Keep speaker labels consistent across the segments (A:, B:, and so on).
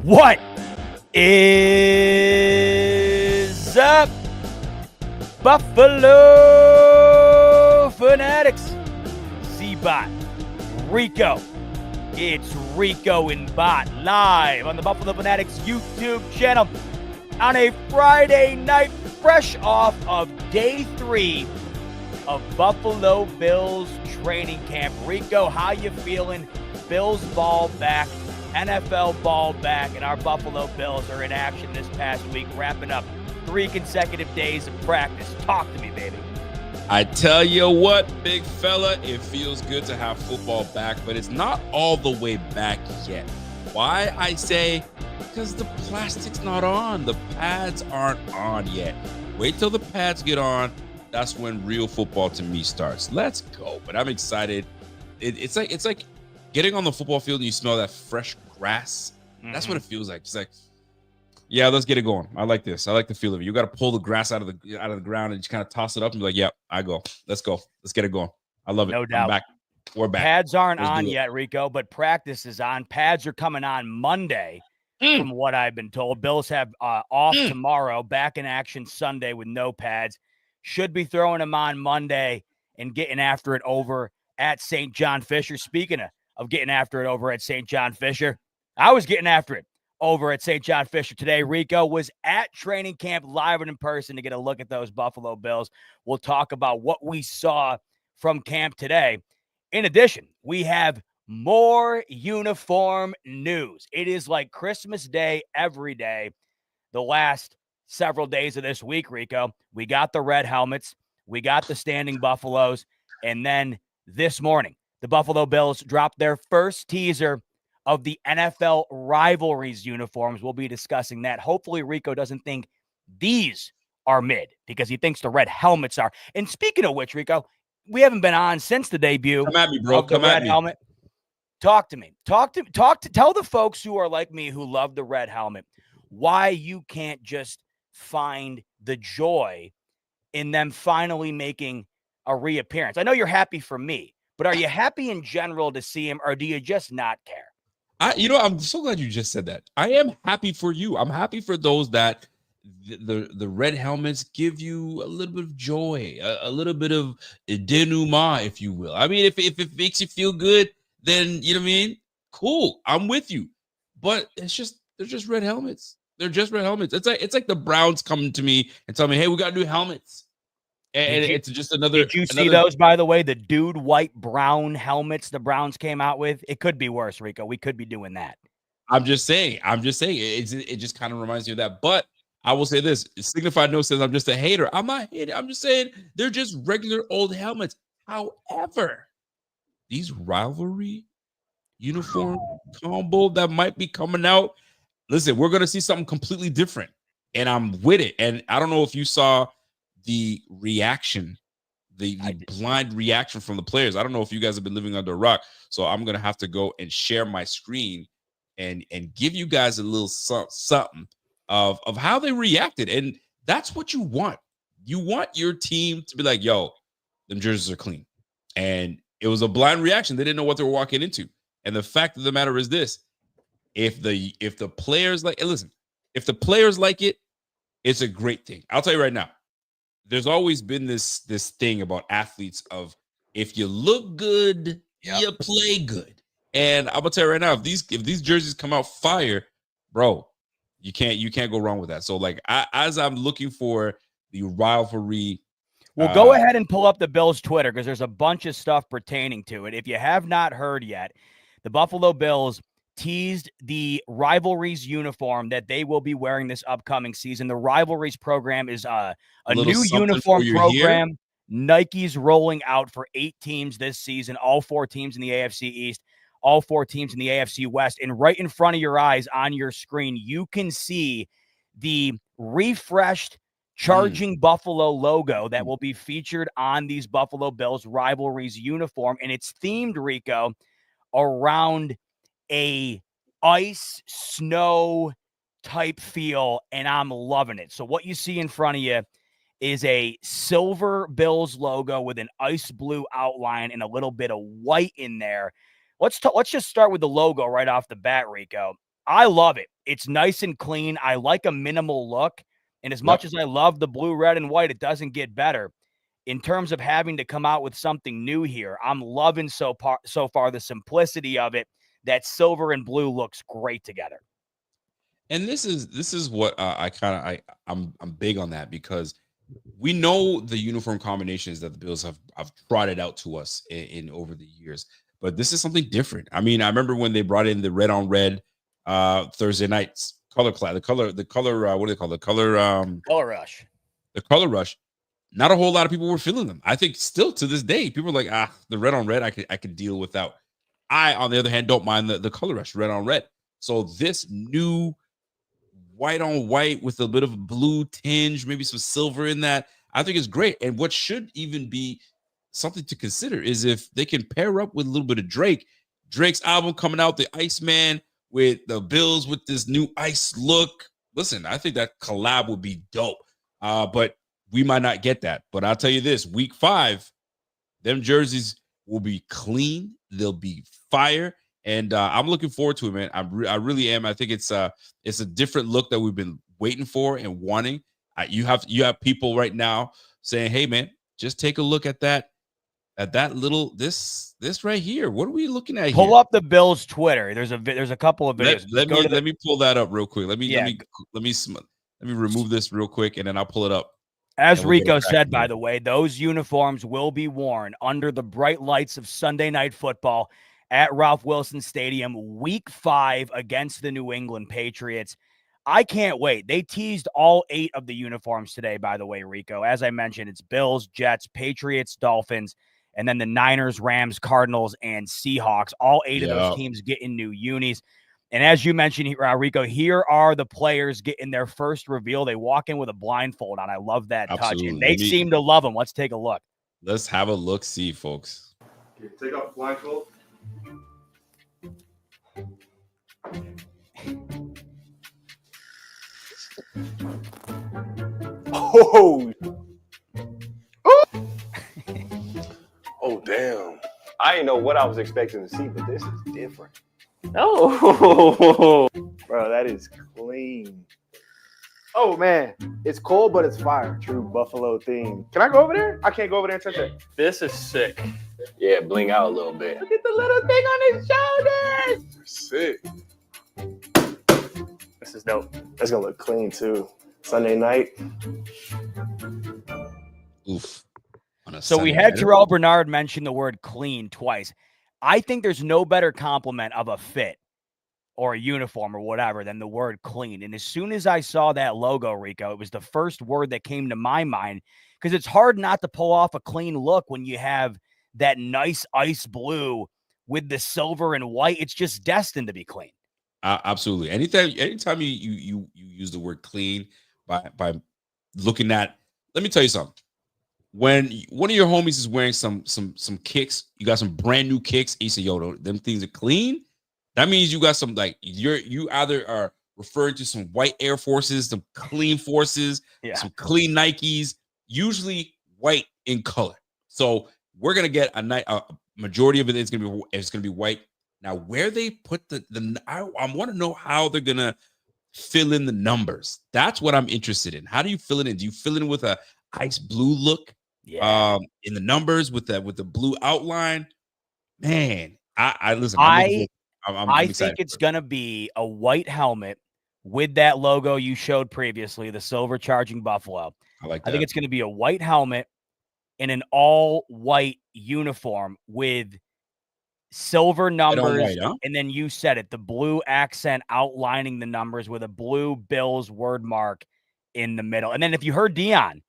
A: What is up, Buffalo Fanatics? Z-Bot, Rico. It's Rico and Bot live on the Buffalo Fanatics YouTube channel on a Friday night, fresh off of day 3 of Buffalo Bills training camp. Rico, how you feeling? Bills ball back, NFL ball back, and our Buffalo Bills are in action this past week, wrapping up 3 consecutive days of practice. Talk to me, baby.
B: I tell you what, big fella, it feels good to have football back, but it's not all the way back yet. Why? I say, because the plastic's not on. The pads aren't on yet. Wait till the pads get on. That's when real football to me starts. Let's go. But I'm excited. It's like getting on the football field and you smell that fresh grass. That's what it feels like. It's like, yeah, let's get it going. I like this. I like the feel of it. You got to pull the grass out of the ground and just kind of toss it up and be like, yeah, I go. Let's go. Let's get it going. I love it.
A: No doubt.
B: I'm back. We're back.
A: Pads aren't on yet, Rico, but practice is on. Pads are coming on Monday, from what I've been told. Bills have off tomorrow, back in action Sunday with no pads. Should be throwing them on Monday and getting after it over at St. John Fisher. Speaking of getting after it over at St. John Fisher, I was getting after it over at St. John Fisher today. Rico was at training camp live and in person to get a look at those Buffalo Bills. We'll talk about what we saw from camp today. In addition, we have more uniform news. It is like Christmas Day every day, the last several days of this week, Rico. We got the red helmets, we got the standing Buffaloes, and then this morning, the Buffalo Bills dropped their first teaser of the NFL Rivalries uniforms. We'll be discussing that. Hopefully, Rico doesn't think these are mid because he thinks the red helmets are. And speaking of which, Rico, we haven't been on since the debut.
B: Come at me, bro.
A: Of the red helmet. Talk to me. Tell the folks who are like me who love the red helmet why you can't just find the joy in them finally making a reappearance. I know you're happy for me, but are you happy in general to see him, or do you just not care?
B: I'm so glad you just said that. I am happy for you. I'm happy for those that the red helmets give you a little bit of joy, a little bit of denouement, if you will. I mean, if it makes you feel good, then you know what I mean. Cool, I'm with you. But they're just red helmets. They're just red helmets. It's like the Browns coming to me and telling me, "Hey, we got new helmets." And it's just another.
A: Did you see those, by the way? The dude white brown helmets the Browns came out with. It could be worse, Rico. We could be doing that.
B: I'm just saying. It just kind of reminds me of that. But I will say this: Signified Note says I'm just a hater. I'm not hating. I'm just saying they're just regular old helmets. However, these rivalry uniform combo that might be coming out. Listen, we're gonna see something completely different, and I'm with it. And I don't know if you saw the reaction, the blind reaction from the players. I don't know if you guys have been living under a rock, so I'm gonna have to go and share my screen and give you guys a little something of how they reacted. And that's what you want. You want your team to be like, yo, them jerseys are clean. And it was a blind reaction. They didn't know what they were walking into. And the fact of the matter is this: if the players like it, listen, if the players like it, it's a great thing. I'll tell you right now. There's always been this thing about athletes of if you look good, you play good. And I'm gonna tell you right now, if these jerseys come out fire, bro, you can't go wrong with that. So like as I'm looking for the rivalry.
A: Well, go ahead and pull up the Bills Twitter because there's a bunch of stuff pertaining to it. If you have not heard yet, the Buffalo Bills teased the Rivalries uniform that they will be wearing this upcoming season. The Rivalries program is a new uniform program. Here. Nike's rolling out for 8 teams this season, all 4 teams in the AFC East, all 4 teams in the AFC West. And right in front of your eyes on your screen, you can see the refreshed Charging Buffalo logo that will be featured on these Buffalo Bills Rivalries uniform. And it's themed, Rico, around a ice snow type feel, and I'm loving it. So what you see in front of you is a silver Bills logo with an ice blue outline and a little bit of white in there. Let's just start with the logo right off the bat, Rico. I love it. It's nice and clean. I like a minimal look. And as much as I love the blue, red, and white, it doesn't get better. In terms of having to come out with something new here, I'm loving so far the simplicity of it. That silver and blue looks great together.
B: And this is what I'm big on that, because we know the uniform combinations that the Bills have trotted out to us in over the years, but this is something different. I mean, I remember when they brought in the red on red Thursday nights color class, the color what do they call it?
A: Color rush.
B: The color rush. Not a whole lot of people were feeling them. I think still to this day, people are like, the red on red, I could deal without. I, on the other hand, don't mind the color rush, red on red. So this new white on white with a bit of a blue tinge, maybe some silver in that, I think is great. And what should even be something to consider is if they can pair up with a little bit of Drake's album coming out, the Iceman, with the Bills with this new ice look. Listen, I think that collab would be dope. But we might not get that. But I'll tell you this, week 5, them jerseys will be clean. They'll be fire. And I'm looking forward to it, man. I really am. I think it's a different look that we've been waiting for and wanting. You have people right now saying, "Hey, man, just take a look at that little this right here. What are we looking at here?"
A: Pull up the Bills Twitter. There's a couple of videos.
B: Let me pull that up real quick. Let me remove this real quick, and then I'll pull it up.
A: As Rico said, by the way, those uniforms will be worn under the bright lights of Sunday Night Football at Ralph Wilson Stadium, week 5 against the New England Patriots. I can't wait. They teased all 8 of the uniforms today, by the way, Rico. As I mentioned, it's Bills, Jets, Patriots, Dolphins, and then the Niners, Rams, Cardinals, and Seahawks. All 8 of those teams getting new unis. And as you mentioned, Rico, here are the players getting their first reveal. They walk in with a blindfold on. I love that touch. And they seem to love them. Let's take a look.
B: Let's have a look-see, folks.
C: Okay, take off the blindfold. Oh! Oh, damn. I didn't know what I was expecting to see, but this is different. Oh, bro, that is clean. Oh, man. It's cold, but it's fire. True Buffalo theme. Can I go over there? I can't go over there and touch it.
D: This is sick.
C: Yeah, bling out a little bit.
D: Look at the little thing on his shoulders.
C: Sick.
D: This is dope.
C: That's going to look clean, too. Sunday night.
B: Oof.
A: So we had Terrell Bernard mention the word clean twice. I think there's no better compliment of a fit or a uniform or whatever than the word clean. And as soon as I saw that logo, Rico, it was the first word that came to my mind, because it's hard not to pull off a clean look when you have that nice ice blue with the silver and white. It's just destined to be clean.
B: Absolutely. Anytime you use the word clean by looking at, let me tell you something. When one of your homies is wearing some kicks, you got some brand new kicks, and you say, "Yo, them things are clean." That means you got some, like, you either are referring to some white Air Forces, some clean Forces, some clean Nikes, usually white in color. So we're gonna get a majority of it is gonna be white. Now, where they put I want to know how they're gonna fill in the numbers. That's what I'm interested in. How do you fill it in? Do you fill it in with a ice blue look? In the numbers with the blue outline? Man, I listen. I'm
A: I think it's gonna be a white helmet with that logo you showed previously, the silver charging buffalo.
B: I like that.
A: I think it's gonna be a white helmet in an all white uniform with silver numbers, and then you said it, the blue accent outlining the numbers with a blue Bills word mark in the middle. And then if you heard Dion,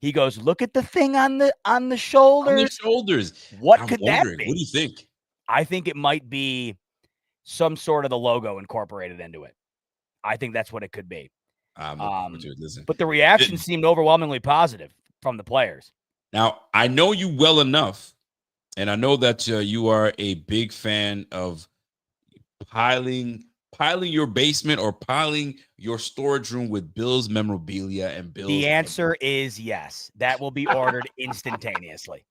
A: he goes, "Look at the thing on the shoulders."
B: On the shoulders.
A: What could that be?
B: What do you think?
A: I think it might be some sort of the logo incorporated into it. I think that's what it could be.
B: I'm looking forward to it. Listen,
A: but the reaction seemed overwhelmingly positive from the players.
B: Now, I know you well enough, and I know that you are a big fan of piling your basement or piling your storage room with Bills memorabilia and Bills.
A: The answer is yes. That will be ordered instantaneously.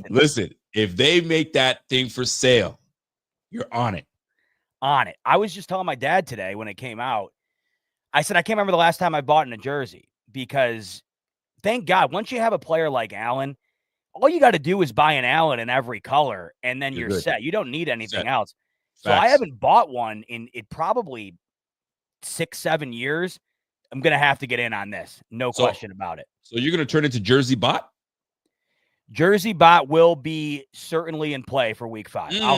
B: Listen, if they make that thing for sale, you're on it.
A: on it. I was just telling my dad today when it came out, I said, I can't remember the last time I bought in a jersey because thank God, once you have a player like Allen, all you got to do is buy an Allen in every color, and then you're
B: good.
A: set. You don't need anything
B: Set.
A: else. So
B: Facts.
A: I haven't bought one in probably 6-7 years. I'm going to have to get in on this. No question about it.
B: So you're going to turn into Jersey Bot?
A: Jersey Bot will be certainly in play for week 5. I'll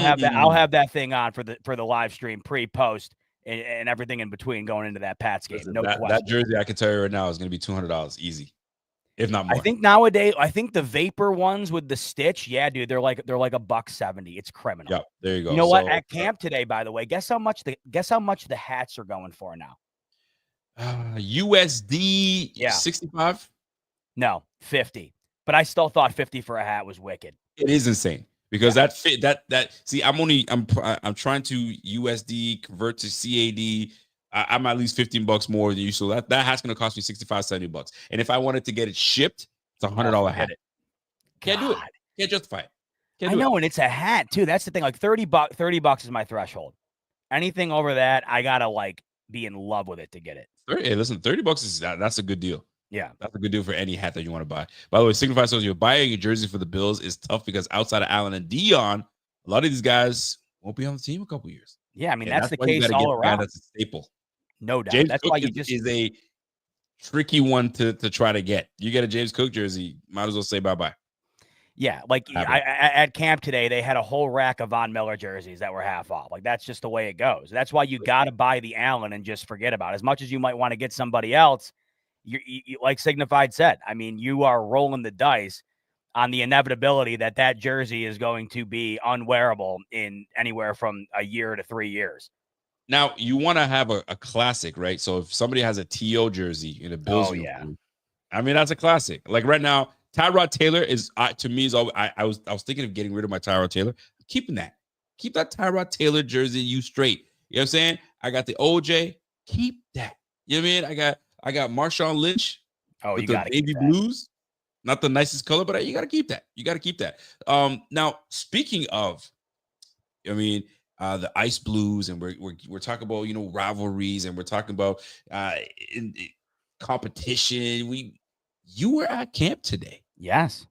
A: have that thing on for the live stream, pre-post, and everything in between going into that Pats game.
B: Listen,
A: No question.
B: That jersey, I can tell you right now, is going to be $200 easy, if not more.
A: I think nowadays, the Vapor ones with the stitch, yeah, dude, they're like $170. It's criminal.
B: Yep, there you go.
A: You know what? At camp today, by the way, guess how much the hats are going for now?
B: USD 65.
A: No, 50. But I still thought 50 for a hat was wicked.
B: It is insane because that fit that. See, I'm trying to USD convert to CAD. I'm at least $15 more than you. So that hat's going to cost me $65-$70. And if I wanted to get it shipped, it's $100 hat. Can't do it. Can't justify it.
A: I know, and it's a hat too. That's the thing. Like $30 is my threshold. Anything over that, I gotta be in love with it to get it.
B: Hey, listen, $30 is that's a good deal.
A: Yeah,
B: that's a good deal for any hat that you want to buy. By the way, Signify says you're buying a jersey for the Bills is tough because outside of Allen and Dion, a lot of these guys won't be on the team a couple years.
A: Yeah, I mean that's the case all around.
B: That's a staple.
A: No doubt.
B: James
A: that's
B: Cook
A: why you
B: is a tricky one to try to get. You get a James Cook jersey, might as well say bye-bye.
A: Yeah, at camp today, they had a whole rack of Von Miller jerseys that were half off. That's just the way it goes. That's why you got to buy the Allen and just forget about it. As much as you might want to get somebody else, you like Signified said, I mean, you are rolling the dice on the inevitability that jersey is going to be unwearable in anywhere from a year to 3 years.
B: Now, you want to have a classic, right? So if somebody has a TO jersey in a Bills uniform, I mean, that's a classic. Like right now, Tyrod Taylor is to me is always, I was thinking of getting rid of my Tyrod Taylor. Keeping that. Keep that Tyrod Taylor jersey you straight. You know what I'm saying? I got the OJ. Keep that. You know what I mean? I got Marshawn Lynch.
A: Oh,
B: with the baby blues. Not the nicest color, but you got to keep that. You got to keep that. Now, speaking of, I mean, the ice blues, and we're talking about rivalries, and we're talking about in competition. You were at camp today.
A: Yes.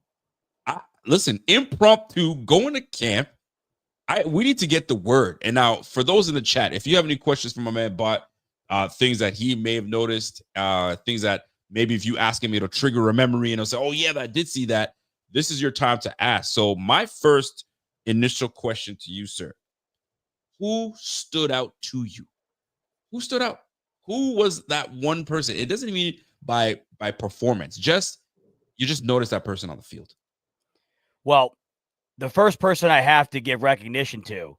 B: Listen, impromptu going to camp. We need to get the word. And now, for those in the chat, if you have any questions for my man Bot, things that he may have noticed, things that maybe if you ask him, it'll trigger a memory, and he'll say, "Oh yeah, I did see that." This is your time to ask. So my first initial question to you, sir: who stood out to you? Who stood out? Who was that one person? It doesn't mean by performance. You just notice that person on the field.
A: Well, the first person I have to give recognition to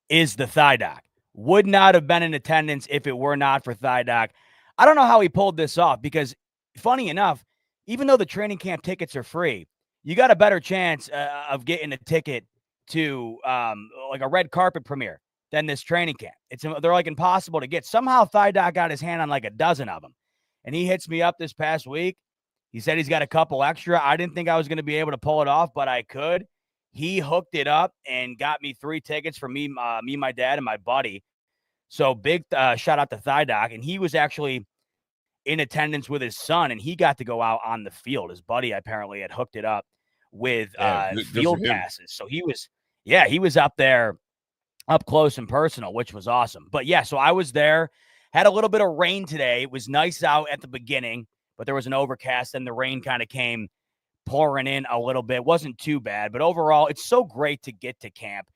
A: is the Thigh Doc. Would not have been in attendance if it were not for Thigh Doc. I don't know how he pulled this off because, funny enough, even though the training camp tickets are free, you got a better chance of getting a ticket to like a red carpet premiere than this training camp. They're like impossible to get. Somehow Thigh Doc got his hand on like a dozen of them. And he hits me up this past week. He said he's got a couple extra. I didn't think I was going to be able to pull it off, but I could. He hooked it up and got me 3 tickets for me, my dad, and my buddy. So big shout out to Thigh Doc. And he was actually in attendance with his son, and he got to go out on the field. His buddy apparently had hooked it up with field passes. So he was up there up close and personal, which was awesome. But yeah, so I was there, had a little bit of rain today. It was nice out at the beginning, but there was an overcast and the rain kind of came pouring in a little bit. Wasn't too bad, but overall, it's so great to get to camp.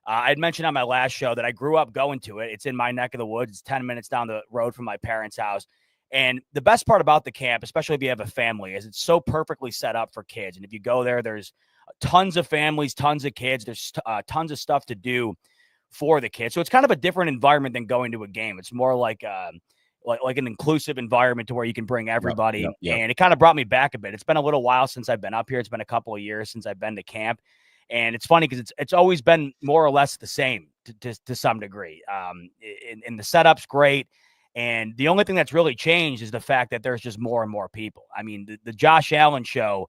A: I had mentioned on my last show that I grew up going to it. It's in my neck of the woods. It's 10 minutes down the road from my parents' house. And the best part about the camp, especially if you have a family, is it's so perfectly set up for kids. And if you go there, there's tons of families, tons of kids. There's tons of stuff to do for the kids. So it's kind of a different environment than going to a game. It's more like an inclusive environment to where you can bring everybody. Yep. And it kind of brought me back a bit. It's been a little while since I've been up here. It's been a couple of years since I've been to camp. And it's funny because it's always been more or less the same to some degree. And the setup's great. And the only thing that's really changed is the fact that there's just more and more people. I mean, the Josh Allen show,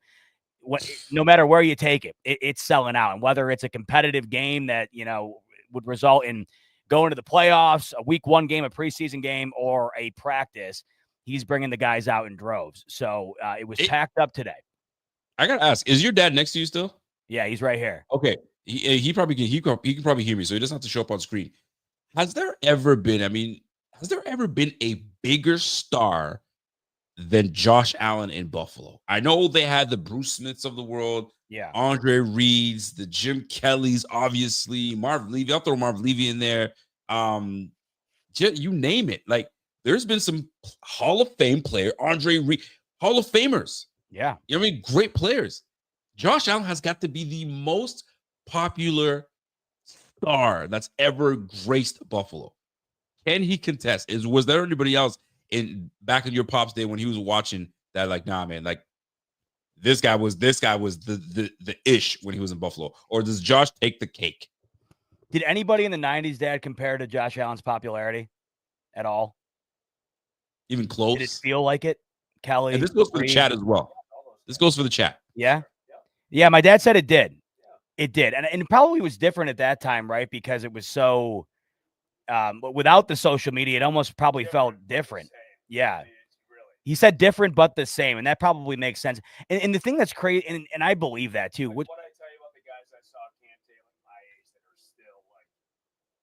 A: no matter where you take it, it's selling out. And whether it's a competitive game that, would result in going to the playoffs, a week 1 game, a preseason game, or a practice, he's bringing the guys out in droves. So it was packed up today.
B: I gotta ask, is your dad next to you still?
A: Yeah, he's right here.
B: Okay, he probably can probably hear me, so he doesn't have to show up on screen. Has there ever been a bigger star than Josh Allen in Buffalo? I know they had the Bruce Smiths of the world,
A: Yeah,
B: Andre Reeds, the Jim Kellys, obviously Marv Levy. I'll throw Marv Levy in there. You name it. Like, there's been some Hall of Fame player, Andre Reed, Hall of Famers.
A: yeah.
B: You know what I mean? Great players. Josh Allen has got to be the most popular star that's ever graced Buffalo. Can he contest? Was there anybody else back in your pop's day when he was watching that, like, nah, man, like this guy was the ish when he was in Buffalo? Or does Josh take the cake?
A: Did anybody in the 90s, Dad, compare to Josh Allen's popularity at all?
B: Even close?
A: Did it feel like it? Kelly.
B: And this goes for the chat as well. This goes for the chat.
A: Yeah. Yeah, my dad said it did. It did. And it probably was different at that time, right? Because it was so without the social media, it almost probably felt different. Yeah. He said different, but the same. And that probably makes sense. And the thing that's crazy, and I believe that too. What
C: I tell you about the guys I saw Cam Taylor my age that are still like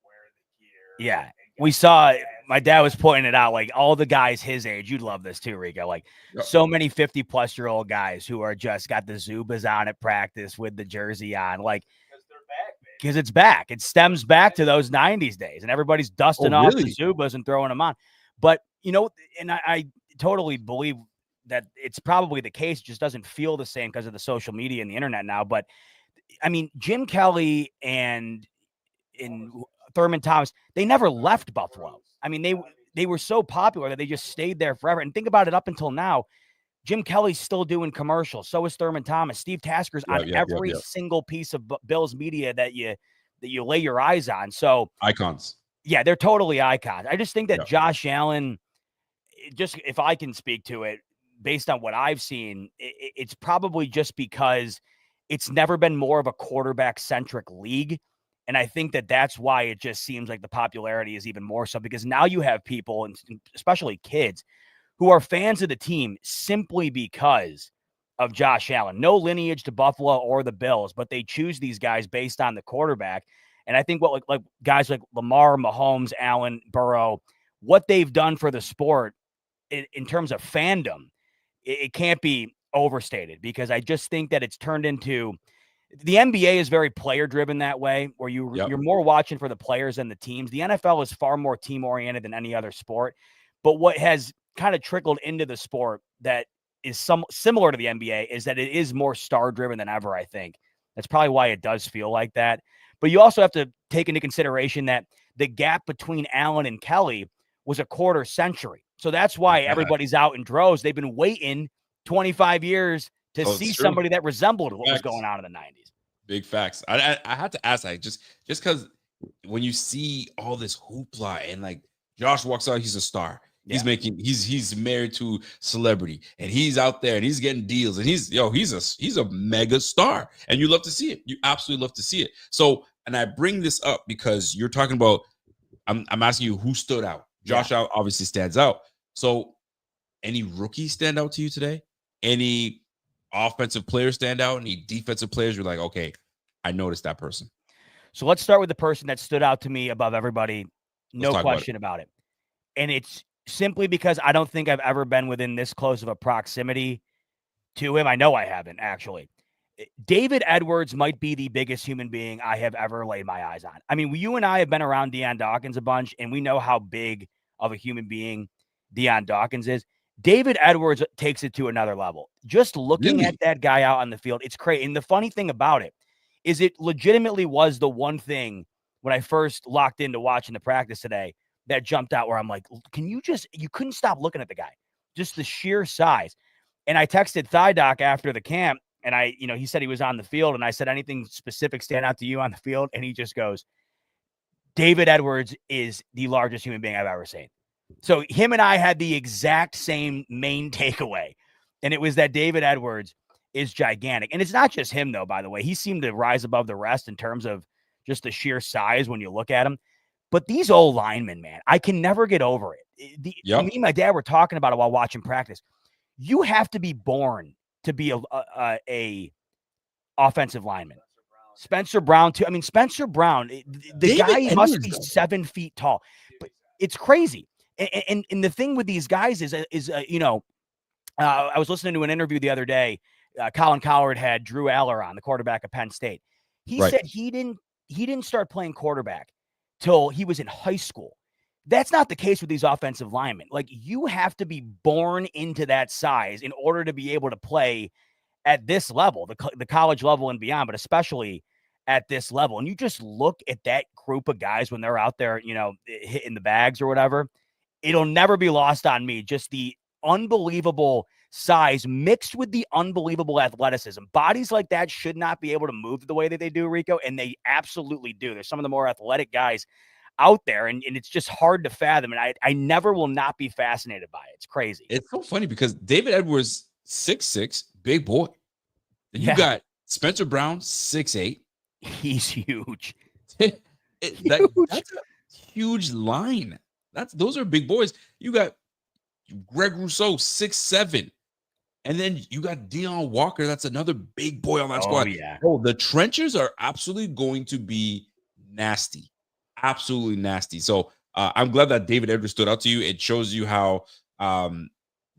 C: wearing the gear.
A: Yeah. We saw, my dad was pointing it out, like all the guys his age, you'd love this too, Rico. Like so many 50-plus-year-old guys who are just got the Zubas on at practice with the jersey on, like because it's back. It stems back to those 90s days, and everybody's dusting off the Zubas and throwing them on. But, you know, and I totally believe that it's probably the case. It just doesn't feel the same because of the social media and the internet now. But, I mean, Jim Kelly and Thurman Thomas, they never left Buffalo. I mean, they were so popular that they just stayed there forever. And think about it, up until now, Jim Kelly's still doing commercials. So is Thurman Thomas. Steve Tasker's on every single piece of Bills media that you lay your eyes on. So
B: icons.
A: Yeah, they're totally icons. I just think that Josh Allen, just if I can speak to it, based on what I've seen, it's probably just because it's never been more of a quarterback-centric league. And I think that that's why it just seems like the popularity is even more so, because now you have people, and especially kids, who are fans of the team simply because of Josh Allen. No lineage to Buffalo or the Bills, but they choose these guys based on the quarterback. And I think what like guys like Lamar, Mahomes, Allen, Burrow, what they've done for the sport in terms of fandom, it can't be overstated, because I just think that it's turned into – the NBA is very player-driven that way, where you're more watching for the players than the teams. The NFL is far more team-oriented than any other sport. But what has kind of trickled into the sport that is similar to the NBA is that it is more star-driven than ever, I think. That's probably why it does feel like that. But you also have to take into consideration that the gap between Allen and Kelly was a quarter century. So that's why everybody's out in droves. They've been waiting 25 years to see somebody that resembled what was going on in the 90s.
B: Big facts. I had to ask that just because when you see all this hoopla and like Josh walks out, he's a star. He's married to celebrity, and he's out there and he's getting deals, and he's a mega star, and you love to see it. You absolutely love to see it. So, and I bring this up because you're talking about, I'm asking you who stood out. Josh Allen obviously stands out. So any rookies stand out to you today? Any offensive players stand out? Any defensive players you're like, okay, I noticed that person?
A: So let's start with the person that stood out to me above everybody. No question about it. And it's simply because I don't think I've ever been within this close of a proximity to him. I know I haven't, actually. David Edwards might be the biggest human being I have ever laid my eyes on. I mean, you and I have been around Deion Dawkins a bunch, and we know how big of a human being Deion Dawkins is. David Edwards takes it to another level. Just looking at that guy out on the field, it's crazy. And the funny thing about it is it legitimately was the one thing when I first locked into watching the practice today that jumped out, where I'm like, you couldn't stop looking at the guy, just the sheer size. And I texted Thigh Doc after the camp, and he said he was on the field, and I said, anything specific stand out to you on the field? And he just goes, David Edwards is the largest human being I've ever seen. So him and I had the exact same main takeaway, and it was that David Edwards is gigantic. And it's not just him, though, by the way. He seemed to rise above the rest in terms of just the sheer size when you look at him. But these old linemen, man, I can never get over it. Me and my dad were talking about it while watching practice. You have to be born to be a offensive lineman. Spencer Brown, too. I mean, Spencer Brown, the
B: David
A: guy
B: Edwards,
A: must be
B: though.
A: 7 feet tall. But it's crazy. And the thing with these guys is I was listening to an interview the other day. Colin Cowherd had Drew Aller on, the quarterback of Penn State. He said he didn't start playing quarterback till he was in high school. That's not the case with these offensive linemen. Like, you have to be born into that size in order to be able to play at this level, the college level and beyond, but especially at this level. And you just look at that group of guys when they're out there, hitting the bags or whatever. It'll never be lost on me. Just the unbelievable size mixed with the unbelievable athleticism. Bodies like that should not be able to move the way that they do, Rico, and they absolutely do. There's some of the more athletic guys out there, and it's just hard to fathom. And I never will not be fascinated by it. It's crazy.
B: It's so funny because David Edwards, 6'6", big boy. And you got Spencer Brown, 6'8".
A: He's huge.
B: That's a huge line. Those are big boys. You got Greg Rousseau, 6'7". And then you got Deon Walker. That's another big boy on that squad.
A: Yeah.
B: Oh, the trenches are absolutely going to be nasty. Absolutely nasty. So I'm glad that David Edwards stood out to you. It shows you how,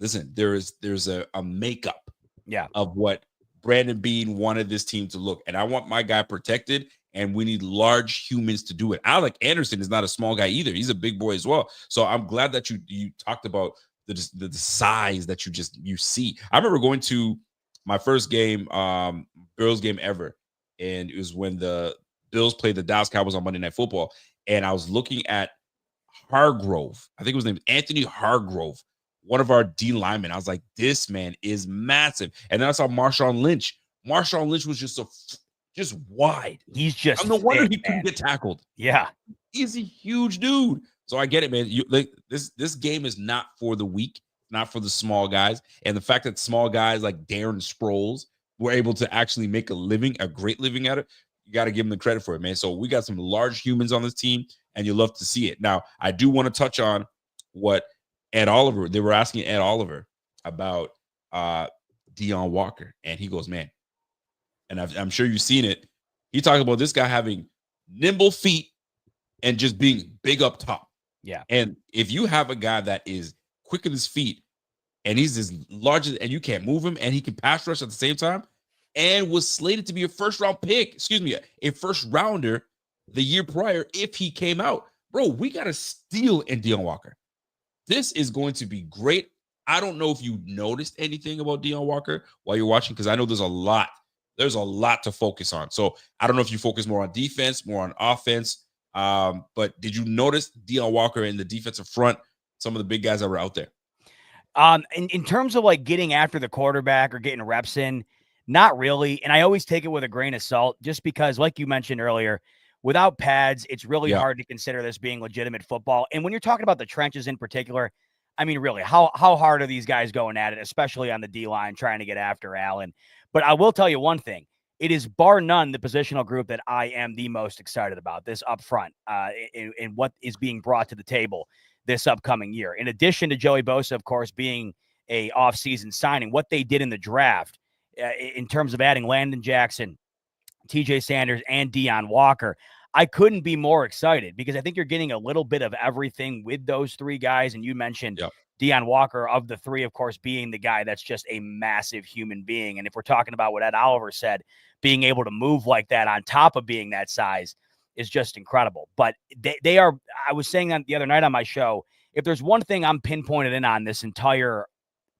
B: listen, there's a makeup of what Brandon Beane wanted this team to look. And I want my guy protected, and we need large humans to do it. Alec Anderson is not a small guy either. He's a big boy as well. So I'm glad that you talked about the size that you see. I remember going to my first game, Bills game ever, and it was when the Bills played the Dallas Cowboys on Monday Night Football, and I was looking at Hargrove. I think it was named Anthony Hargrove, one of our D linemen. I was like, this man is massive. And then I saw Marshawn Lynch. Marshawn Lynch was just wide.
A: He's just
B: no wonder he couldn't get tackled.
A: Yeah,
B: he's a huge dude. So I get it, man. This game is not for the weak, not for the small guys. And the fact that small guys like Darren Sproles were able to actually make a great living at it, you got to give them the credit for it, man. So we got some large humans on this team, and you love to see it. Now, I do want to touch on what Ed Oliver, they were asking Ed Oliver about Deon Walker, and he goes, man, and I'm sure you've seen it. He talked about this guy having nimble feet and just being big up top.
A: Yeah.
B: And if you have a guy that is quick at his feet and he's as large as, and you can't move him, and he can pass rush at the same time, and was slated to be a first rounder the year prior if he came out, bro, we got a steal in Deon Walker. This is going to be great. I don't know if you noticed anything about Deon Walker while you're watching, because I know there's a lot to focus on. So I don't know if you focus more on defense, more on offense. But did you notice Deon Walker in the defensive front, some of the big guys that were out there?
A: In terms of like getting after the quarterback or getting reps in, not really. And I always take it with a grain of salt, just because, like you mentioned earlier, without pads, it's really hard to consider this being legitimate football. And when you're talking about the trenches in particular, I mean, really, how hard are these guys going at it, especially on the D-line, trying to get after Allen? But I will tell you one thing. It is bar none the positional group that I am the most excited about, this up front, and what is being brought to the table this upcoming year. In addition to Joey Bosa, of course, being a offseason signing, what they did in the draft in terms of adding Landon Jackson, TJ Sanders, and Deon Walker, I couldn't be more excited, because I think you're getting a little bit of everything with those three guys. And you mentioned Deon Walker, of the three, of course, being the guy that's just a massive human being. And if we're talking about what Ed Oliver said, being able to move like that on top of being that size is just incredible. But they are, I was saying that the other night on my show, if there's one thing I'm pinpointed in on this entire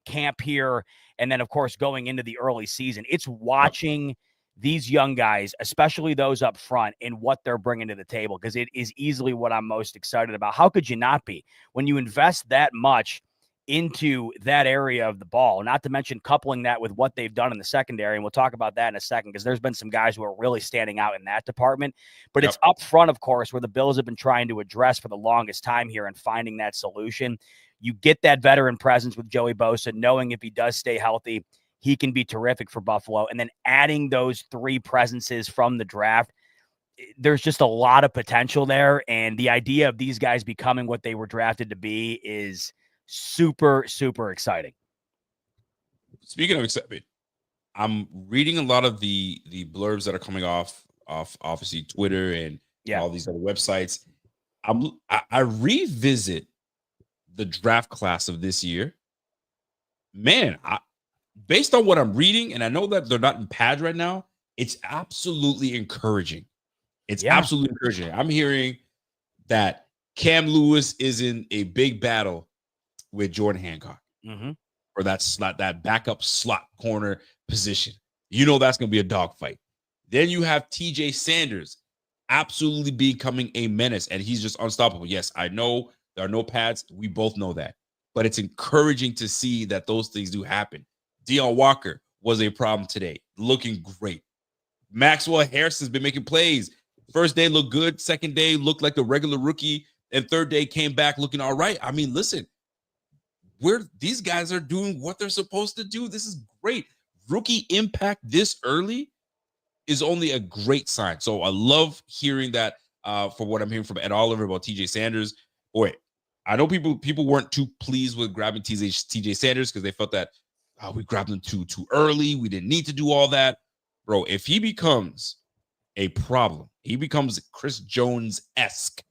A: camp here, and then, of course, going into the early season, it's watching these young guys, especially those up front, and what they're bringing to the table, because it is easily what I'm most excited about. How could you not be when you invest that much into that area of the ball, not to mention coupling that with what they've done in the secondary? And we'll talk about that in a second, because there's been some guys who are really standing out in that department. But it's up front, of course, where the Bills have been trying to address for the longest time here and finding that solution. You get that veteran presence with Joey Bosa, knowing if he does stay healthy, he can be terrific for Buffalo. And then adding those three presences from the draft, there's just a lot of potential there. And the idea of these guys becoming what they were drafted to be is super, super exciting.
B: Speaking of excitement, I'm reading a lot of the blurbs that are coming off obviously Twitter and all these other websites. I revisit the draft class of this year. Man, based on what I'm reading, and I know that they're not in pads right now, it's absolutely encouraging. It's absolutely encouraging. I'm hearing that Cam Lewis is in a big battle with Jordan Hancock for that backup slot corner position. You know that's going to be a dogfight. Then you have TJ Sanders absolutely becoming a menace, and he's just unstoppable. Yes, I know there are no pads. We both know that. But it's encouraging to see that those things do happen. Deion Walker was a problem today, looking great. Maxwell Harrison's been making plays. First day looked good. Second day looked like a regular rookie. And third day came back looking all right. I mean, listen, these guys are doing what they're supposed to do. This is great. Rookie impact this early is only a great sign. So I love hearing that for what I'm hearing from Ed Oliver about TJ Sanders. Boy, I know people weren't too pleased with grabbing TJ Sanders because they felt that we grabbed him too early. We didn't need to do all that. Bro, if he becomes a problem, he becomes Chris Jones-esque,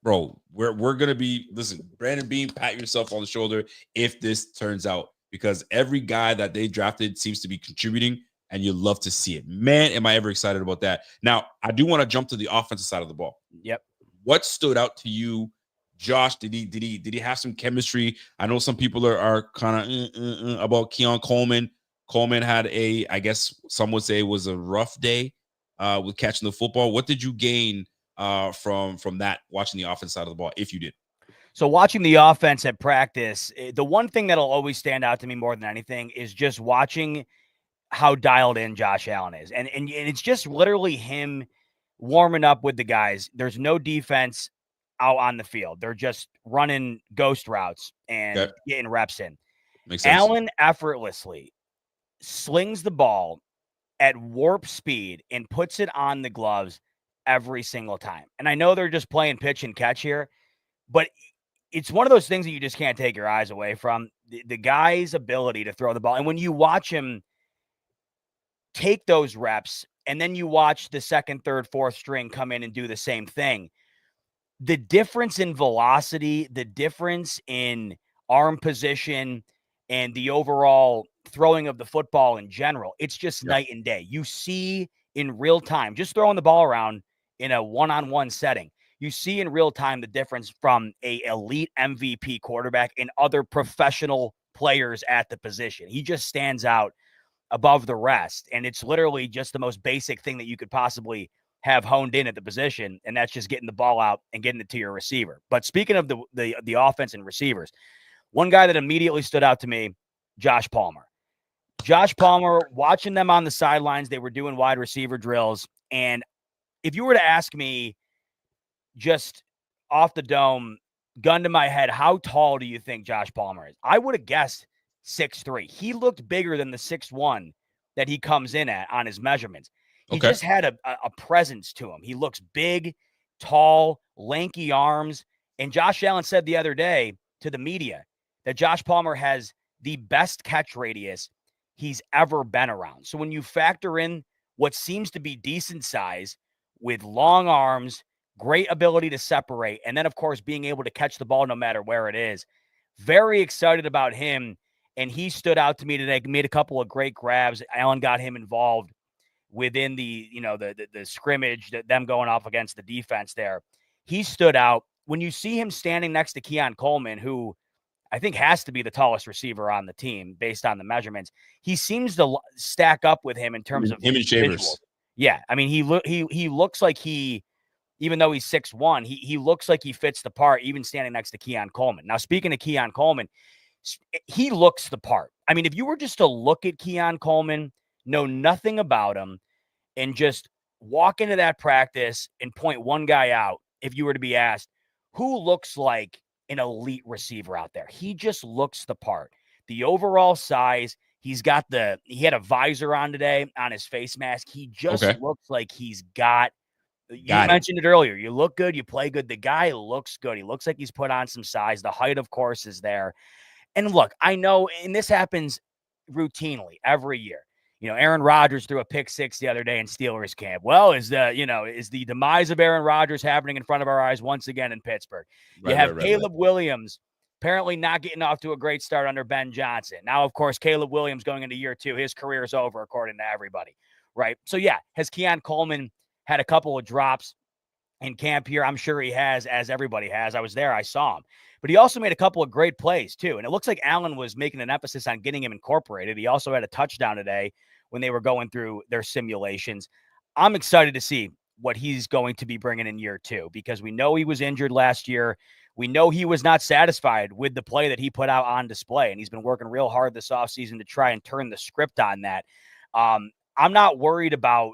B: bro, we're going to be, listen, Brandon Bean, pat yourself on the shoulder if this turns out, because every guy that they drafted seems to be contributing, and you love to see it. Man, am I ever excited about that. Now, I do want to jump to the offensive side of the ball.
A: Yep.
B: What stood out to you, Josh? Did he have some chemistry? I know some people are kind of about Keon Coleman. Coleman had I guess some would say it was a rough day with catching the football. What did you gain from that, watching the offense side of the ball, if you did?
A: So watching the offense at practice, the one thing that'll always stand out to me more than anything is just watching how dialed in Josh Allen is. And it's just literally him warming up with the guys. There's no defense out on the field. They're just running ghost routes and getting reps in.
B: Makes sense.
A: Allen effortlessly slings the ball at warp speed and puts it on the gloves every single time. And I know they're just playing pitch and catch here, but it's one of those things that you just can't take your eyes away from. The guy's ability to throw the ball. And when you watch him take those reps, and then you watch the second, third, fourth string come in and do the same thing, the difference in velocity, the difference in arm position, and the overall throwing of the football in general, it's just night and day. You see in real time, just throwing the ball around in a one-on-one setting, you see in real time the difference from a elite MVP quarterback and other professional players at the position. He just stands out above the rest. And it's literally just the most basic thing that you could possibly have honed in at the position. And that's just getting the ball out and getting it to your receiver. But speaking of the offense and receivers, one guy that immediately stood out to me, Josh Palmer. Josh Palmer, watching them on the sidelines, they were doing wide receiver drills. And if you were to ask me just off the dome, gun to my head, how tall do you think Josh Palmer is? I would have guessed 6'3". He looked bigger than the 6'1" that he comes in at on his measurements. He just had a presence to him. He looks big, tall, lanky arms. And Josh Allen said the other day to the media that Josh Palmer has the best catch radius he's ever been around. So when you factor in what seems to be decent size with long arms, great ability to separate, and then, of course, being able to catch the ball no matter where it is, very excited about him. And he stood out to me today, made a couple of great grabs. Allen got him involved within the scrimmage, them going off against the defense there. He stood out. When you see him standing next to Keon Coleman, who I think has to be the tallest receiver on the team based on the measurements, he seems to stack up with him in terms of
B: him and Shavers.
A: Visuals. Yeah, I mean, he looks like even though he's 6'1", he looks like he fits the part, even standing next to Keon Coleman. Now, speaking of Keon Coleman, he looks the part. I mean, if you were just to look at Keon Coleman, know nothing about him, and just walk into that practice and point one guy out, if you were to be asked, who looks like an elite receiver out there? He just looks the part. The overall size, he had a visor on today on his face mask. He just looks like he's got You mentioned it earlier. You look good. You play good. The guy looks good. He looks like he's put on some size. The height, of course, is there. And look, I know, and this happens routinely every year. Aaron Rodgers threw a pick six the other day in Steelers camp. Well, is the demise of Aaron Rodgers happening in front of our eyes once again in Pittsburgh? You have Caleb Williams apparently not getting off to a great start under Ben Johnson. Now, of course, Caleb Williams going into year 2, his career is over, according to everybody, right? So, yeah, has Keon Coleman had a couple of drops in camp here? I'm sure he has, as everybody has. I was there. I saw him. But he also made a couple of great plays, too. And it looks like Allen was making an emphasis on getting him incorporated. He also had a touchdown today when they were going through their simulations. I'm excited to see what he's going to be bringing in year 2, because we know he was injured last year. We know he was not satisfied with the play that he put out on display, and he's been working real hard this offseason to try and turn the script on that. I'm not worried about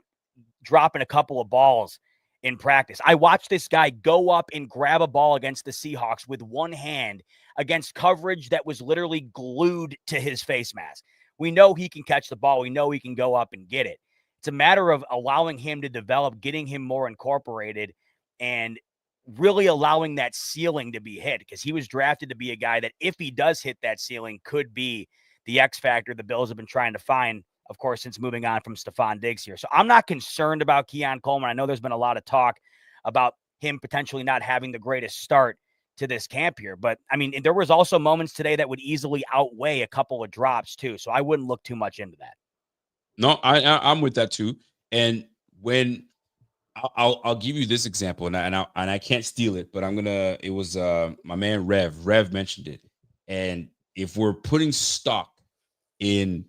A: dropping a couple of balls in practice. I watched this guy go up and grab a ball against the Seahawks with one hand against coverage that was literally glued to his face mask. We know he can catch the ball. We know he can go up and get it. It's a matter of allowing him to develop, getting him more incorporated, and really allowing that ceiling to be hit, because he was drafted to be a guy that, if he does hit that ceiling, could be the X factor the Bills have been trying to find, of course, since moving on from Stephon Diggs here. So I'm not concerned about Keon Coleman. I know there's been a lot of talk about him potentially not having the greatest start to this camp here. But, I mean, there was also moments today that would easily outweigh a couple of drops, too. So I wouldn't look too much into that.
B: No, I'm with that, too. And when I'll give you this example, and I can't steal it, but it was my man Rev mentioned it. And if we're putting stock in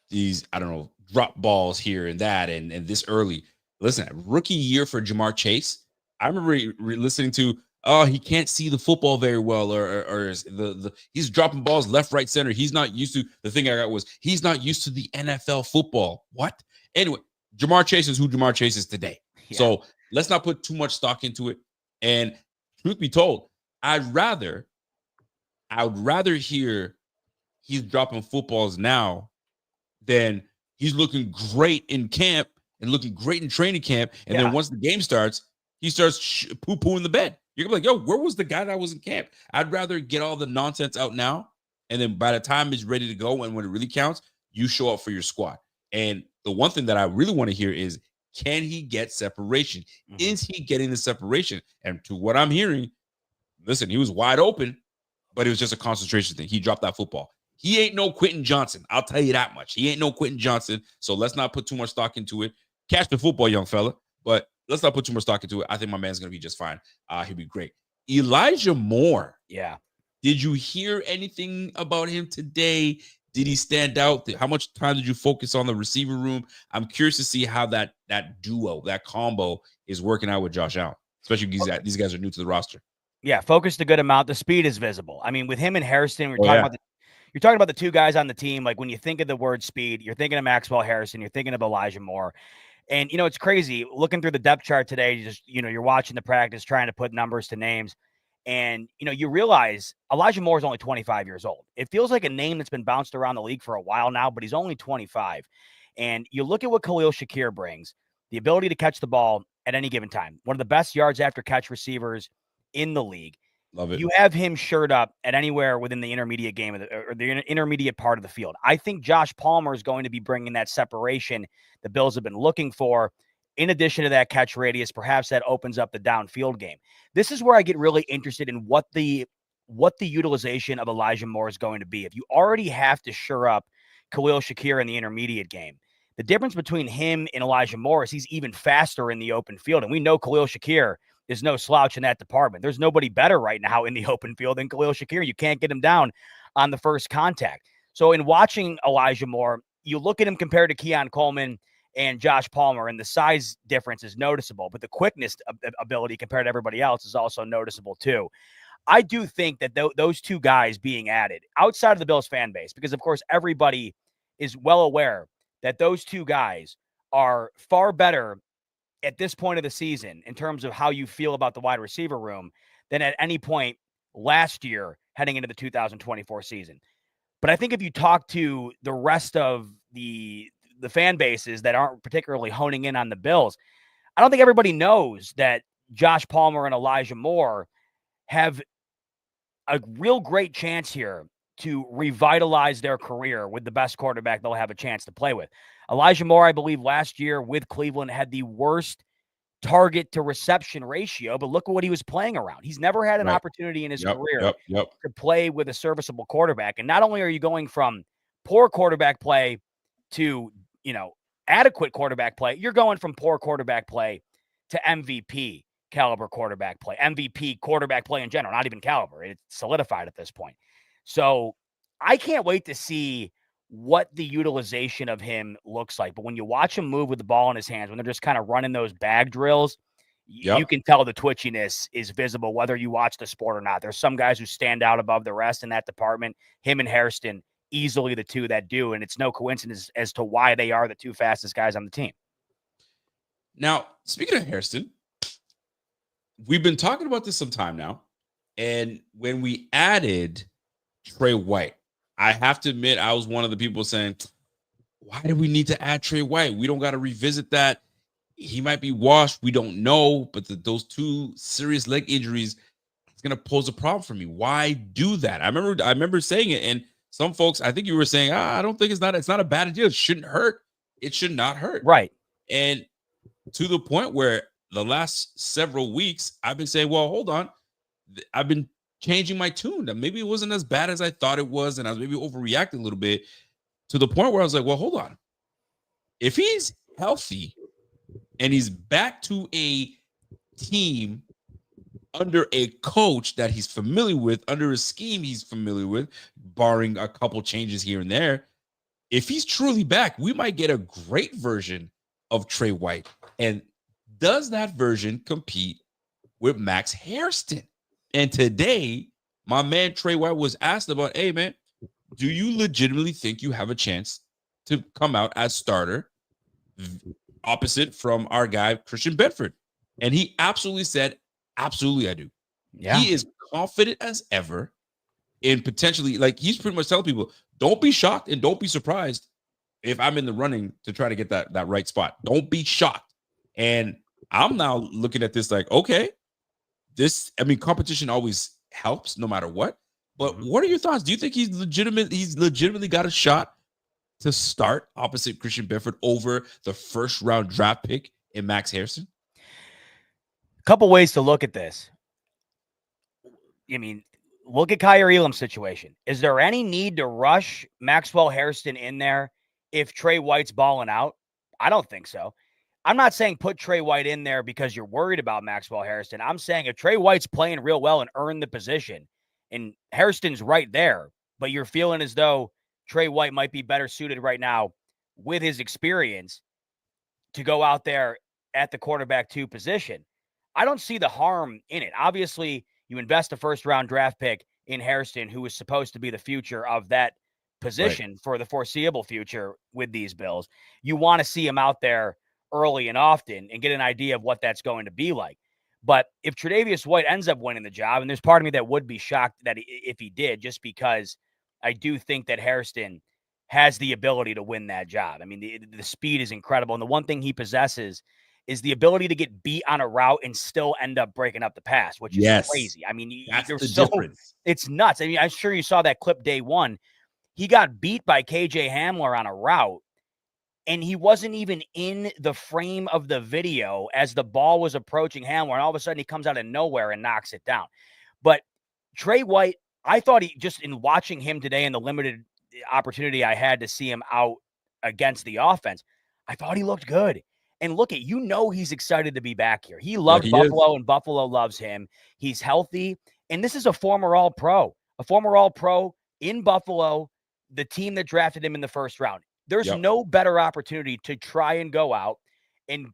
B: these, I don't know, drop balls here and that, and this early, listen, rookie year for Jamar Chase, I remember listening to, he can't see the football very well, or he's dropping balls left, right, center. He's not used to, the thing I got was, he's not used to the NFL football. What? Anyway, Jamar Chase is who Jamar Chase is today. Yeah. So let's not put too much stock into it. And truth be told, I would rather hear he's dropping footballs now than he's looking great in camp and looking great in training camp. And then once the game starts, he starts poo-pooing the bed. You're gonna be like, yo, where was the guy that was in camp? I'd rather get all the nonsense out now. And then by the time it's ready to go and when it really counts, you show up for your squad. And the one thing that I really want to hear is, can he get separation? Mm-hmm. Is he getting the separation? And to what I'm hearing, listen, he was wide open, but it was just a concentration thing. He dropped that football. He ain't no Quentin Johnson. I'll tell you that much. He ain't no Quentin Johnson. So let's not put too much stock into it. Catch the football, young fella. But let's not put too much stock into it. I think my man's going to be just fine. He'll be great. Elijah Moore.
A: Yeah.
B: Did you hear anything about him today? Did he stand out? How much time did you focus on the receiver room? I'm curious to see how that duo, that combo is working out with Josh Allen, especially because these guys are new to the roster.
A: Yeah, focused a good amount. The speed is visible. I mean, with him and Harrison, you're talking about the two guys on the team. Like, when you think of the word speed, you're thinking of Maxwell Harrison, you're thinking of Elijah Moore. And, it's crazy looking through the depth chart today. You're watching the practice, trying to put numbers to names. And, you realize Elijah Moore is only 25 years old. It feels like a name that's been bounced around the league for a while now, but he's only 25. And you look at what Khalil Shakir brings, the ability to catch the ball at any given time. One of the best yards after catch receivers in the league.
B: Love it.
A: You have him shirt up at anywhere within the intermediate game or the intermediate part of the field. I think Josh Palmer is going to be bringing that separation the Bills have been looking for. In addition to that catch radius, perhaps that opens up the downfield game. This is where I get really interested in what the utilization of Elijah Moore is going to be. If you already have to shore up Khalil Shakir in the intermediate game, the difference between him and Elijah Moore is he's even faster in the open field. And we know Khalil Shakir is no slouch in that department. There's nobody better right now in the open field than Khalil Shakir. You can't get him down on the first contact. So in watching Elijah Moore, you look at him compared to Keon Coleman and Josh Palmer, and the size difference is noticeable, but the quickness ability compared to everybody else is also noticeable too. I do think that those two guys being added outside of the Bills fan base, because of course everybody is well aware that those two guys are far better at this point of the season in terms of how you feel about the wide receiver room than at any point last year heading into the 2024 season. But I think if you talk to the rest of the fan bases that aren't particularly honing in on the Bills, I don't think everybody knows that Josh Palmer and Elijah Moore have a real great chance here to revitalize their career with the best quarterback they'll have a chance to play with. Elijah Moore, I believe, last year with Cleveland had the worst target to reception ratio, but look at what he was playing around. He's never had an opportunity in his career to play with a serviceable quarterback. And not only are you going from poor quarterback play to, adequate quarterback play, you're going from poor quarterback play to MVP caliber quarterback play, MVP quarterback play in general, not even caliber. It's solidified at this point. So I can't wait to see what the utilization of him looks like. But when you watch him move with the ball in his hands, when they're just kind of running those bag drills, you can tell the twitchiness is visible, whether you watch the sport or not. There's some guys who stand out above the rest in that department. Him and Hairston, easily the two that do. And it's no coincidence as to why they are the two fastest guys on the team.
B: Now, speaking of Hairston, we've been talking about this some time now. And when we added Trey White, I have to admit, I was one of the people saying, why do we need to add Trey White? We don't got to revisit that. He might be washed. We don't know. But those two serious leg injuries, it's going to pose a problem for me. Why do that? I remember saying it. And some folks, I think you were saying, I don't think it's not a bad idea. It shouldn't hurt. It should not hurt.
A: Right.
B: And to the point where the last several weeks, I've been saying, well, hold on. I've been changing my tune. That maybe it wasn't as bad as I thought it was. And I was maybe overreacting a little bit to the point where I was like, well, hold on. If he's healthy and he's back to a team under a coach that he's familiar with, under a scheme he's familiar with, barring a couple changes here and there, if he's truly back, we might get a great version of Trey White. And does that version compete with Max Hairston? And today, my man Trey White was asked about, hey, man, do you legitimately think you have a chance to come out as starter opposite from our guy, Christian Bedford? And he absolutely said, absolutely, I do. Yeah. He is confident as ever in potentially, like, he's pretty much telling people, don't be shocked and don't be surprised if I'm in the running to try to get that right spot. Don't be shocked. And I'm now looking at this like, okay, competition always helps no matter what. But what are your thoughts? Do you think he's legitimately got a shot to start opposite Christian Bedford over the first round draft pick in Max Hairston?
A: A couple ways to look at this. I mean, look at Kyer Elam's situation. Is there any need to rush Maxwell Hairston in there if Trey White's balling out? I don't think so. I'm not saying put Trey White in there because you're worried about Maxwell Hairston. I'm saying if Trey White's playing real well and earned the position, and Hairston's right there, but you're feeling as though Trey White might be better suited right now with his experience to go out there at the quarterback 2 position, I don't see the harm in it. Obviously, you invest a first-round draft pick in Hairston, who is supposed to be the future of that position for the foreseeable future with these Bills. You want to see him out there early and often and get an idea of what that's going to be like. But if Tre'Davious White ends up winning the job, and there's part of me that would be shocked that if he did, just because I do think that Hairston has the ability to win that job. I mean, the speed is incredible. And the one thing he possesses is the ability to get beat on a route and still end up breaking up the pass, which is crazy. I mean,
B: that's the difference.
A: It's nuts. I mean, I'm sure you saw that clip day one. He got beat by KJ Hamler on a route, and he wasn't even in the frame of the video as the ball was approaching Hamler, and all of a sudden he comes out of nowhere and knocks it down. But Trey White, I thought he just, in watching him today and the limited opportunity I had to see him out against the offense, I thought he looked good. And look at, he's excited to be back here. He loved Buffalo, and Buffalo loves him. He's healthy. And this is a former All-Pro in Buffalo, the team that drafted him in the first round. There's no better opportunity to try and go out and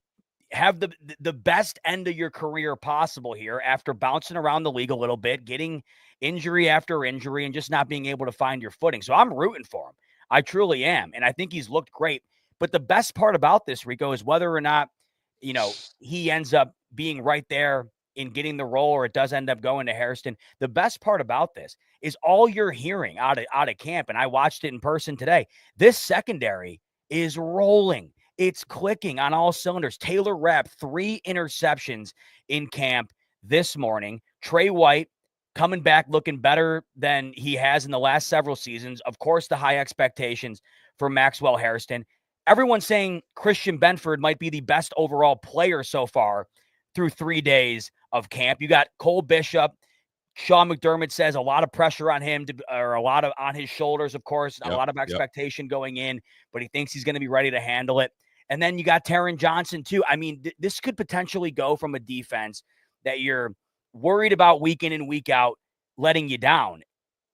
A: have the best end of your career possible here after bouncing around the league a little bit, getting injury after injury, and just not being able to find your footing. So I'm rooting for him. I truly am. And I think he's looked great. But the best part about this, Rico, is whether or not, he ends up being right there in getting the role, or it does end up going to Hairston. The best part about this is all you're hearing out of camp, and I watched it in person today. This secondary is rolling. It's clicking on all cylinders. Taylor Rapp, 3 interceptions in camp this morning. Trey White coming back looking better than he has in the last several seasons. Of course, the high expectations for Maxwell Hairston. Everyone's saying Christian Benford might be the best overall player so far through 3 days of camp. You got Cole Bishop. Sean McDermott says a lot of pressure on him, or a lot of on his shoulders, of course, a lot of expectation going in, but he thinks he's going to be ready to handle it. And then you got Taron Johnson too. I mean, this could potentially go from a defense that you're worried about week in and week out letting you down.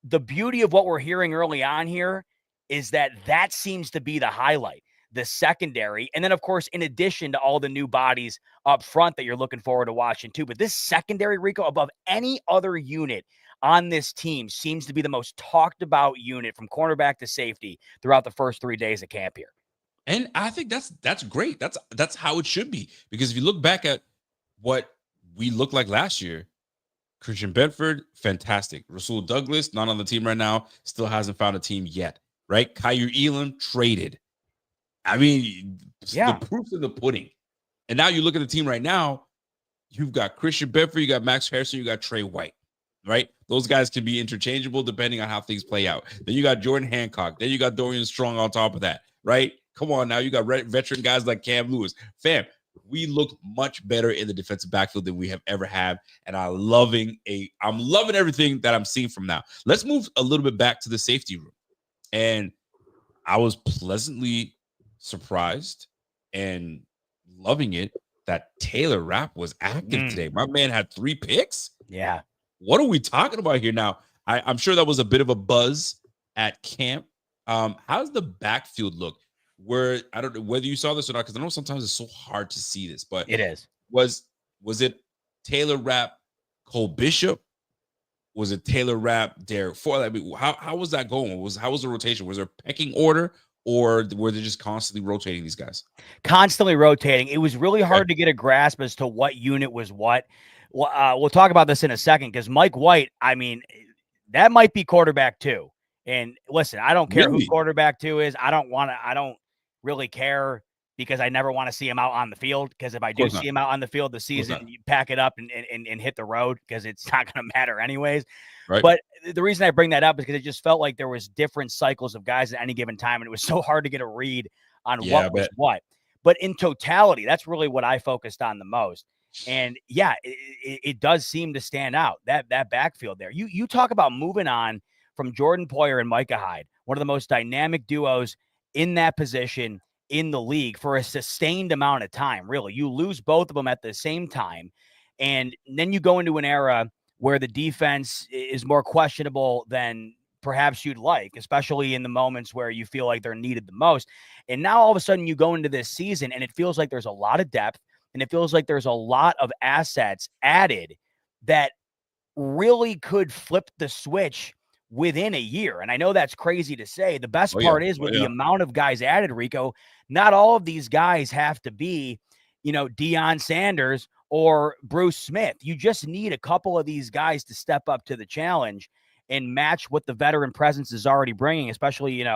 A: The beauty of what we're hearing early on here is that seems to be the highlight, the secondary. And then, of course, in addition to all the new bodies up front that you're looking forward to watching too. But this secondary, Rico, above any other unit on this team, seems to be the most talked about unit from cornerback to safety throughout the first 3 days of camp here.
B: And I think that's great. That's how it should be. Because if you look back at what we looked like last year, Christian Benford, fantastic. Rasul Douglas, not on the team right now, still hasn't found a team yet, right? Kyer Elam, traded. I mean, the proof's in the pudding. And now you look at the team right now, you've got Christian Benford, you got Max Harrison, you got Trey White, right? Those guys can be interchangeable depending on how things play out. Then you got Jordan Hancock. Then you got Dorian Strong on top of that, right? Come on now, you got veteran guys like Cam Lewis. Fam, we look much better in the defensive backfield than we have ever had, and I'm loving everything that I'm seeing from now. Let's move a little bit back to the safety room. And I was pleasantly surprised and loving it that Taylor Rapp was active today. My man had 3 picks.
A: Yeah.
B: What are we talking about here now? I'm sure that was a bit of a buzz at camp. How's the backfield look? Where I don't know whether you saw this or not, because I know sometimes it's so hard to see this, but
A: it is.
B: Was it Taylor Rapp, Cole Bishop? Was it Taylor Rapp, Derek Ford? I mean, how was that going? How was the rotation? Was there a pecking order, or were they just constantly rotating these guys?
A: Constantly rotating. It was really hard to get a grasp as to what unit was what. We'll talk about this in a second, because Mike White, I mean, that might be quarterback 2. And listen, I don't care who quarterback 2 is. I don't really care, because I never want to see him out on the field, because if I do see him out on the field this season, you pack it up and hit the road, because it's not going to matter anyways. Right. But the reason I bring that up is because it just felt like there was different cycles of guys at any given time, and it was so hard to get a read on what was what. But in totality, that's really what I focused on the most. And yeah, it does seem to stand out, that backfield there. You talk about moving on from Jordan Poyer and Micah Hyde, one of the most dynamic duos in that position in the league for a sustained amount of time. Really, you lose both of them at the same time, and then you go into an era where the defense is more questionable than perhaps you'd like, especially in the moments where you feel like they're needed the most. And now all of a sudden you go into this season and it feels like there's a lot of depth, and it feels like there's a lot of assets added that really could flip the switch within a year. And I know that's crazy to say. The best part is with the amount of guys added, Rico, not all of these guys have to be, Deion Sanders or Bruce Smith. You just need a couple of these guys to step up to the challenge and match what the veteran presence is already bringing, especially,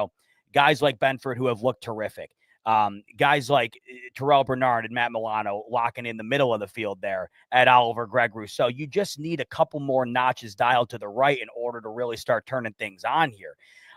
A: guys like Benford who have looked terrific. Guys like Terrell Bernard and Matt Milano locking in the middle of the field there at Oliver Greg Rousseau. You just need a couple more notches dialed to the right in order to really start turning things on here.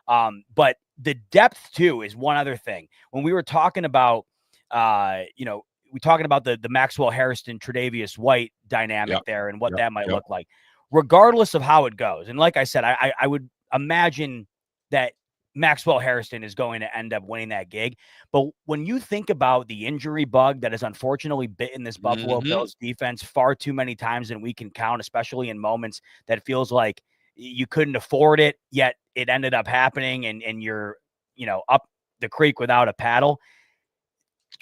A: But the depth too is one other thing. When we were talking about, we're talking about the Maxwell Hairston, Tre'Davious White dynamic there and what that might look like, regardless of how it goes. And like I said, I would imagine that Maxwell Hairston is going to end up winning that gig. But when you think about the injury bug that has unfortunately bitten this Buffalo Bills defense far too many times than we can count, especially in moments that feels like you couldn't afford it, yet it ended up happening and you're, up the creek without a paddle.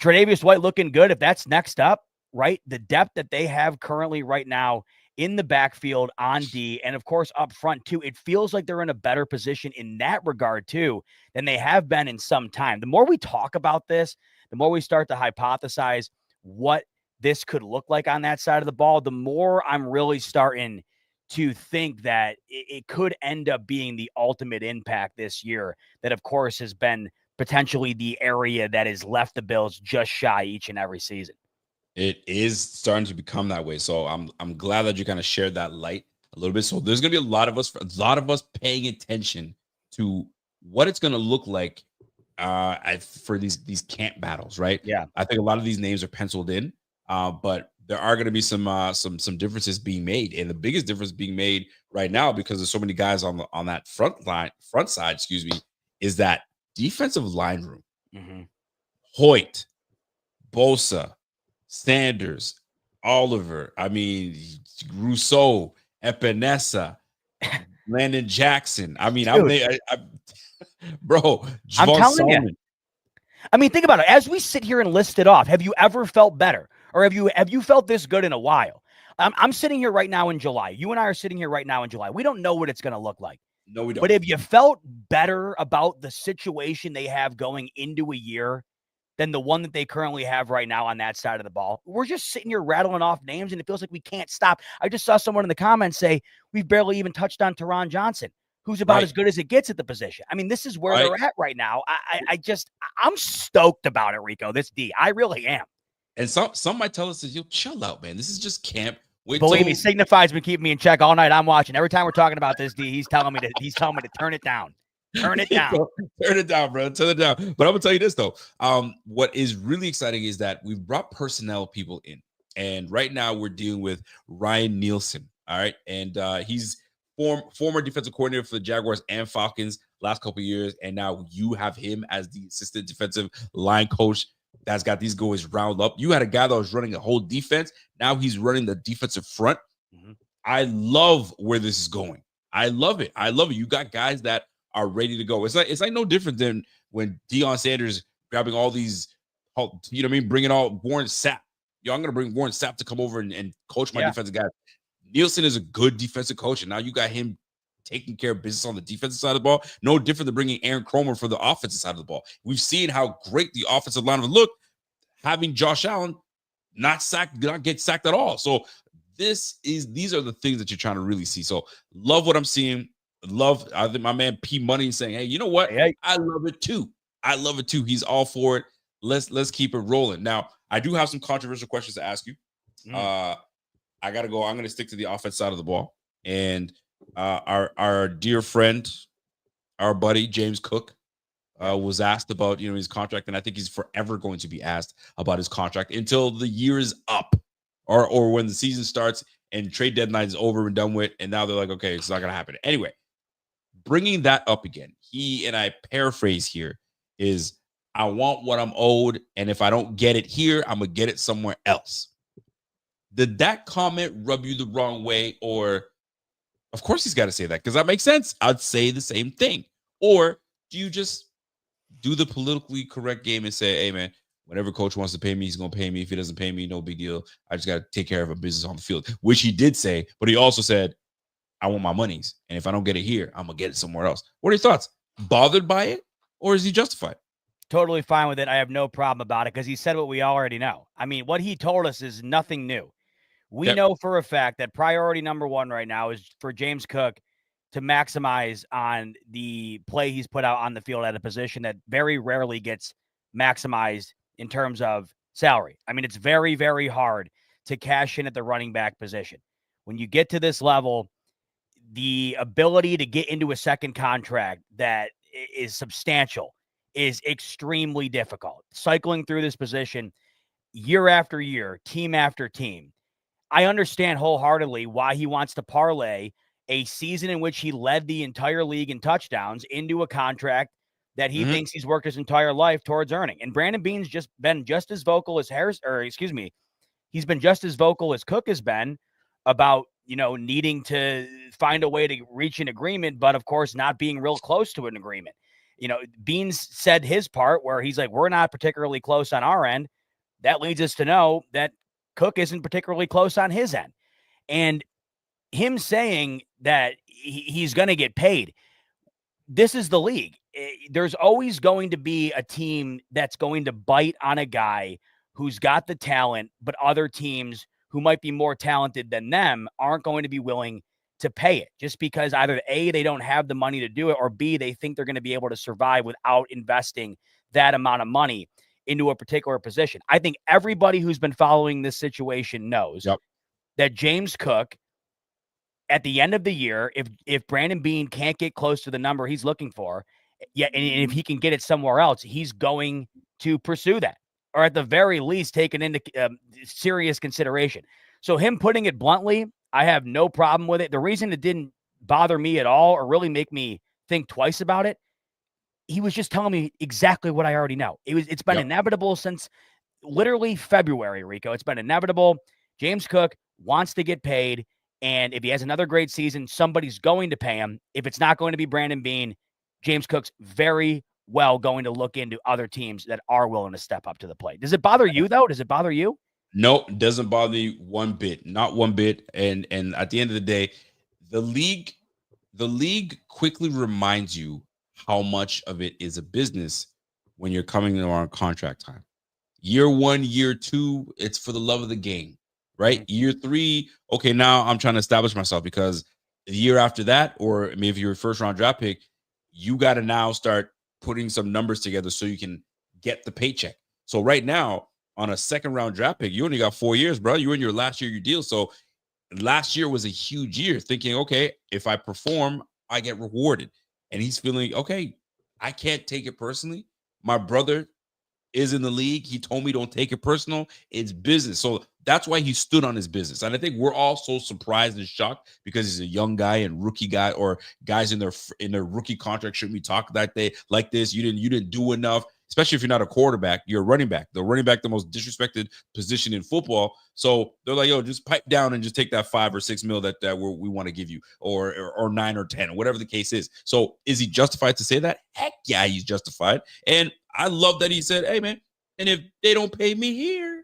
A: Tre'Davious White looking good. If that's next up, right? The depth that they have currently right now in the backfield on D, and of course up front too, it feels like they're in a better position in that regard too than they have been in some time. The more we talk about this, the more we start to hypothesize what this could look like on that side of the ball, the more I'm really starting to think that it could end up being the ultimate impact this year that of course has been potentially the area that has left the Bills just shy each and every season.
B: It is starting to become that way. So I'm glad that you kind of shared that light a little bit. So there's gonna be a lot of us paying attention to what it's gonna look like for these camp battles, right?
A: Yeah.
B: I think a lot of these names are penciled in, but there are going to be some differences being made, and the biggest difference being made right now, because there's so many guys on that front side, excuse me, is that defensive line room.
A: Mm-hmm.
B: Hoyt, Bosa, Sanders, Oliver. I mean, Rousseau, Epinesa, Landon Jackson. I mean, bro,
A: I'm
B: Javon
A: telling you.
B: Solomon.
A: I mean, think about it. As we sit here and list it off, have you ever felt better, or have you felt this good in a while? I'm sitting here right now in July. You and I are sitting here right now in July. We don't know what it's going to look like.
B: No, we don't.
A: But have you felt better about the situation they have going into a year than the one that they currently have right now on that side of the ball? We're just sitting here rattling off names, and it feels like we can't stop. I just saw someone in the comments say we've barely even touched on Teron Johnson, who's about as good as it gets at the position. I mean, this is where they're at right now. I'm stoked about it, Rico. This D, I really am.
B: And some might tell us that, you'll chill out, man. This is just camp.
A: Believe me, Signify's been keeping me in check all night. I'm watching. Every time we're talking about this, D, he's telling me to turn it down. Turn it down.
B: Turn it down, bro. Turn it down. But I'm gonna tell you this though. What is really exciting is that we've brought personnel people in, and right now we're dealing with Ryan Nielsen. All right, and he's former defensive coordinator for the Jaguars and Falcons last couple of years, and now you have him as the assistant defensive line coach that's got these guys round up. You had a guy that was running a whole defense. Now he's running the defensive front. Mm-hmm. I love where this is going. I love it. You got guys that are ready to go. It's like no different than when Deion Sanders grabbing all these, you know what I mean, bringing all Warren Sapp. I'm going to bring Warren Sapp to come over and coach my defensive guys. Nielsen is a good defensive coach, and now you got him taking care of business on the defensive side of the ball. No different than bringing Aaron Cromer for the offensive side of the ball. We've seen how great the offensive line would look having Josh Allen not get sacked at all. So these are the things that you're trying to really see. So love what I'm seeing. I think my man P Money saying, hey, you know what?
A: Hey.
B: I love it too. He's all for it. Let's keep it rolling. Now, I do have some controversial questions to ask you. I gotta go. I'm gonna stick to the offense side of the ball. And our dear friend, our buddy James Cook, was asked about his contract, and I think he's forever going to be asked about his contract until the year is up, or when the season starts and trade deadline is over and done with, and now they're like, okay, it's not gonna happen anyway. Bringing that up again, and I paraphrase here, is I want what I'm owed, and if I don't get it here, I'm gonna get it somewhere else. Did that comment rub you the wrong way? Or, of course he's got to say that because that makes sense. I'd say the same thing. Or do you just do the politically correct game and say, hey, man, whenever coach wants to pay me, he's going to pay me. If he doesn't pay me, no big deal. I just got to take care of a business on the field, which he did say. But he also said, I want my monies. And if I don't get it here, I'm going to get it somewhere else. What are your thoughts? Bothered by it? Or is he justified?
A: Totally fine with it. I have no problem about it because he said what we already know. I mean, what he told us is nothing new. We know for a fact that priority number one right now is for James Cook to maximize on the play he's put out on the field at a position that very rarely gets maximized in terms of salary. I mean, it's very, very hard to cash in at the running back position. When you get to this level, the ability to get into a second contract that is substantial is extremely difficult. Cycling through this position year after year, team after team. I understand wholeheartedly why he wants to parlay a season in which he led the entire league in touchdowns into a contract that he thinks he's worked his entire life towards earning. And Brandon Beane's been just as vocal as he's been just as vocal as Cook has been about, needing to find a way to reach an agreement, but of course not being real close to an agreement. Beane's said his part where he's like, we're not particularly close on our end. That leads us to know that Cook isn't particularly close on his end. And him saying that he's going to get paid, this is the league. There's always going to be a team that's going to bite on a guy who's got the talent, but other teams who might be more talented than them aren't going to be willing to pay it, just because either A, they don't have the money to do it, or B, they think they're going to be able to survive without investing that amount of money into a particular position. I think everybody who's been following this situation knows that James Cook, at the end of the year, if Brandon Beane can't get close to the number he's looking for, and if he can get it somewhere else, he's going to pursue that, or at the very least take it into serious consideration. So him putting it bluntly, I have no problem with it. The reason it didn't bother me at all or really make me think twice about it, he was just telling me exactly what I already know. It's been inevitable since literally February, Rico. It's been inevitable. James Cook wants to get paid, and if he has another great season, somebody's going to pay him. If it's not going to be Brandon Beane, James Cook's very well going to look into other teams that are willing to step up to the plate. Does it bother you, though? Does it bother you?
B: No, it doesn't bother me one bit. Not one bit. And at the end of the day, the league quickly reminds you how much of it is a business when you're coming around contract time. Year 1, year 2, it's for the love of the game, right? Year 3, okay, now I'm trying to establish myself, because the year after that, or maybe if you're a first round draft pick, you got to now start putting some numbers together so you can get the paycheck. So right now, on a second round draft pick, you only got 4 years, bro. You're in your last year of your deal. So last year was a huge year, thinking, okay, if I perform, I get rewarded. And he's feeling, okay, I can't take it personally. My brother is in the league. He told me don't take it personal. It's business. So that's why he stood on his business. And I think we're all so surprised and shocked because he's a young guy and rookie guy, or guys in their rookie contract shouldn't be talking like this. You didn't do enough. Especially if you're not a quarterback, you're a running back. The running back, the most disrespected position in football. So they're like, yo, just pipe down and just take that $5 or $6 million that we want to give you, or 9 or 10, or whatever the case is. So is he justified to say that? Heck yeah, he's justified. And I love that he said, hey, man, and if they don't pay me here,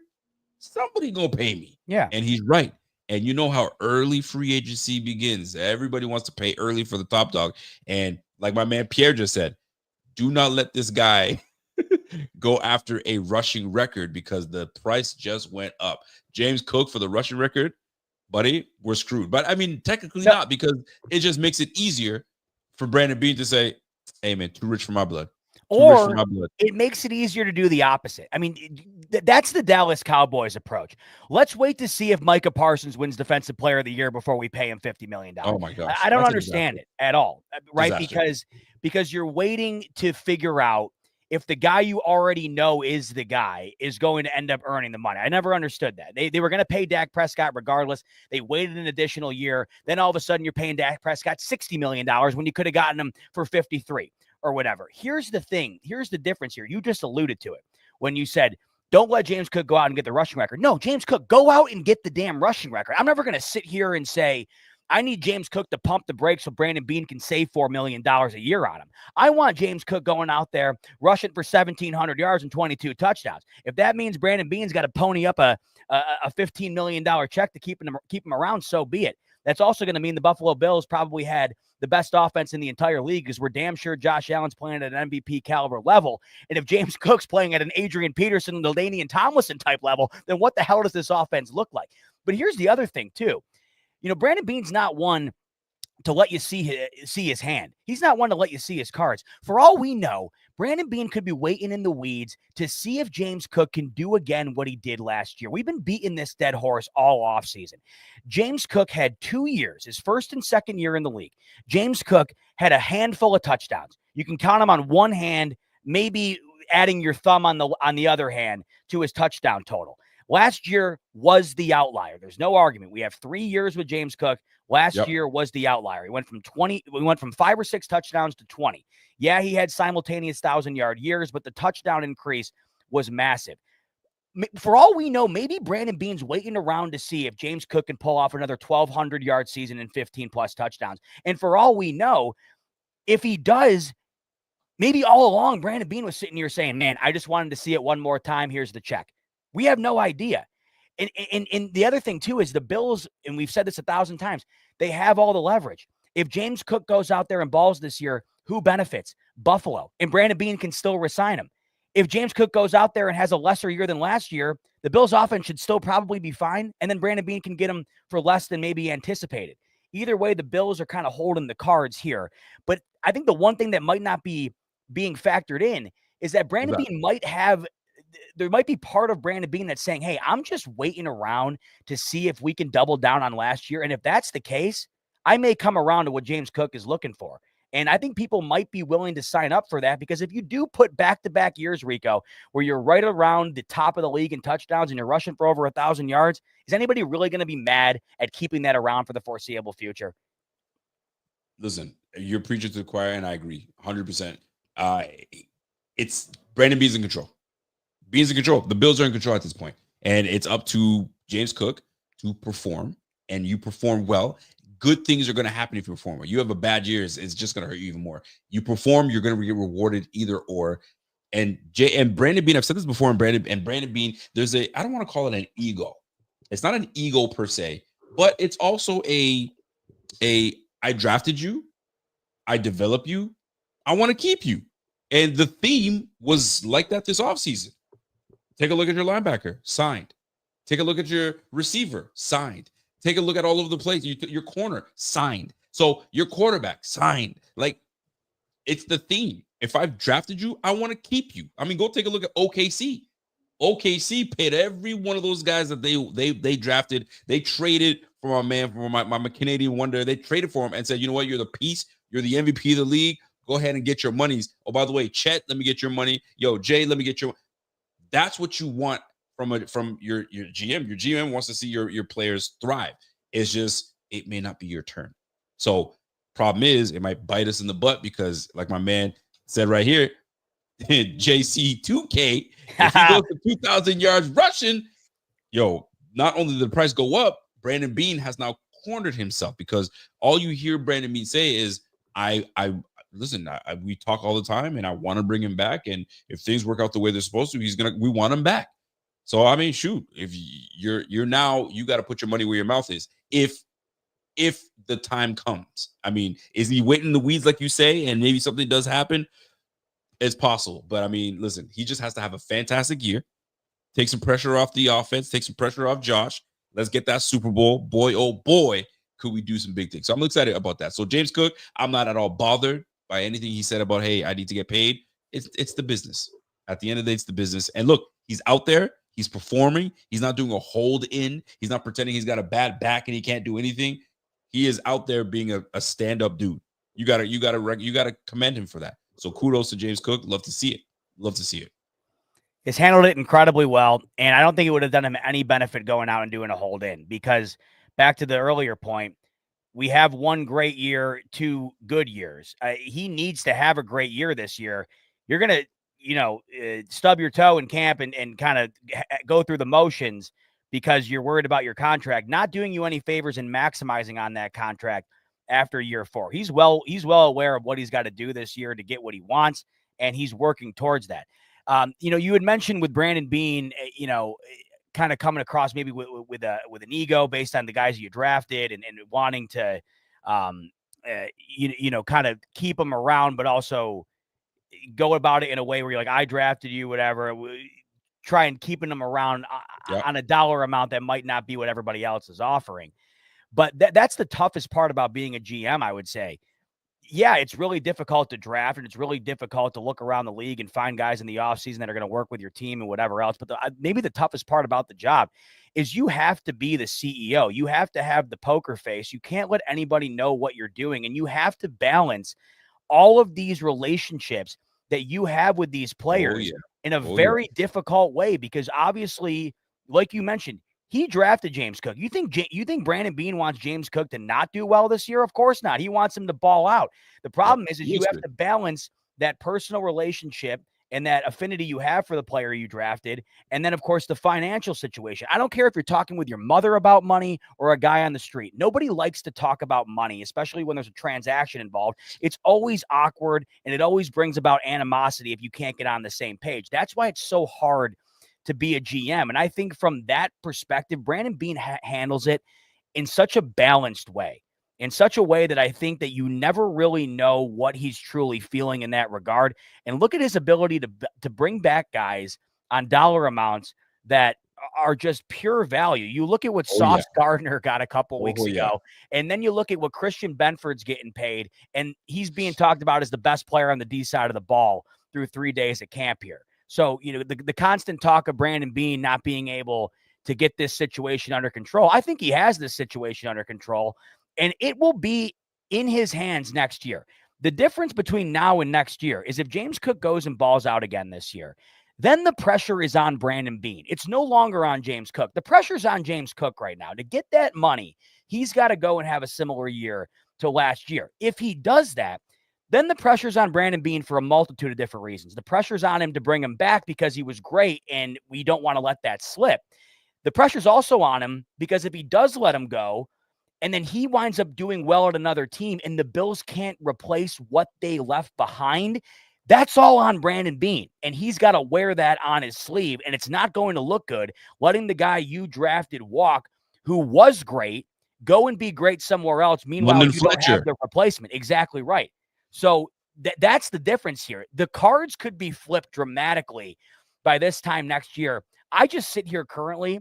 B: somebody gonna pay me.
A: Yeah.
B: And he's right. And you know how early free agency begins. Everybody wants to pay early for the top dog. And like my man Pierre just said, do not let this guy go after a rushing record, because the price just went up. James Cook for the rushing record, buddy, we're screwed. But I mean, technically not, because it just makes it easier for Brandon Beane to say, hey, man, too rich for my blood.
A: Or it makes it easier to do the opposite. I mean, that's the Dallas Cowboys approach. Let's wait to see if Micah Parsons wins Defensive Player of the Year before we pay him $50 million.
B: Oh, my gosh.
A: I don't understand it at all, right? Because you're waiting to figure out if the guy you already know is the guy is going to end up earning the money. I never understood that. They were going to pay Dak Prescott regardless. They waited an additional year. Then all of a sudden you're paying Dak Prescott $60 million when you could have gotten him for 53 or whatever. Here's the thing. Here's the difference here. You just alluded to it when you said, don't let James Cook go out and get the rushing record. No, James Cook, go out and get the damn rushing record. I'm never going to sit here and say, I need James Cook to pump the brakes so Brandon Beane can save $4 million a year on him. I want James Cook going out there, rushing for 1,700 yards and 22 touchdowns. If that means Brandon Beane's got to pony up a $15 million check to keep him around, so be it. That's also going to mean the Buffalo Bills probably had the best offense in the entire league, because we're damn sure Josh Allen's playing at an MVP caliber level. And if James Cook's playing at an Adrian Peterson, LaDainian Tomlinson type level, then what the hell does this offense look like? But here's the other thing, too. You know, Brandon Beane's not one to let you see his hand. He's not one to let you see his cards. For all we know, Brandon Beane could be waiting in the weeds to see if James Cook can do again what he did last year. We've been beating this dead horse all offseason. James Cook had 2 years, his first and second year in the league. James Cook had a handful of touchdowns. You can count them on one hand, maybe adding your thumb on the other hand to his touchdown total. Last year was the outlier. There's no argument. We have 3 years with James Cook. Last year was the outlier. He went from 5 or 6 touchdowns to 20. Yeah, he had simultaneous 1,000-yard years, but the touchdown increase was massive. For all we know, maybe Brandon Beane's waiting around to see if James Cook can pull off another 1,200-yard season and 15-plus touchdowns. And for all we know, if he does, maybe all along Brandon Beane was sitting here saying, man, I just wanted to see it one more time. Here's the check. We have no idea. And the other thing, too, is the Bills, and we've said this 1,000 times, they have all the leverage. If James Cook goes out there and balls this year, who benefits? Buffalo. And Brandon Beane can still resign him. If James Cook goes out there and has a lesser year than last year, the Bills' offense should still probably be fine, and then Brandon Beane can get him for less than maybe anticipated. Either way, the Bills are kind of holding the cards here. But I think the one thing that might not be being factored in is that Brandon Beane there might be part of Brandon Beane that's saying, hey, I'm just waiting around to see if we can double down on last year. And if that's the case, I may come around to what James Cook is looking for. And I think people might be willing to sign up for that, because if you do put back-to-back years, Rico, where you're right around the top of the league in touchdowns and you're rushing for over 1,000 yards, is anybody really going to be mad at keeping that around for the foreseeable future?
B: Listen, you're preaching to the choir, and I agree 100%. It's Brandon Beane's in control. Beane's in control. The Bills are in control at this point, and it's up to James Cook to perform, and you perform well. Good things are going to happen if you perform well. You have a bad year, it's just going to hurt you even more. You perform, you're going to get rewarded either or. And Brandon Beane, I've said this before, and Brandon Beane, I don't want to call it an ego. It's not an ego per se, but it's also I drafted you, I develop you, I want to keep you. And the theme was like that this offseason. Take a look at your linebacker, signed. Take a look at your receiver, signed. Take a look at all over the place. Your corner, signed. So your quarterback, signed. Like, it's the theme. If I've drafted you, I want to keep you. I mean, go take a look at OKC. OKC paid every one of those guys that they drafted. They traded for my Canadian wonder. They traded for him and said, you know what? You're the piece. You're the MVP of the league. Go ahead and get your monies. Oh, by the way, Chet, let me get your money. Yo, Jay, let me get your. That's what you want from your GM. Your GM wants to see your players thrive. It's just, it may not be your turn. So problem is, it might bite us in the butt, because like my man said right here, JC2K, if he goes to 2,000 yards rushing, not only did the price go up, Brandon Beane has now cornered himself, because all you hear Brandon Beane say is, listen, we talk all the time, and I want to bring him back. And if things work out the way they're supposed to, we want him back. So, I mean, shoot, if you're now, you got to put your money where your mouth is. If the time comes, I mean, is he waiting in the weeds, like you say, and maybe something does happen? It's possible. But I mean, listen, he just has to have a fantastic year, take some pressure off the offense, take some pressure off Josh. Let's get that Super Bowl. Boy, oh boy, could we do some big things. So I'm excited about that. So James Cook, I'm not at all bothered by anything he said about, hey, I need to get paid. It's the business. At the end of the day, it's the business. And look, he's out there. He's performing. He's not doing a hold in. He's not pretending he's got a bad back and he can't do anything. He is out there being a stand-up dude. You gotta commend him for that. So kudos to James Cook. Love to see it. Love to see it.
A: He's handled it incredibly well, and I don't think it would have done him any benefit going out and doing a hold in, because back to the earlier point, we have one great year, 2 good years. He needs to have a great year this year. You're going to, stub your toe in camp and kind of go through the motions because you're worried about your contract, not doing you any favors and maximizing on that contract after year 4. He's well aware of what he's got to do this year to get what he wants, and he's working towards that. You had mentioned with Brandon Beane, kind of coming across maybe with an ego based on the guys you drafted and wanting to, kind of keep them around, but also go about it in a way where you're like, I drafted you, whatever. Try and keeping them around on a dollar amount that might not be what everybody else is offering. But that's the toughest part about being a GM, I would say. Yeah, it's really difficult to draft, and it's really difficult to look around the league and find guys in the offseason that are going to work with your team and whatever else. But maybe the toughest part about the job is you have to be the CEO. You have to have the poker face. You can't let anybody know what you're doing, and you have to balance all of these relationships that you have with these players in a very difficult way, because obviously, like you mentioned, he drafted James Cook. You think Brandon Beane wants James Cook to not do well this year? Of course not. He wants him to ball out. The problem is you have to balance that personal relationship and that affinity you have for the player you drafted, and then, of course, the financial situation. I don't care if you're talking with your mother about money or a guy on the street. Nobody likes to talk about money, especially when there's a transaction involved. It's always awkward, and it always brings about animosity if you can't get on the same page. That's why it's so hard to be a GM. And I think from that perspective, Brandon Beane handles it in such a balanced way, in such a way that I think that you never really know what he's truly feeling in that regard. And look at his ability to bring back guys on dollar amounts that are just pure value. You look at what
B: Oh,
A: Sauce
B: yeah.
A: Gardner got a couple weeks
B: Oh, yeah.
A: ago, and then you look at what Christian Benford's getting paid, and he's being talked about as the best player on the D side of the ball through 3 days at camp here. So, the constant talk of Brandon Beane not being able to get this situation under control, I think he has this situation under control, and it will be in his hands next year. The difference between now and next year is if James Cook goes and balls out again this year, then the pressure is on Brandon Beane. It's no longer on James Cook. The pressure's on James Cook right now. To get that money, he's got to go and have a similar year to last year. If he does that, then the pressure's on Brandon Beane for a multitude of different reasons. The pressure's on him to bring him back because he was great, and we don't want to let that slip. The pressure's also on him because if he does let him go, and then he winds up doing well at another team, and the Bills can't replace what they left behind, that's all on Brandon Beane, and he's got to wear that on his sleeve, and it's not going to look good letting the guy you drafted walk, who was great, go and be great somewhere else. Meanwhile,
B: London
A: you don't have
B: Fletcher.
A: the replacement. Exactly right. So that's the difference here. The cards could be flipped dramatically by this time next year. I just sit here currently,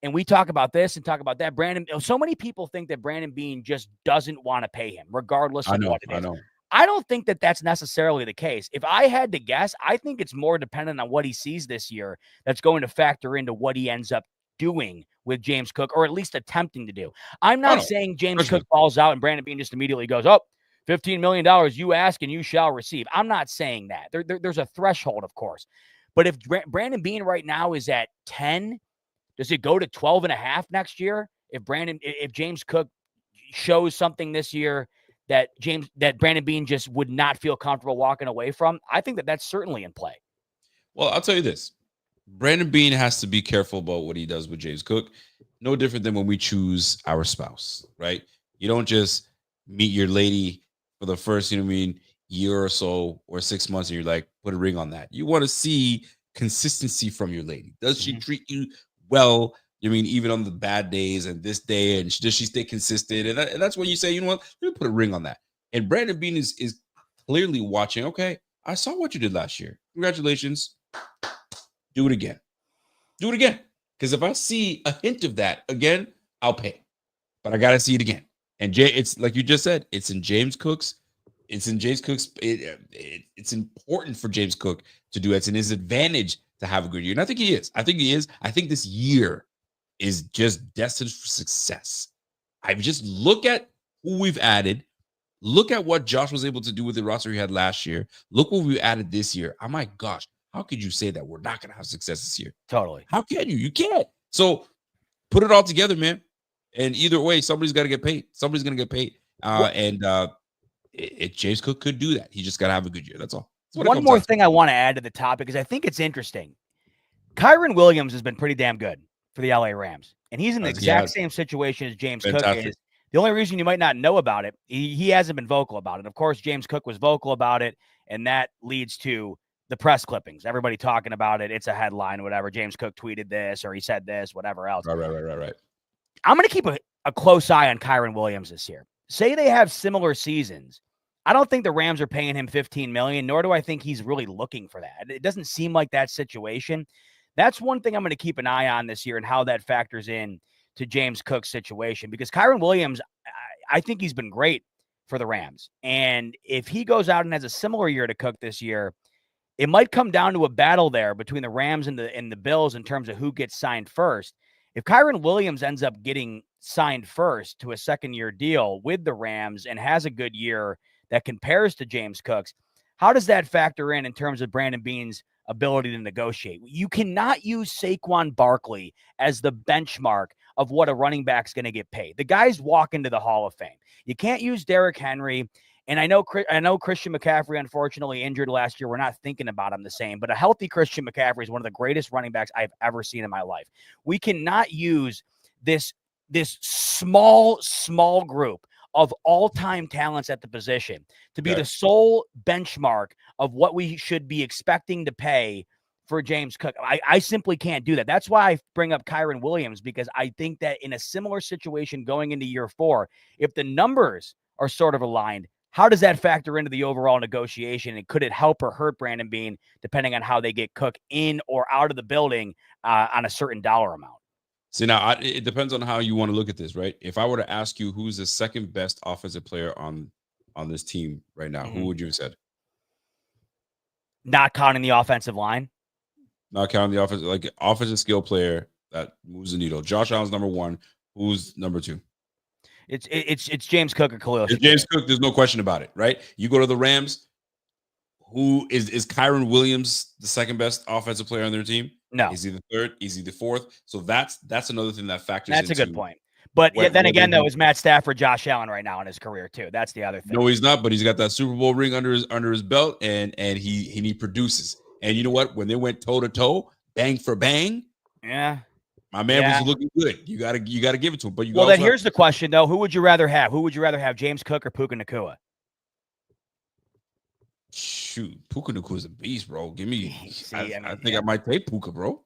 A: and we talk about this and talk about that. So many people think that Brandon Beane just doesn't want to pay him, regardless of what it is. I don't think that that's necessarily the case. If I had to guess, I think it's more dependent on what he sees this year that's going to factor into what he ends up doing with James Cook, or at least attempting to do. I'm not saying James Cook falls out and Brandon Beane just immediately goes, oh, $15 million, you ask and you shall receive. I'm not saying that. There's a threshold, of course. But if Brandon Beane right now is at 10, does it go to 12.5 next year? If James Cook shows something this year that Brandon Beane just would not feel comfortable walking away from, I think that that's certainly in play.
B: Well, I'll tell you this. Brandon Beane has to be careful about what he does with James Cook. No different than when we choose our spouse, right? You don't just meet your lady for the first, year or so or 6 months, and you're like, put a ring on that. You want to see consistency from your lady. Does she treat you well? Even on the bad days and this day, and does she stay consistent? And that's when you say, you know what, let me put a ring on that. And Brandon Beane is clearly watching. Okay, I saw what you did last year. Congratulations. Do it again. Do it again. Because if I see a hint of that again, I'll pay. But I got to see it again. And it's like you just said, it's in James Cook's. It's important for James Cook to do it. It's in his advantage to have a good year. And I think he is. I think this year is just destined for success. I just look at who we've added. Look at what Josh was able to do with the roster he had last year. Look what we added this year. Oh my gosh. How could you say that we're not going to have success this year?
A: Totally.
B: How can you? You can't. So put it all together, man. And either way, somebody's got to get paid. Somebody's going to get paid. James Cook could do that. He just got to have a good year. That's all. That's
A: one more thing I want to add to the topic is I think it's interesting. Kyren Williams has been pretty damn good for the LA Rams, and he's in the exact same situation as James Cook is. The only reason you might not know about it, he hasn't been vocal about it. Of course, James Cook was vocal about it, and that leads to the press clippings. Everybody talking about it. It's a headline, whatever. James Cook tweeted this, or he said this, whatever else.
B: Right.
A: I'm going to keep a close eye on Kyren Williams this year. Say they have similar seasons. I don't think the Rams are paying him $15 million, nor do I think he's really looking for that. It doesn't seem like that situation. That's one thing I'm going to keep an eye on this year and how that factors in to James Cook's situation, because Kyren Williams, I think he's been great for the Rams. And if he goes out and has a similar year to Cook this year, it might come down to a battle there between the Rams and the Bills in terms of who gets signed first. If Kyren Williams ends up getting signed first to a second-year deal with the Rams and has a good year that compares to James Cook's, how does that factor in terms of Brandon Beane's ability to negotiate? You cannot use Saquon Barkley as the benchmark of what a running back's going to get paid. The guys walk into the Hall of Fame. You can't use Derrick Henry. And I know Christian McCaffrey, unfortunately, injured last year. We're not thinking about him the same, but a healthy Christian McCaffrey is one of the greatest running backs I've ever seen in my life. We cannot use this small group of all-time talents at the position to be the sole benchmark of what we should be expecting to pay for James Cook. I simply can't do that. That's why I bring up Kyren Williams, because I think that in a similar situation going into year 4, if the numbers are sort of aligned, How does that factor into the overall negotiation? And could it help or hurt Brandon Beane depending on how they get Cook in or out of the building on a certain dollar amount?
B: See, now it depends on how you want to look at this, right? If I were to ask you who's the second best offensive player on this team right now, who would you have said?
A: Not counting the offensive line.
B: Not counting the offensive skill player that moves the needle. Josh Allen's number one. Who's number two?
A: It's James Cook or Khalil.
B: It's James Cook. There's no question about it, right? You go to the Rams. Who is Kyron Williams the second best offensive player on their team?
A: No.
B: Is he the third? Is he the fourth? So that's another thing that factors.
A: That's a good point. But then again, though, is Matt Stafford, Josh Allen right now in his career too. That's the other thing.
B: No, he's not. But he's got that Super Bowl ring under his belt, and he produces. And you know what? When they went toe to toe, bang for bang,
A: yeah,
B: my man was looking good. You gotta give it to him. But
A: then here's the question though: who would you rather have? Who would you rather have, James Cook or Puka Nacua?
B: Shoot, Puka Nacua is a beast, bro. Give me. I think I might take Puka, bro.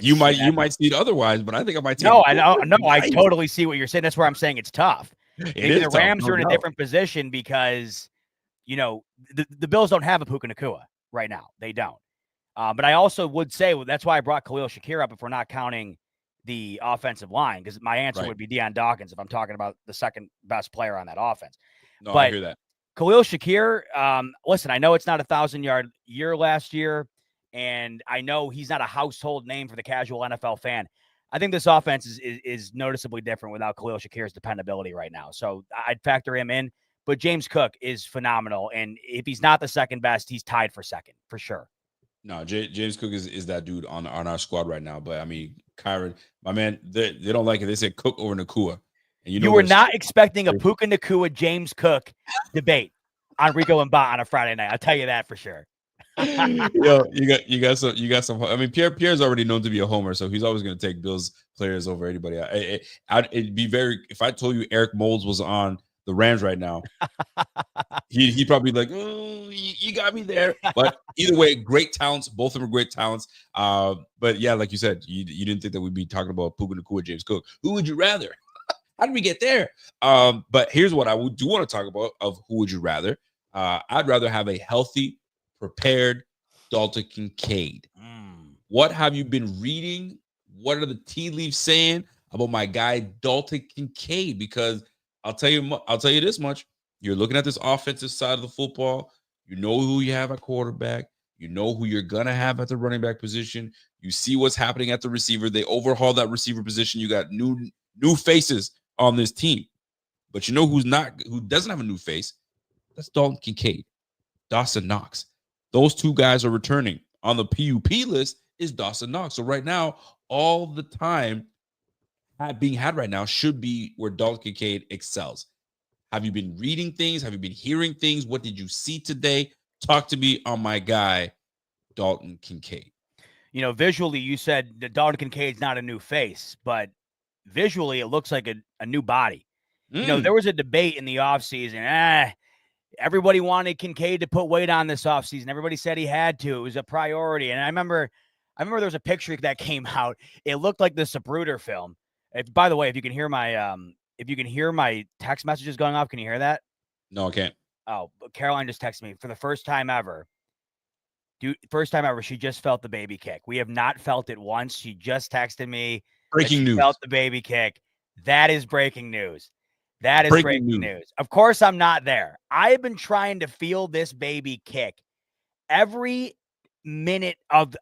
B: You might see it otherwise, but I think I might take.
A: No, I know. No, I totally see what you're saying. That's where I'm saying it's tough. Maybe the Rams are in a different position because, the Bills don't have a Puka Nacua right now. They don't. But I also would say that's why I brought Khalil Shakir up if we're not counting the offensive line, because my answer would be Deion Dawkins if I'm talking about the second best player on that offense.
B: No, I hear that.
A: Khalil Shakir, listen, I know it's not a 1,000-yard year last year, and I know he's not a household name for the casual NFL fan. I think this offense is noticeably different without Khalil Shakir's dependability right now. So I'd factor him in. But James Cook is phenomenal, and if he's not the second best, he's tied for second, for sure.
B: No, James Cook is that dude on our squad right now. But, I mean, Kyron, my man, they don't like it. They said Cook over Nacua. And
A: you were not expecting a Puka Nacua James Cook debate on Rico and Bot on a Friday night. I'll tell you that for sure.
B: Yo, you got some. I mean, Pierre's already known to be a homer, so he's always going to take Bills players over anybody. It'd be if I told you Eric Moulds was on the Rams right now, he'd probably be like, oh, you got me there. But either way, great talents. Both of them are great talents. But yeah, like you said, you didn't think that we'd be talking about Puka Nacua, James Cook. Who would you rather? How did we get there? But here's what I do want to talk about of who would you rather. I'd rather have a healthy, prepared Dalton Kincaid. What have you been reading? What are the tea leaves saying about my guy Dalton Kincaid? Because I'll tell you this much. You're looking at this offensive side of the football. You know who you have at quarterback. You know who you're going to have at the running back position. You see what's happening at the receiver. They overhauled that receiver position. You got new faces on this team. But you know who doesn't have a new face? That's Dalton Kincaid, Dawson Knox. Those two guys are returning. On the PUP list is Dawson Knox. So right now, all the time being had right now should be where Dalton Kincaid excels. Have you been reading things? Have you been hearing things? What did you see today? Talk to me on my guy, Dalton Kincaid.
A: Visually, you said that Dalton Kincaid's not a new face, but visually, it looks like a new body. There was a debate in the offseason. Everybody wanted Kincaid to put weight on this offseason. Everybody said he had to. It was a priority. And I remember there was a picture that came out. It looked like the Zapruder film. By the way, if you can hear my text messages going off, can you hear that?
B: No, I can't.
A: Oh, Caroline just texted me for the first time ever. First time ever, she just felt the baby kick. We have not felt it once. She just texted me.
B: Breaking news.
A: Felt the baby kick. That is breaking news. That is breaking news. Of course, I'm not there. I have been trying to feel this baby kick every minute of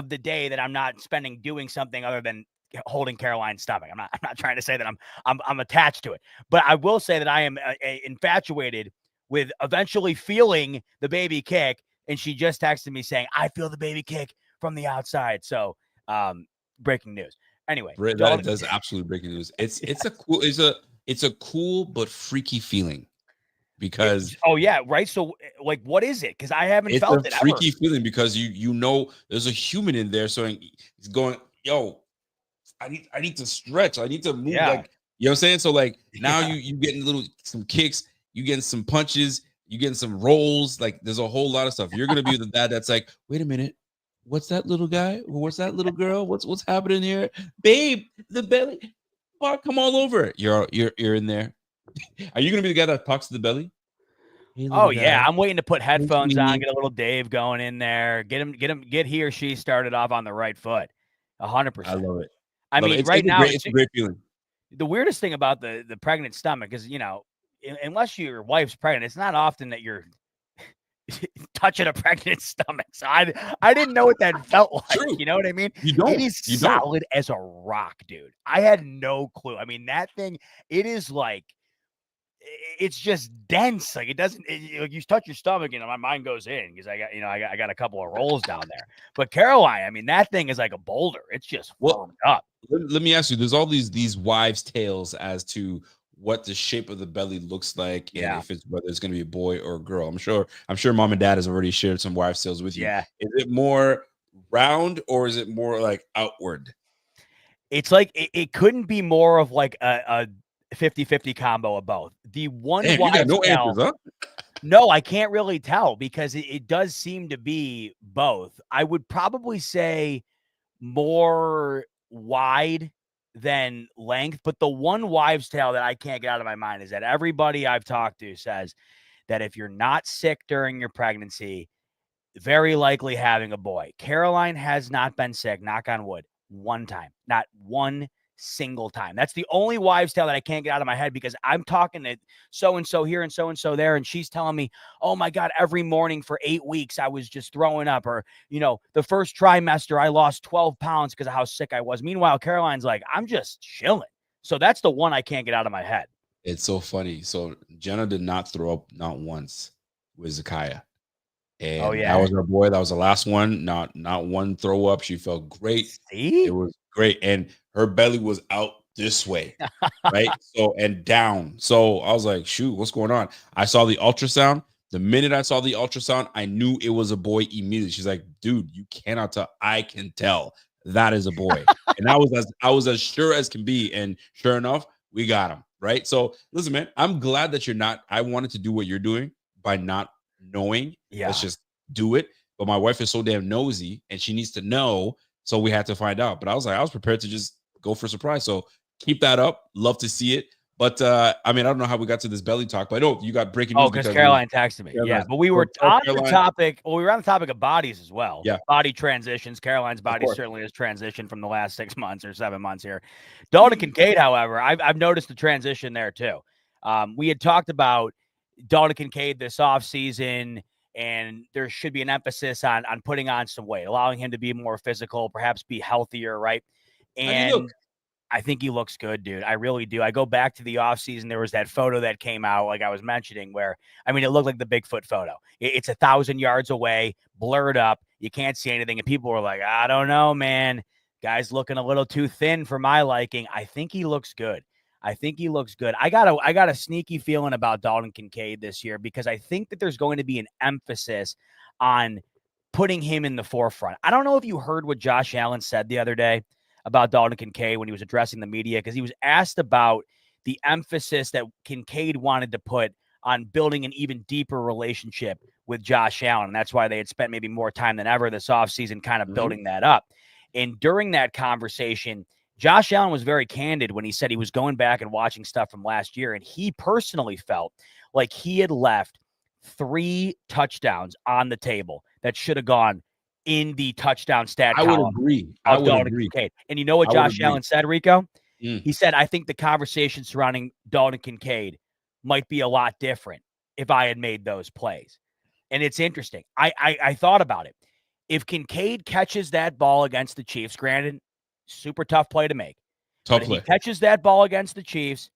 A: the day that I'm not spending doing something other than holding Caroline's stomach. I'm not trying to say that I'm attached to it, but I will say that I am infatuated with eventually feeling the baby kick. And she just texted me saying, "I feel the baby kick from the outside." So, breaking news. Anyway,
B: that's absolutely breaking news. It's a cool but freaky feeling because
A: right. So, like, what is it? Because I haven't felt it.
B: It's a freaky feeling because you know there's a human in there, so he's going, "Yo, I need to stretch. I need to move." Like, you know what I'm saying? So, like, now you getting some kicks, you getting some punches, you getting some rolls. Like, there's a whole lot of stuff. You're gonna be the dad that's like, "Wait a minute. What's that little guy? What's that little girl? What's happening here, babe? The belly, come all over it." You're in there. Are you gonna be the guy that talks to the belly? Hey,
A: Oh
B: little
A: yeah,
B: guy.
A: I'm waiting to put headphones on,
B: me.
A: get a little Dave going in there, get he or she started off on the right foot,
B: I
A: 100%.
B: love it.
A: I
B: Love it.
A: mean, right now,
B: It's a great feeling.
A: the weirdest thing about the pregnant stomach is, unless your wife's pregnant, it's not often that you're touching a pregnant stomach. So I didn't know what that felt like.
B: True.
A: You know what I mean?
B: You don't.
A: It is
B: You don't.
A: solid as a rock, dude. I had no clue. I mean, that thing, it is like, it's just dense. Like it doesn't, you touch your stomach, my mind goes in because I got a couple of rolls down there. But Caroline, I mean, that thing is like a boulder. It's just firmed up.
B: Let me ask you, there's all these wives' tales as to what the shape of the belly looks like, and if it's whether it's going to be a boy or a girl. I'm sure mom and dad has already shared some wives' tales with you.
A: Yeah.
B: Is it more round or is it more like outward?
A: It's like it couldn't be more of like a 50-50 combo of both. The one
B: Damn, you got no answers, huh?
A: No, I can't really tell because it does seem to be both. I would probably say more wide than length, but the one wives' tale that I can't get out of my mind is that everybody I've talked to says that if you're not sick during your pregnancy, very likely having a boy. Caroline has not been sick, knock on wood, one time, not one single time. That's the only wives' tale that I can't get out of my head because I'm talking to so-and-so here and so-and-so there, and she's telling me, oh my God, every morning for 8 weeks, I was just throwing up, or, the first trimester, I lost 12 pounds because of how sick I was. Meanwhile, Caroline's like, I'm just chilling. So that's the one I can't get out of my head.
B: It's so funny. So Jenna did not throw up not once with Zakiah. And that was our boy. That was the last one. Not one throw up. She felt great.
A: See?
B: It was great. And her belly was out this way, right? So, and down. So I was like, shoot, what's going on? I saw the ultrasound. The minute I saw the ultrasound, I knew it was a boy immediately. She's like, dude, you cannot tell. I can tell that is a boy. And I was as sure as can be. And sure enough, we got him, right? So listen, man, I'm glad that you're not. I wanted to do what you're doing by not knowing. Let's just do it. But my wife is so damn nosy and she needs to know. So we had to find out. But I was prepared to just go for a surprise. So keep that up. Love to see it. But I mean, I don't know how we got to this belly talk, but I know you got breaking news.
A: Oh, because Caroline texted me. Yeah, but we were on the topic. Well, we were on the topic of bodies as well.
B: Yeah.
A: Body transitions. Caroline's body certainly has transitioned from the last 6 months or 7 months here. Dalton Kincaid, however, I've noticed the transition there too. We had talked about Dalton Kincaid this offseason, and there should be an emphasis on putting on some weight, allowing him to be more physical, perhaps be healthier, right? And I think he looks good, dude. I really do. I go back to the offseason. There was that photo that came out, like I was mentioning, where, I mean, it looked like the Bigfoot photo. It's 1,000 yards away, blurred up. You can't see anything. And people were like, I don't know, man. Guy's looking a little too thin for my liking. I think he looks good. I got a sneaky feeling about Dalton Kincaid this year because I think that there's going to be an emphasis on putting him in the forefront. I don't know if you heard what Josh Allen said the other day about Dalton Kincaid when he was addressing the media, because he was asked about the emphasis that Kincaid wanted to put on building an even deeper relationship with Josh Allen. And that's why they had spent maybe more time than ever this offseason kind of building that up. And during that conversation, Josh Allen was very candid when he said he was going back and watching stuff from last year, and he personally felt like he had left 3 touchdowns on the table that should have gone in the touchdown stat column.
B: I would agree. I would agree.
A: Kincaid. And you know what Josh Allen said, Rico? He said, I think the conversation surrounding Dalton Kincaid might be a lot different if I had made those plays. And it's interesting. I thought about it. If Kincaid catches that ball against the Chiefs, granted, super tough play to make.
B: Tough
A: but
B: play.
A: If he catches that ball against the Chiefs,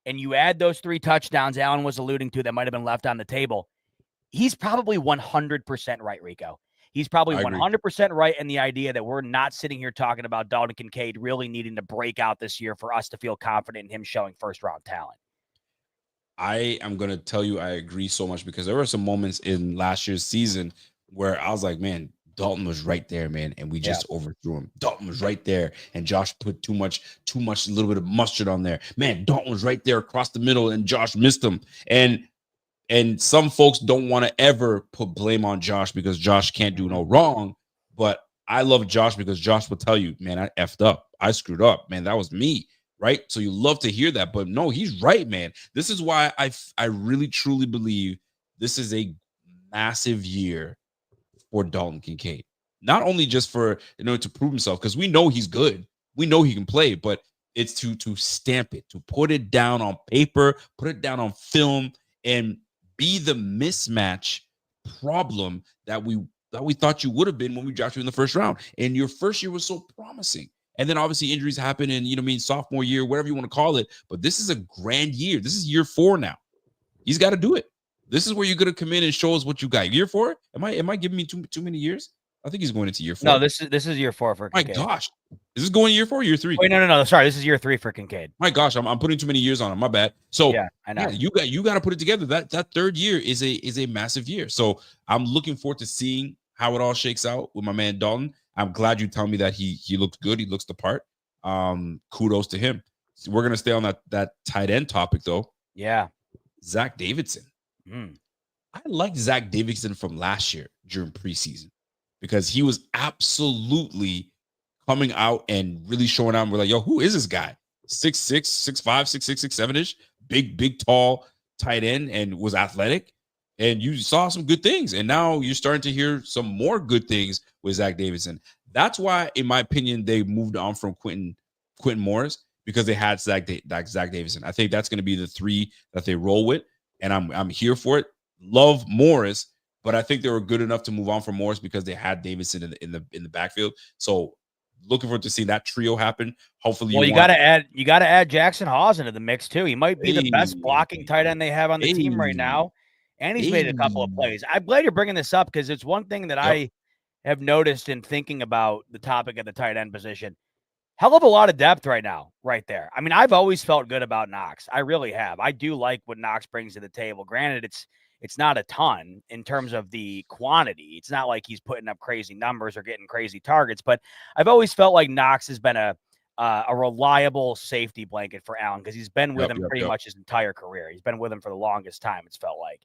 A: and you add those 3 touchdowns Allen was alluding to that might have been left on the table, he's probably 100% right, Rico. He's probably 100% right in the idea that we're not sitting here talking about Dalton Kincaid really needing to break out this year for us to feel confident in him showing first-round talent.
B: I am going to tell you I agree so much because there were some moments in last year's season where I was like, man, Dalton was right there, man, and we just overthrew him. Dalton was right there, and Josh put too much, a little bit of mustard on there. Man, Dalton was right there across the middle, and Josh missed him. And some folks don't want to ever put blame on Josh because Josh can't do no wrong. But I love Josh because Josh will tell you, man, I effed up. I screwed up, man. That was me, right? So you love to hear that, but no, he's right, man. This is why I really truly believe this is a massive year for Dalton Kincaid. Not only just for to prove himself, because we know he's good, we know he can play, but it's to stamp it, to put it down on paper, put it down on film, and be the mismatch problem that we thought you would have been when we dropped you in the first round. And your first year was so promising. And then obviously injuries happen, and sophomore year, whatever you want to call it. But this is a grand year. This is year 4 now. He's got to do it. This is where you're gonna come in and show us what you got. Year 4? Am I giving me too many years? I think he's going into year 4.
A: No, this is year 4 for Kincaid.
B: My gosh, is this going year 4 or year 3?
A: Wait, no. Sorry, this is year 3 for Kincaid.
B: My gosh, I'm putting too many years on him. My bad. So
A: yeah, I know.
B: Yeah, you got to put it together. That third year is a massive year. So I'm looking forward to seeing how it all shakes out with my man Dalton. I'm glad you tell me that he looks good. He looks the part. Kudos to him. So we're gonna stay on that tight end topic though.
A: Yeah,
B: Zach Davidson. I liked Zach Davidson from last year during preseason because he was absolutely coming out and really showing out. And we're like, yo, who is this guy? 6'6", 6'5", 6'6", 6'7"-ish, big, tall tight end, and was athletic. And you saw some good things. And now you're starting to hear some more good things with Zach Davidson. That's why, in my opinion, they moved on from Quentin Morris, because they had Zach Davidson. I think that's going to be the 3 that they roll with. And I'm here for it. Love Morris, but I think they were good enough to move on from Morris because they had Davidson in the backfield. So looking forward to seeing that trio happen. Hopefully,
A: you got to add Jackson Hawes into the mix too. He might be the best blocking tight end they have on the team right now, and he's made a couple of plays. I'm glad you're bringing this up because it's one thing that I have noticed in thinking about the topic of the tight end position. Hell of a lot of depth right now, right there. I mean, I've always felt good about Knox. I really have. I do like what Knox brings to the table. Granted, it's not a ton in terms of the quantity. It's not like he's putting up crazy numbers or getting crazy targets, but I've always felt like Knox has been a reliable safety blanket for Allen because he's been with him pretty much his entire career. He's been with him for the longest time, it's felt like.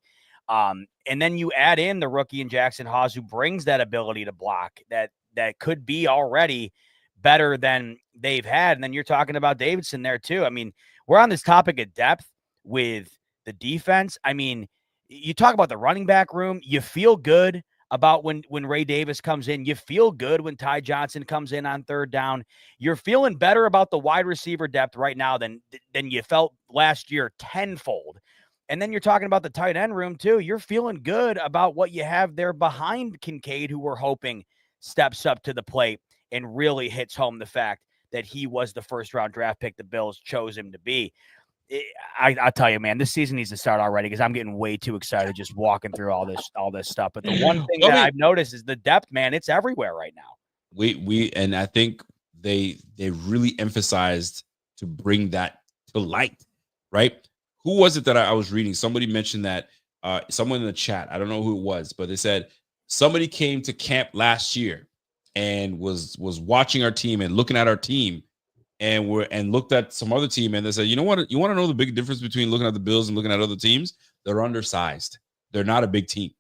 A: And then you add in the rookie in Jackson Hawes, who brings that ability to block that could be already better than they've had. And then you're talking about Davidson there too. I mean, we're on this topic of depth with the defense. I mean, you talk about the running back room. You feel good about when Ray Davis comes in. You feel good when Ty Johnson comes in on third down. You're feeling better about the wide receiver depth right now than you felt last year tenfold. And then you're talking about the tight end room too. You're feeling good about what you have there behind Kincaid, who we're hoping steps up to the plate and really hits home the fact that he was the first-round draft pick the Bills chose him to be. I'll tell you, man, this season needs to start already because I'm getting way too excited just walking through all this stuff. But the one thing that I've noticed is the depth, man. It's everywhere right now.
B: And I think they really emphasized to bring that to light, right? Who was it that I was reading? Somebody mentioned that someone in the chat. I don't know who it was, but they said somebody came to camp last year and was watching our team and looking at our team and looked at some other team, and they said, you know what? You want to know the big difference between looking at the Bills and looking at other teams? They're undersized. They're not a big team.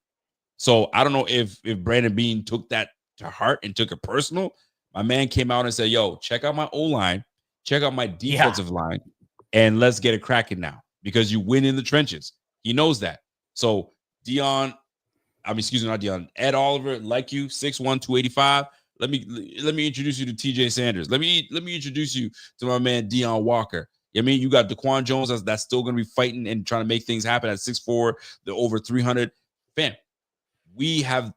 B: So I don't know if Brandon Beane took that to heart and took it personal. My man came out and said, yo, check out my O-line, check out my defensive line, and let's get it cracking now because you win in the trenches. He knows that. So Ed Oliver, like you, 6'1", 285. Let me introduce you to TJ Sanders. Let me introduce you to my man Deion Walker. I mean, you got Daquan Jones that's still going to be fighting and trying to make things happen at 6'4", the over 300. Fam, we have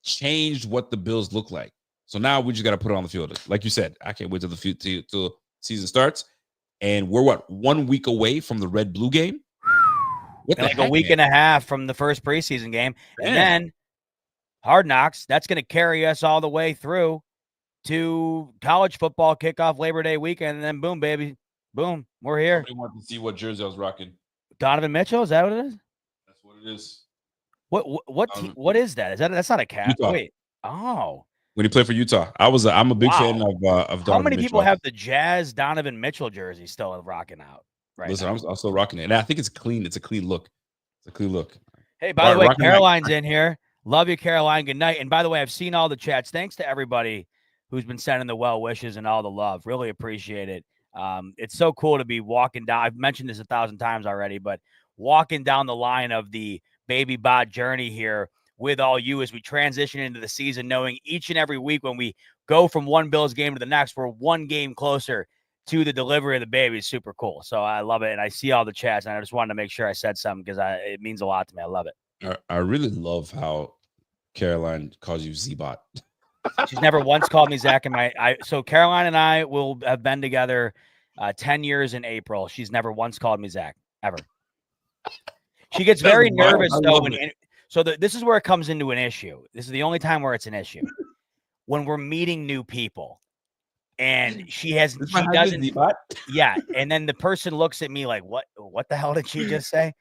B: changed what the Bills look like. So now we just got to put it on the field. Like you said, I can't wait till the season starts. And we're 1 week away from the Red-Blue game?
A: Like a week and a half from the first preseason game. Man. And then Hard Knocks, that's going to carry us all the way through to college football kickoff Labor Day weekend. And then boom, baby. Boom. We're here.
B: I want to see what jersey I was rocking.
A: Donovan Mitchell, is that what it is?
B: That's what it is.
A: What is that? That's not a cat.
B: Utah.
A: Wait. Oh.
B: When he played for Utah. I'm a big fan of Donovan
A: How many
B: Mitchell.
A: people have the Jazz Donovan Mitchell jersey still rocking out? Right.
B: Listen, I'm still rocking it. And I think it's clean. It's a clean look.
A: Hey, by the way, Caroline's in here. Love you, Caroline. Good night. And by the way, I've seen all the chats. Thanks to everybody who's been sending the well wishes and all the love. Really appreciate it. It's so cool to be walking down. I've mentioned this 1,000 times already, but walking down the line of the Baby Bot journey here with all you as we transition into the season, knowing each and every week when we go from one Bills game to the next, we're one game closer to the delivery of the baby is super cool. So I love it. And I see all the chats, and I just wanted to make sure I said something because it means a lot to me. I love it.
B: I really love how Caroline calls you Z-Bot.
A: She's never once called me Zach. So Caroline and I will have been together 10 years in April. She's never once called me Zach, ever. She gets very nervous, though. This is where it comes into an issue. This is the only time where it's an issue. When we're meeting new people. And she doesn't. Yeah. And then the person looks at me like, what the hell did she just say?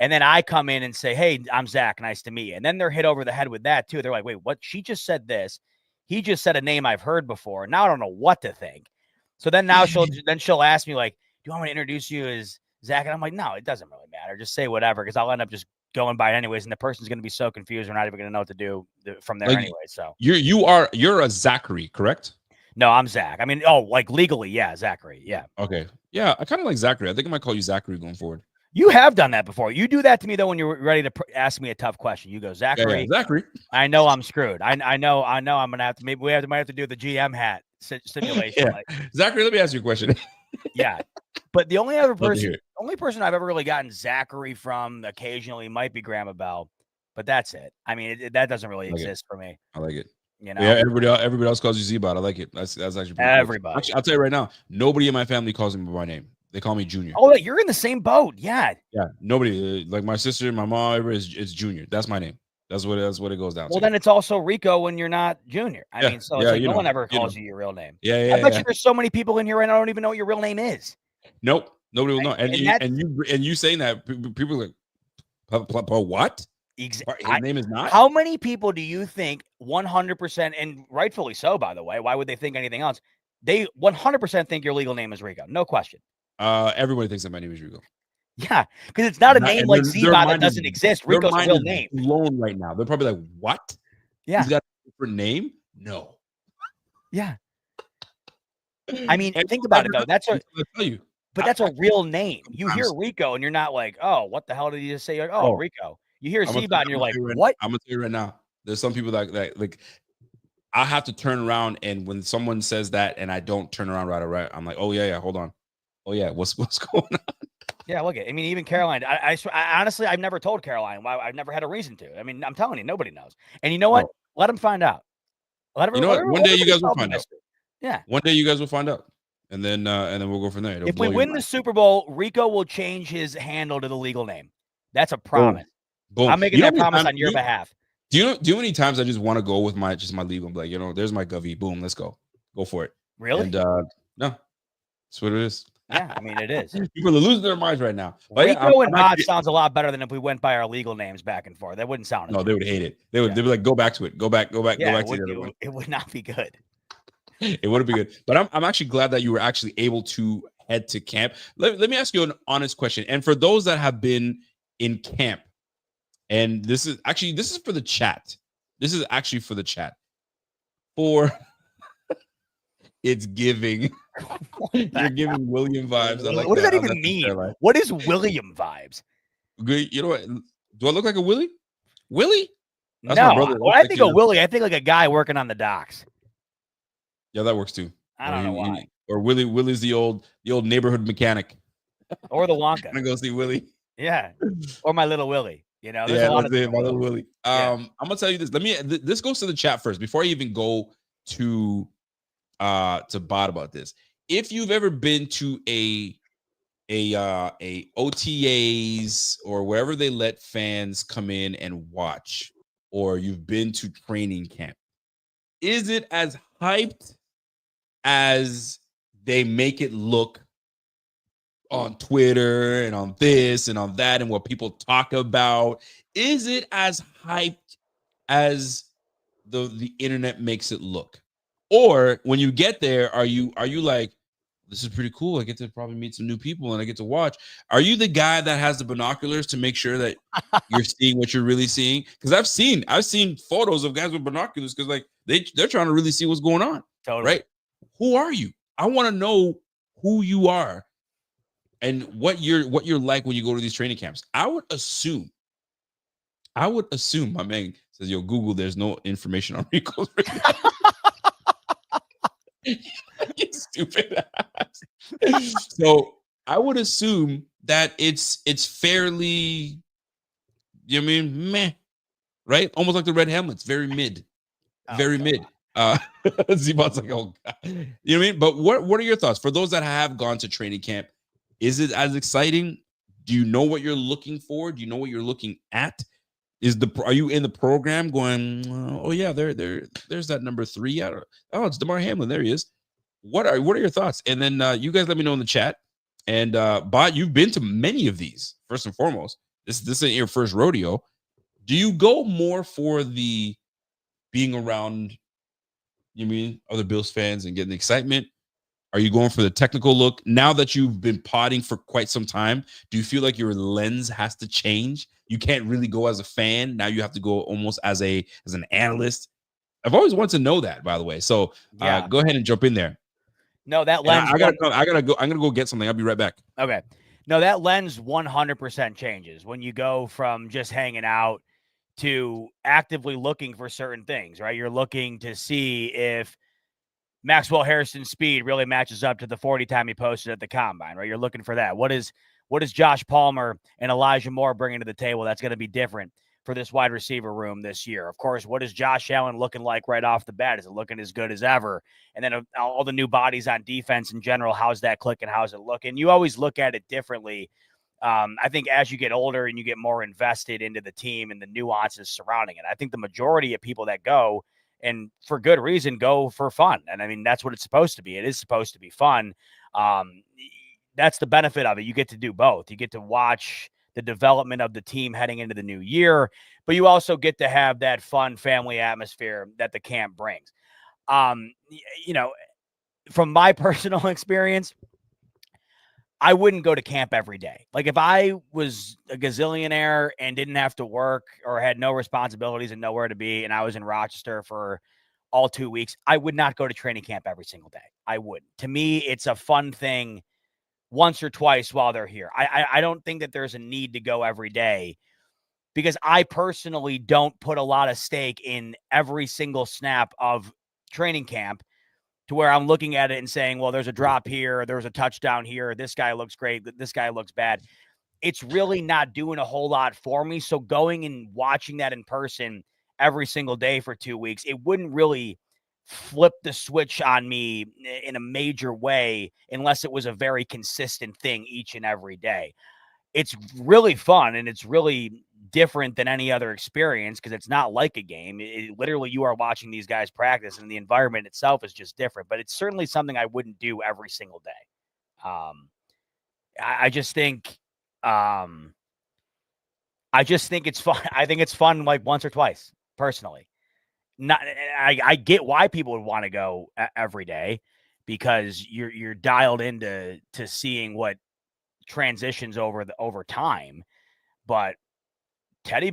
A: And then I come in and say, hey, I'm Zach. Nice to meet you. And then they're hit over the head with that too. They're like, wait, what? She just said this. He just said a name I've heard before. Now I don't know what to think. So then she'll ask me like, do you want me to introduce you as Zach? And I'm like, no, it doesn't really matter. Just say whatever. Cause I'll end up just going by it anyways. And the person's going to be so confused. We're not even going to know what to do from there anyway. So
B: you're a Zachary, correct?
A: No, I'm Zach. I mean, like legally, yeah, Zachary. Yeah.
B: Okay. Yeah, I kind of like Zachary. I think I might call you Zachary going forward.
A: You have done that before. You do that to me though when you're ready to ask me a tough question. You go, Zachary.
B: Yeah, Zachary.
A: I know I'm screwed. I know. I'm gonna have to. Maybe we might have to do the GM hat simulation.
B: Yeah. Zachary, let me ask you a question.
A: Yeah, but the only person I've ever really gotten Zachary from occasionally might be Grandma Bell, but that's it. I mean, that doesn't really exist for me.
B: I like it.
A: You know?
B: Yeah, everybody else calls you Z-Bot. I like it. That's actually pretty
A: everybody.
B: Cool. Actually, I'll tell you right now, nobody in my family calls me by my name. They call me Junior.
A: Oh, you're in the same boat. Yeah.
B: Yeah. Nobody like my sister, my mom, everybody is Junior. That's my name. That's what it goes down to.
A: Well, then it's also Rico when you're not Junior. I mean, so it's like no one ever calls you your real name.
B: Yeah.
A: I bet you there's so many people in here right now don't even know what your real name is.
B: Nope. Nobody will know. And you saying that people are like, what?
A: Exactly.
B: His name is not.
A: How many people do you think 100%, and rightfully so, by the way, why would they think anything else? They 100% think your legal name is Rico. No question.
B: Everybody thinks that my name is Rico.
A: Yeah, because it's not a name like Z-Bot that doesn't exist. Rico's a real name.
B: Blown right now. They're probably like, what?
A: Yeah.
B: He's got a different name? No.
A: Yeah. I mean, think about it though. That's a real name. You hear Rico and you're not like, oh, what the hell did you just say? You're like, oh, Rico. You hear Z-Bot and you're like, what?
B: I'm gonna tell you right now. There's some people that like I have to turn around, and when someone says that and I don't turn around right, I'm like, oh yeah, hold on. Oh yeah, what's going on?
A: Yeah, look at. I mean, even Caroline. I honestly, I've never told Caroline. I've never had a reason to. I mean, I'm telling you, nobody knows. And you know what? Let them find out.
B: One day you guys will find out.
A: Yeah.
B: One day you guys will find out, and then we'll go from there.
A: If we win the Super Bowl, Rico will change his handle to the legal name. That's a promise.
B: Boom.
A: I'm making that promise on your behalf.
B: Do you know how many times I just want to go with my legal? I'm like, there's my Govey. Boom, let's go for it.
A: Really?
B: And no, that's what it is.
A: Yeah, I mean it is.
B: People are losing their minds right now.
A: But Rico and Bot sounds a lot better than if we went by our legal names back and forth. That wouldn't sound.
B: No, they would hate it. They'd be like, go back to it. Go back.
A: Yeah,
B: go back to the other one.
A: It would not be good.
B: It wouldn't be good. But I'm actually glad that you were actually able to head to camp. Let me ask you an honest question. And for those that have been in camp, and this is for the chat. This is actually for the chat. It's giving. You're giving William vibes.
A: What does that even mean? What is William vibes?
B: You know what? Do I look like a Willie? Willie?
A: That's no. When I think of Willie, I think like a guy working on the docks.
B: Yeah, that works too.
A: I don't know why.
B: Or Willie's the old neighborhood mechanic.
A: Or the Wonka.
B: I'm gonna go see Willie.
A: Yeah. Or my little Willie. There's
B: a lot
A: of
B: my little Willie. I'm gonna tell you this. This goes to the chat first before I even go to Bot about this. If you've ever been to a OTAs or wherever they let fans come in and watch, or you've been to training camp, is it as hyped as they make it look on Twitter and on this and on that and what people talk about? Is it as hyped as the internet makes it look? Or when you get there, are you like, this is pretty cool, I get to probably meet some new people and I get to watch? Are you the guy that has the binoculars to make sure that you're seeing what you're really seeing? Because I've seen photos of guys with binoculars because like they're trying to really see what's going on.
A: Totally.
B: Right? Who are you? I want to know who you are and what you're like when you go to these training camps. I would assume, my man says, yo, Google, there's no information on Rico's. You stupid ass. So I would assume that it's fairly, you know what I mean, meh, right? Almost like the red helmets, very mid, very mid. Z-Bot's like, oh God. You know what I mean? But what are your thoughts for those that have gone to training camp? Is it as exciting? Do you know what you're looking for? Do you know what you're looking at? Are you in the program going, oh yeah, there's that number 3. Oh, it's DeMar Hamlin. There he is. What are your thoughts? And then you guys let me know in the chat. And Bot, you've been to many of these. First and foremost, this isn't your first rodeo. Do you go more for the being around, you mean, other Bills fans and getting the excitement? Are you going for the technical look? Now that you've been potting for quite some time, do you feel like your lens has to change? You can't really go as a fan. Now you have to go almost as an analyst. I've always wanted to know that, by the way. So go ahead and jump in there.
A: No, that lens.
B: I gotta go. I'm gonna go get something. I'll be right back.
A: Okay. No, that lens 100% changes when you go from just hanging out to actively looking for certain things, right? You're looking to see if Maxwell Harrison's speed really matches up to the 40 time he posted at the combine, right? You're looking for that. What is Josh Palmer and Elijah Moore bringing to the table that's going to be different for this wide receiver room this year? Of course, what is Josh Allen looking like right off the bat? Is it looking as good as ever? And then all the new bodies on defense in general, how's that clicking? How's it looking? You always look at it differently. I think as you get older and you get more invested into the team and the nuances surrounding it, I think the majority of people that go, and for good reason, go for fun. And I mean, that's what it's supposed to be. It is supposed to be fun. That's the benefit of it. You get to do both. You get to watch the development of the team heading into the new year, but you also get to have that fun family atmosphere that the camp brings. You know, from my personal experience, I wouldn't go to camp every day. Like if I was a gazillionaire and didn't have to work or had no responsibilities and nowhere to be, and I was in Rochester for all 2 weeks, I would not go to training camp every single day. I wouldn't. To me, it's a fun thing once or twice while they're here. I don't think that there's a need to go every day because I personally don't put a lot of stake in every single snap of training camp to where I'm looking at it and saying, well, there's a drop here, there's a touchdown here, this guy looks great, this guy looks bad. It's really not doing a whole lot for me. So going and watching that in person every single day for 2 weeks, it wouldn't really flip the switch on me in a major way unless it was a very consistent thing each and every day. It's really fun and it's really different than any other experience because it's not like a game. Literally, you are watching these guys practice and the environment itself is just different, but it's certainly something I wouldn't do every single day. I just think it's fun. I think it's fun like once or twice personally. I get why people would want to go every day because you're dialed into seeing what transitions over time, but Teddy's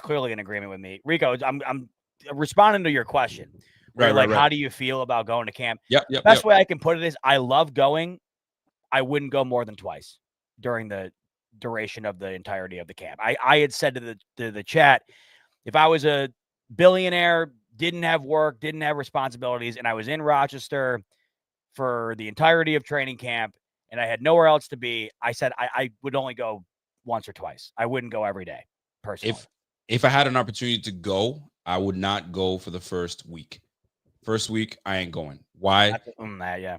A: clearly in agreement with me. Rico, I'm responding to your question. Right. How do you feel about going to camp?
B: Yep.
A: Best way I can put it is I love going. I wouldn't go more than twice during the duration of the entirety of the camp. I had said to the chat, if I was a billionaire, didn't have work, didn't have responsibilities, and I was in Rochester for the entirety of training camp and I had nowhere else to be, I said I would only go once or twice. I wouldn't go every day, personally.
B: If I had an opportunity to go, I would not go for the first week. First week, I ain't going. Why?
A: Yeah.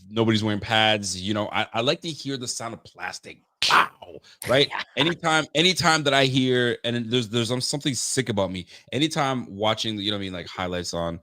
B: Nobody's wearing pads. You know, I like to hear the sound of plastic. Wow. Right. anytime that I hear, and there's something sick about me. Anytime watching, you know what I mean, like highlights on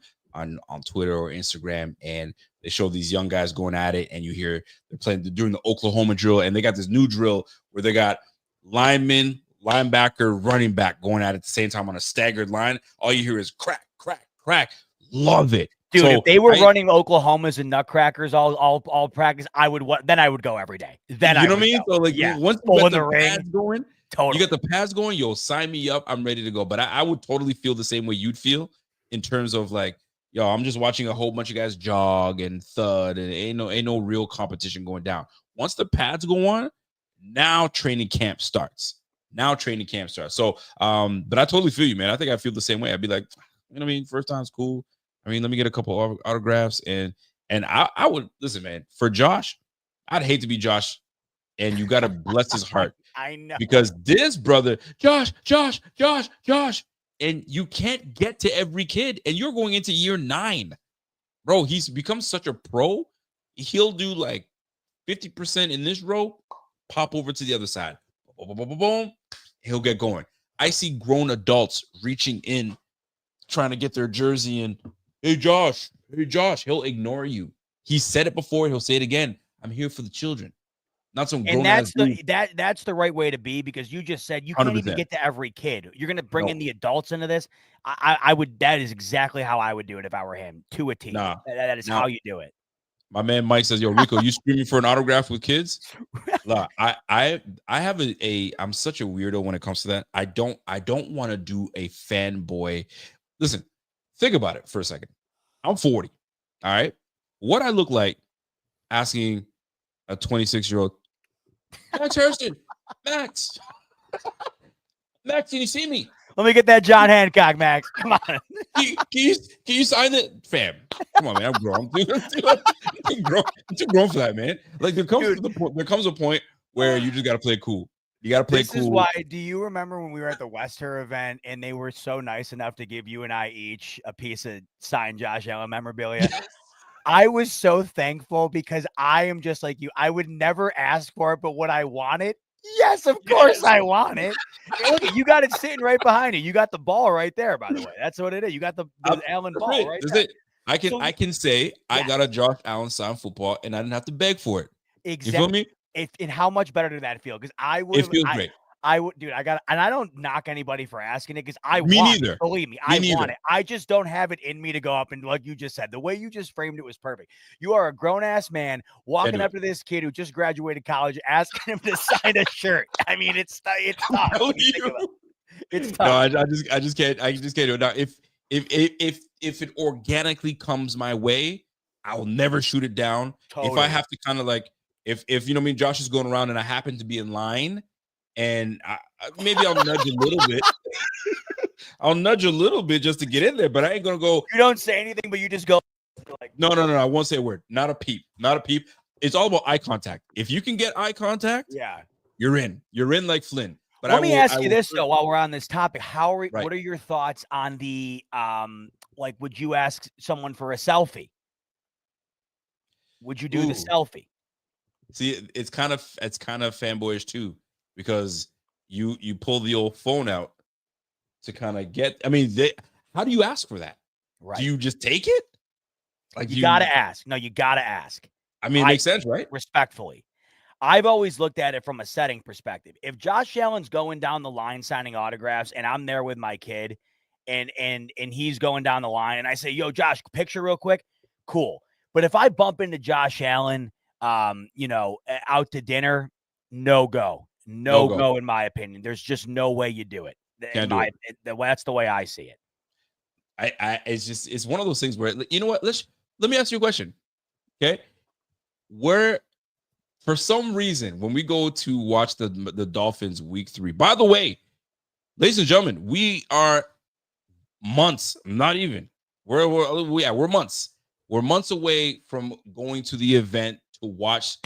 B: Twitter or Instagram, and they show these young guys going at it, and you hear they're doing the Oklahoma drill, and they got this new drill where they got lineman, linebacker, running back going at it at the same time on a staggered line. All you hear is crack, crack, crack. Love it.
A: Dude, so if they were running Oklahomas and Nutcrackers all practice, I would go every day. Then
B: you know what I mean? So like once you get the pads going,
A: totally.
B: You get the pads going, you'll sign me up. I'm ready to go. But I would totally feel the same way you'd feel in terms of like, yo, I'm just watching a whole bunch of guys jog and thud, and ain't no real competition going down. Once the pads go on, now training camp starts. So, but I totally feel you, man. I think I feel the same way. I'd be like, you know what I mean? First time's cool. I mean, let me get a couple autographs, and I would listen, man. For Josh, I'd hate to be Josh, and you got to bless his heart.
A: I know,
B: because this brother, Josh, and you can't get to every kid, and you're going into year 9, bro. He's become such a pro. He'll do like 50% in this row, pop over to the other side, boom, boom, boom, boom, he'll get going. I see grown adults reaching in, trying to get their jersey, and hey Josh, he'll ignore you. He said it before, he'll say it again. I'm here for the children. Not some grown ass dude.
A: That's the right way to be, because you just said you can't
B: 100%.
A: even get to every kid. You're gonna bring in the adults into this. I would. That is exactly how I would do it if I were him, to a T.
B: Nah,
A: that is how you do it.
B: My man Mike says, "Yo, Rico, you screaming for an autograph with kids?" Look, I have I'm such a weirdo when it comes to that. I don't want to do a fanboy. Listen, think about it for a second. I'm 40. All right, what I look like asking a 26-year-old, Max Hurston, Max, can you see me?
A: Let me get that John Hancock, Max. Come on.
B: Can you sign it, fam? Come on, man. I'm grown. I'm too grown for that, man. Like there comes a point where you just gotta play cool. You gotta play cool.
A: This is why. Do you remember when we were at the Wester event and they were so nice enough to give you and I each a piece of signed Josh Allen memorabilia? I was so thankful, because I am just like you. I would never ask for it, but what I wanted, yes, of course I want it. Hey, look, you got it sitting right behind you. You got the ball right there, by the way. That's what it is. You got the Allen ball right there.
B: I can say I got a Josh Allen signed football and I didn't have to beg for it.
A: Exactly.
B: You feel me?
A: And how much better did that feel? Because
B: it feels great.
A: I would, dude. And I don't knock anybody for asking it, because I
B: Me
A: want
B: neither.
A: it. Believe me, I want it. I just don't have it in me to go up and, like you just said, the way you just framed it was perfect. You are a grown ass man walking up to this kid who just graduated college, asking him to sign a shirt. I mean, it's tough. It's tough.
B: No, I just can't do it. Now, if it organically comes my way, I will never shoot it down. Totally. If I have to kind of like, if you know what I mean, Josh is going around and I happen to be in line, and maybe I'll nudge a little bit. I'll nudge a little bit just to get in there, but I ain't gonna go.
A: You don't say anything, but you just go. Like,
B: no. I won't say a word. Not a peep. It's all about eye contact. If you can get eye contact,
A: yeah,
B: you're in. You're in like Flynn. But
A: let me ask you this though, while we're on this topic, what are your thoughts on the like? Would you ask someone for a selfie? Would you do the selfie?
B: See, it's kind of fanboyish too, because you pull the old phone out to kind of get. I mean, how do you ask for that? Right? Do you just take it?
A: Like you gotta ask. No, you gotta ask.
B: I mean, it makes sense, right?
A: Respectfully, I've always looked at it from a setting perspective. If Josh Allen's going down the line signing autographs, and I'm there with my kid, and he's going down the line, and I say, "Yo, Josh, picture real quick," cool. But if I bump into Josh Allen, out to dinner, no go in my opinion. There's just no way you do it. That's the way I see it.
B: It's one of those things where, you know what? Let me ask you a question. Okay. Where, for some reason, when we go to watch the Dolphins week 3, by the way, ladies and gentlemen, we are months, not even. We're months. We're months away from going to the event to watch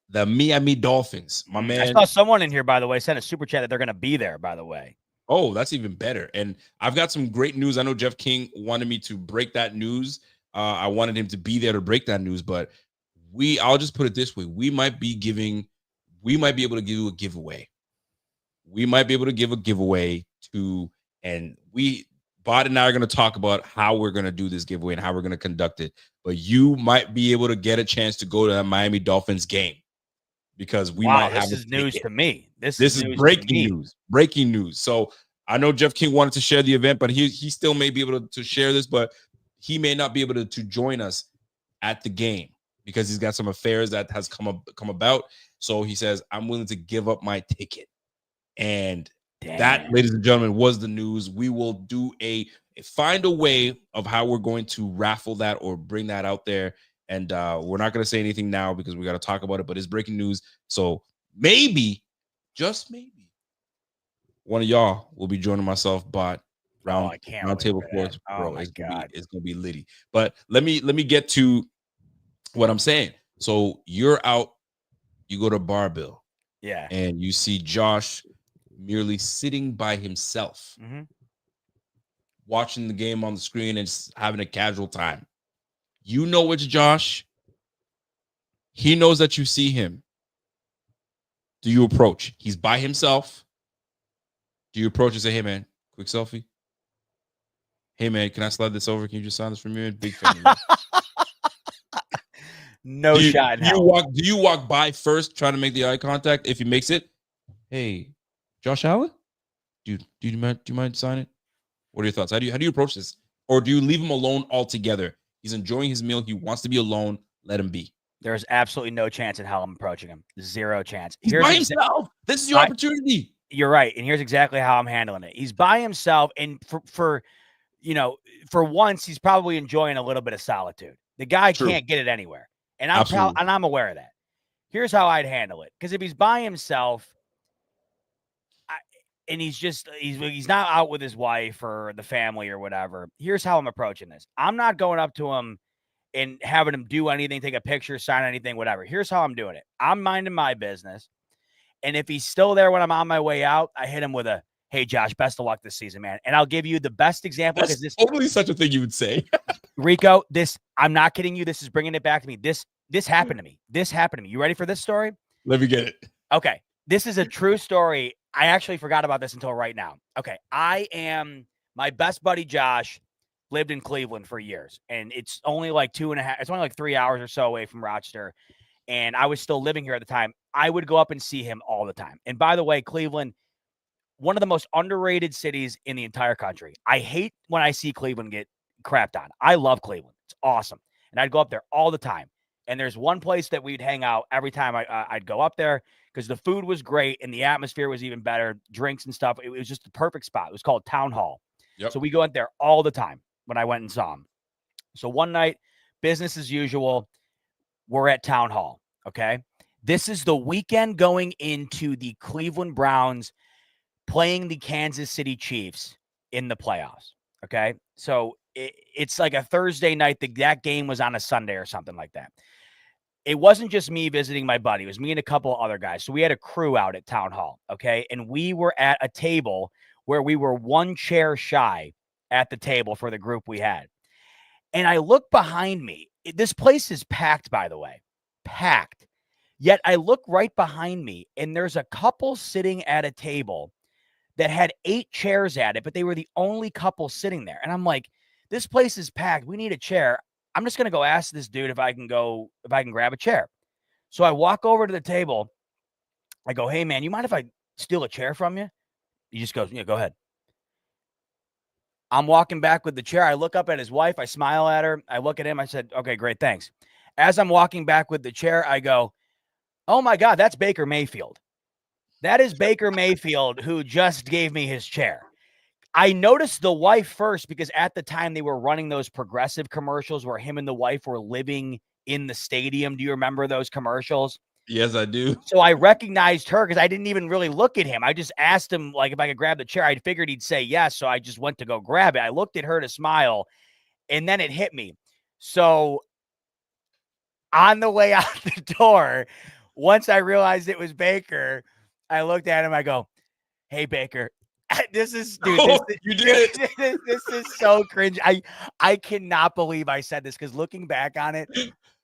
B: the Miami Dolphins. My man.
A: I saw someone in here, by the way, sent a super chat that they're going to be there, by the way.
B: Oh, that's even better. And I've got some great news. I know Jeff King wanted me to break that news. I wanted him to be there to break that news, but I'll just put it this way. We might be able to give a giveaway. We might be able to give a giveaway and Bot and I are going to talk about how we're going to do this giveaway and how we're going to conduct it. But you might be able to get a chance to go to the Miami Dolphins game, because we might have.
A: This is news to me. This
B: is breaking news. Breaking news. So I know Jeff King wanted to share the event, but he still may be able to share this, but he may not be able to join us at the game because he's got some affairs that has come about. So he says, I'm willing to give up my ticket. And That, ladies and gentlemen, was the news. We will do find a way of how we're going to raffle that or bring that out there. And we're not going to say anything now because we got to talk about it, but it's breaking news. So maybe, just maybe, one of y'all will be joining myself, Bot, round table sports. Bro, it's gonna be litty. But let me get to what I'm saying. So you're out, you go to Barbill, and you see Josh merely sitting by himself, watching the game on the screen and just having a casual time. You know it's Josh. He knows that you see him. Do you approach? He's by himself. Do you approach and say, "Hey man, quick selfie? Hey man, can I slide this over? Can you just sign this for me? Big fan."
A: No shot.
B: Do you walk by first, trying to make the eye contact? If he makes it, hey, Josh Allen, do you mind signing? What are your thoughts? How do you approach this? Or do you leave him alone altogether? He's enjoying his meal. He wants to be alone. Let him be.
A: There's absolutely no chance in hell I'm approaching him. Zero chance.
B: He's by himself. This is your opportunity.
A: You're right. And here's exactly how I'm handling it. He's by himself. And for once, he's probably enjoying a little bit of solitude. The guy can't get it anywhere. And I'm aware of that. Here's how I'd handle it. Because if he's by himself and he's not out with his wife or the family or whatever, here's how I'm approaching this. I'm not going up to him and having him do anything, take a picture, sign anything, whatever. Here's how I'm doing it. I'm minding my business. And if he's still there when I'm on my way out, I hit him with a, "Hey, Josh, best of luck this season, man." And I'll give you the best example.
B: That's totally such a thing you would say.
A: Rico, I'm not kidding you. This is bringing it back to me. This happened to me. You ready for this story?
B: Let me get it.
A: Okay. This is a true story. I actually forgot about this until right now. Okay. My best buddy, Josh, lived in Cleveland for years. And it's only like 3 hours or so away from Rochester. And I was still living here at the time. I would go up and see him all the time. And by the way, Cleveland, one of the most underrated cities in the entire country. I hate when I see Cleveland get crapped on. I love Cleveland. It's awesome. And I'd go up there all the time. And there's one place that we'd hang out every time I'd go up there because the food was great and the atmosphere was even better, drinks and stuff. It was just the perfect spot. It was called Town Hall. Yep. So we go out there all the time when I went and saw him. So one night, business as usual, we're at Town Hall, okay? This is the weekend going into the Cleveland Browns playing the Kansas City Chiefs in the playoffs, okay? So it's like a Thursday night. That game was on a Sunday or something like that. It wasn't just me visiting my buddy. It was me and a couple of other guys. So we had a crew out at Town Hall, okay? And we were at a table where we were one chair shy at the table for the group we had. And I look behind me. This place is packed, by the way. Packed. Yet I look right behind me, and there's a couple sitting at a table that had 8 chairs at it, but they were the only couple sitting there. And I'm like, this place is packed. We need a chair. I'm just going to go ask this dude if I can grab a chair. So I walk over to the table. I go, "Hey, man, you mind if I steal a chair from you?" He just goes, "Yeah, go ahead." I'm walking back with the chair. I look up at his wife. I smile at her. I look at him. I said, "Okay, great, thanks." As I'm walking back with the chair, I go, "Oh, my God, that's Baker Mayfield. That is Baker Mayfield who just gave me his chair." I noticed the wife first because at the time they were running those progressive commercials where him and the wife were living in the stadium. Do you remember those commercials?
B: Yes, I do.
A: So I recognized her because I didn't even really look at him. I just asked him like if I could grab the chair. I figured he'd say yes, so I just went to go grab it. I looked at her to smile, and then it hit me. So on the way out the door, once I realized it was Baker, I looked at him. I go, "Hey, Baker." This is, dude,
B: you did
A: it. This is so cringe. I cannot believe I said this because looking back on it,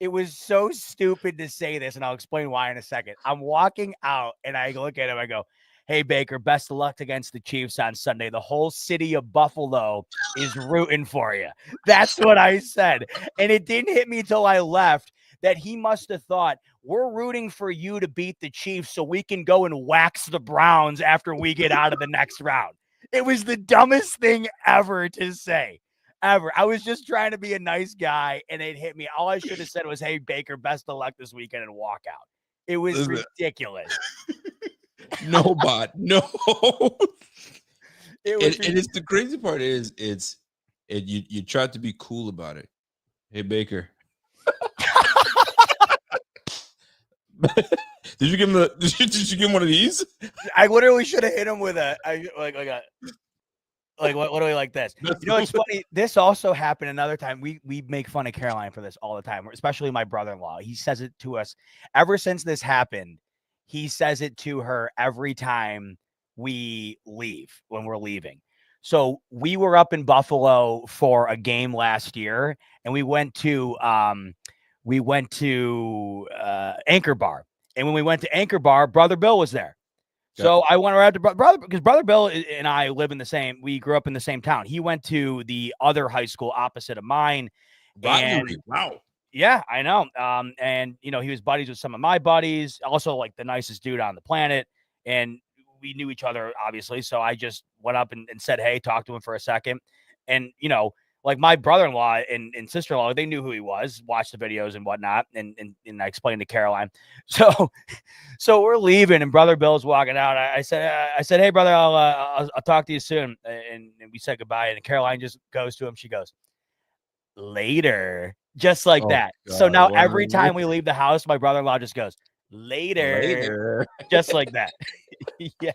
A: it was so stupid to say this, and I'll explain why in a second. I'm walking out, and I look at him. I go, "Hey, Baker, best of luck against the Chiefs on Sunday. The whole city of Buffalo is rooting for you." That's what I said. And it didn't hit me till I left that he must have thought, we're rooting for you to beat the Chiefs so we can go and wax the Browns after we get out of the next round. It was the dumbest thing ever to say. Ever. I was just trying to be a nice guy, and it hit me. All I should have said was, "Hey, Baker, best of luck this weekend," and walk out. It was ridiculous.
B: No, Bot. No. it's the crazy part is you tried to be cool about it. Hey Baker. Did you give him did you give him one of these?
A: I literally should have hit him with what do we like this?
B: That's
A: You know, it's funny. This also happened another time. We make fun of Caroline for this all the time, especially my brother-in-law. He says it to us ever since this happened. He says it to her every time we leave when we're leaving. So we were up in Buffalo for a game last year, and we went to Anchor Bar. And when we went to Anchor Bar, Brother Bill was there. So I went around to brother because Brother Bill and I live in we grew up in the same town. He went to the other high school opposite of mine.
B: Rivalry. Wow.
A: Yeah, I know. And he was buddies with some of my buddies, also like the nicest dude on the planet. And we knew each other, obviously. So I just went up and said, hey, talked to him for a second. And, like my brother-in-law and sister-in-law, they knew who he was, watched the videos and whatnot. And I explained to Caroline. So we're leaving and Brother Bill's walking out. I said, hey brother, I'll talk to you soon. And we said goodbye. And Caroline just goes to him. She goes, later, just like that.
B: God,
A: so now every time we leave the house, my brother-in-law just goes, later. Just like that. Yeah.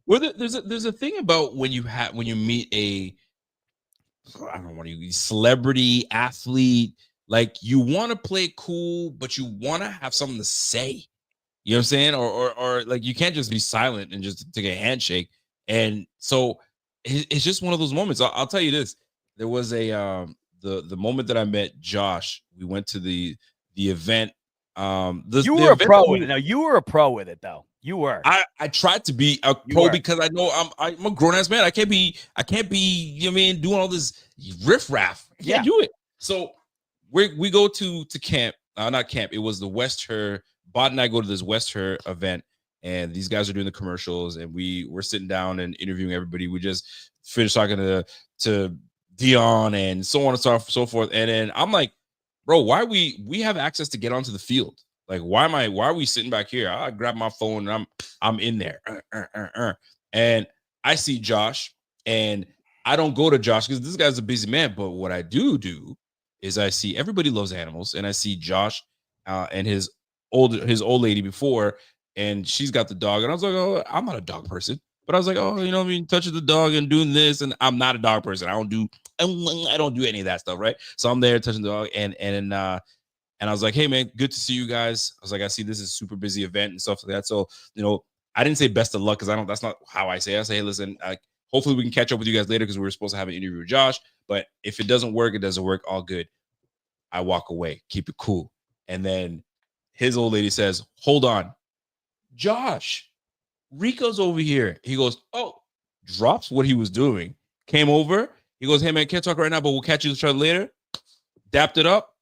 B: Well, there's a thing about when you meet I don't want to use celebrity athlete, like you want to play cool, but you want to have something to say. You know what I'm saying? Or like you can't just be silent and just take a handshake. And so it's just one of those moments. I'll tell you this. There was the moment that I met Josh. We went to the event.
A: You were a pro with it. No, you were a pro with it though. You were.
B: I tried to be a pro because I know I'm a grown ass man. I can't be, you know what I mean, doing all this riffraff. I can't do it. So we go to camp. Not camp. It was the West Her. Bot and I go to this West Her event, and these guys are doing the commercials, and we're sitting down and interviewing everybody. We just finished talking to Dion and so on and so forth. And then I'm like, bro, why we have access to get onto the field? Like, why are we sitting back here? I grab my phone and I'm in there. And I see Josh, and I don't go to Josh because this guy's a busy man. But what I do is I see everybody loves animals, and I see Josh and his old lady before, and she's got the dog. And I was like, oh, I'm not a dog person. But I was like, oh, you know what I mean, touching the dog and doing this, and I'm not a dog person. I don't do any of that stuff, right? So I'm there touching the dog, and I was like, hey man, good to see you guys. I was like, I see this is a super busy event and stuff like that. So, I didn't say best of luck because that's not how I say it. I say, hey, listen, hopefully we can catch up with you guys later because we were supposed to have an interview with Josh. But if it doesn't work, it doesn't work. All good. I walk away, keep it cool. And then his old lady says, hold on, Josh, Rico's over here. He goes, oh, drops what he was doing, came over. He goes, hey man, can't talk right now, but we'll catch each other later. Dapped it up.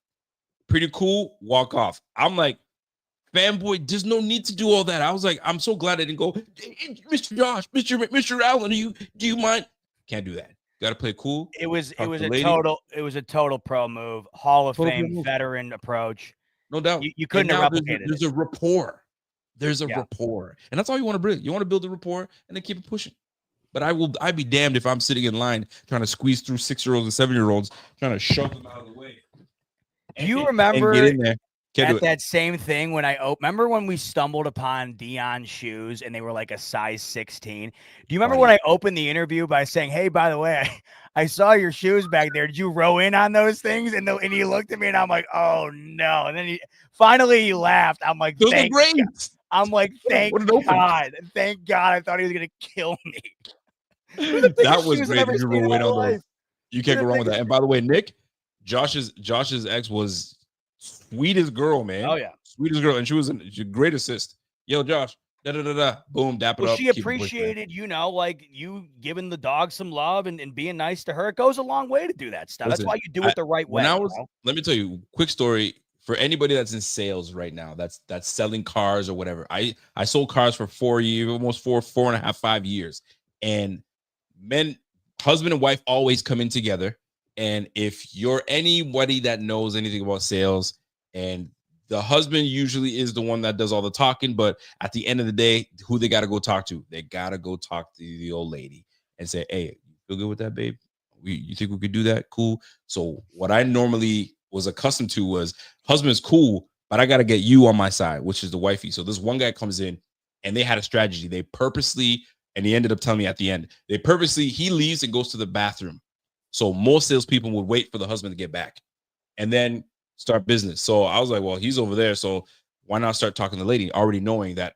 B: Pretty cool. Walk off. I'm like, fanboy, there's no need to do all that. I was like, I'm so glad I didn't go, hey, Mr. Josh, Mr. Allen, do you mind? Can't do that. Got to play cool.
A: It was a total pro move. Hall of Fame veteran approach.
B: No doubt.
A: You couldn't have replicated it.
B: There's a rapport. There's a rapport. And that's all you want to build. You want to build a rapport and then keep it pushing. But I'd be damned if I'm sitting in line trying to squeeze through 6-year-olds and 7-year-olds, trying to shove them out of the way.
A: Do you remember
B: get in there.
A: at that same thing when remember when we stumbled upon Dion's shoes and they were like a size 16? Do you remember when I opened the interview by saying, hey, by the way, I saw your shoes back there. Did you row in on those things? And he looked at me and I'm like, oh no. And then he finally laughed. I'm like, thank God. I'm like, thank God. Thank God. I thought he was going to kill me.
B: That was great. You can't go wrong with that. And by the way, Nick, Josh's ex was sweetest girl, man.
A: Oh yeah,
B: sweetest girl, and she was a great assist. Yo, Josh, boom, dap it up.
A: She appreciated, like you giving the dog some love and being nice to her. It goes a long way to do that stuff. That's why you do it the right way.
B: Let me tell you, quick story for anybody that's in sales right now. That's selling cars or whatever. I sold cars for 4 years, almost 4.5, 5 years, and husband and wife always come in together. And if you're anybody that knows anything about sales, and the husband usually is the one that does all the talking, but at the end of the day, who they got to go talk to? They got to go talk to the old lady. and say, hey, you feel good with that, babe? You think we could do that? Cool. So what I normally was accustomed to was husband is cool, but I got to get you on my side, which is the wifey. So this one guy comes in and they had a strategy. They purposely, and he ended up telling me at the end, he leaves and goes to the bathroom. So most salespeople would wait for the husband to get back and then start business. So I was like, well, he's over there. So why not start talking to the lady, already knowing that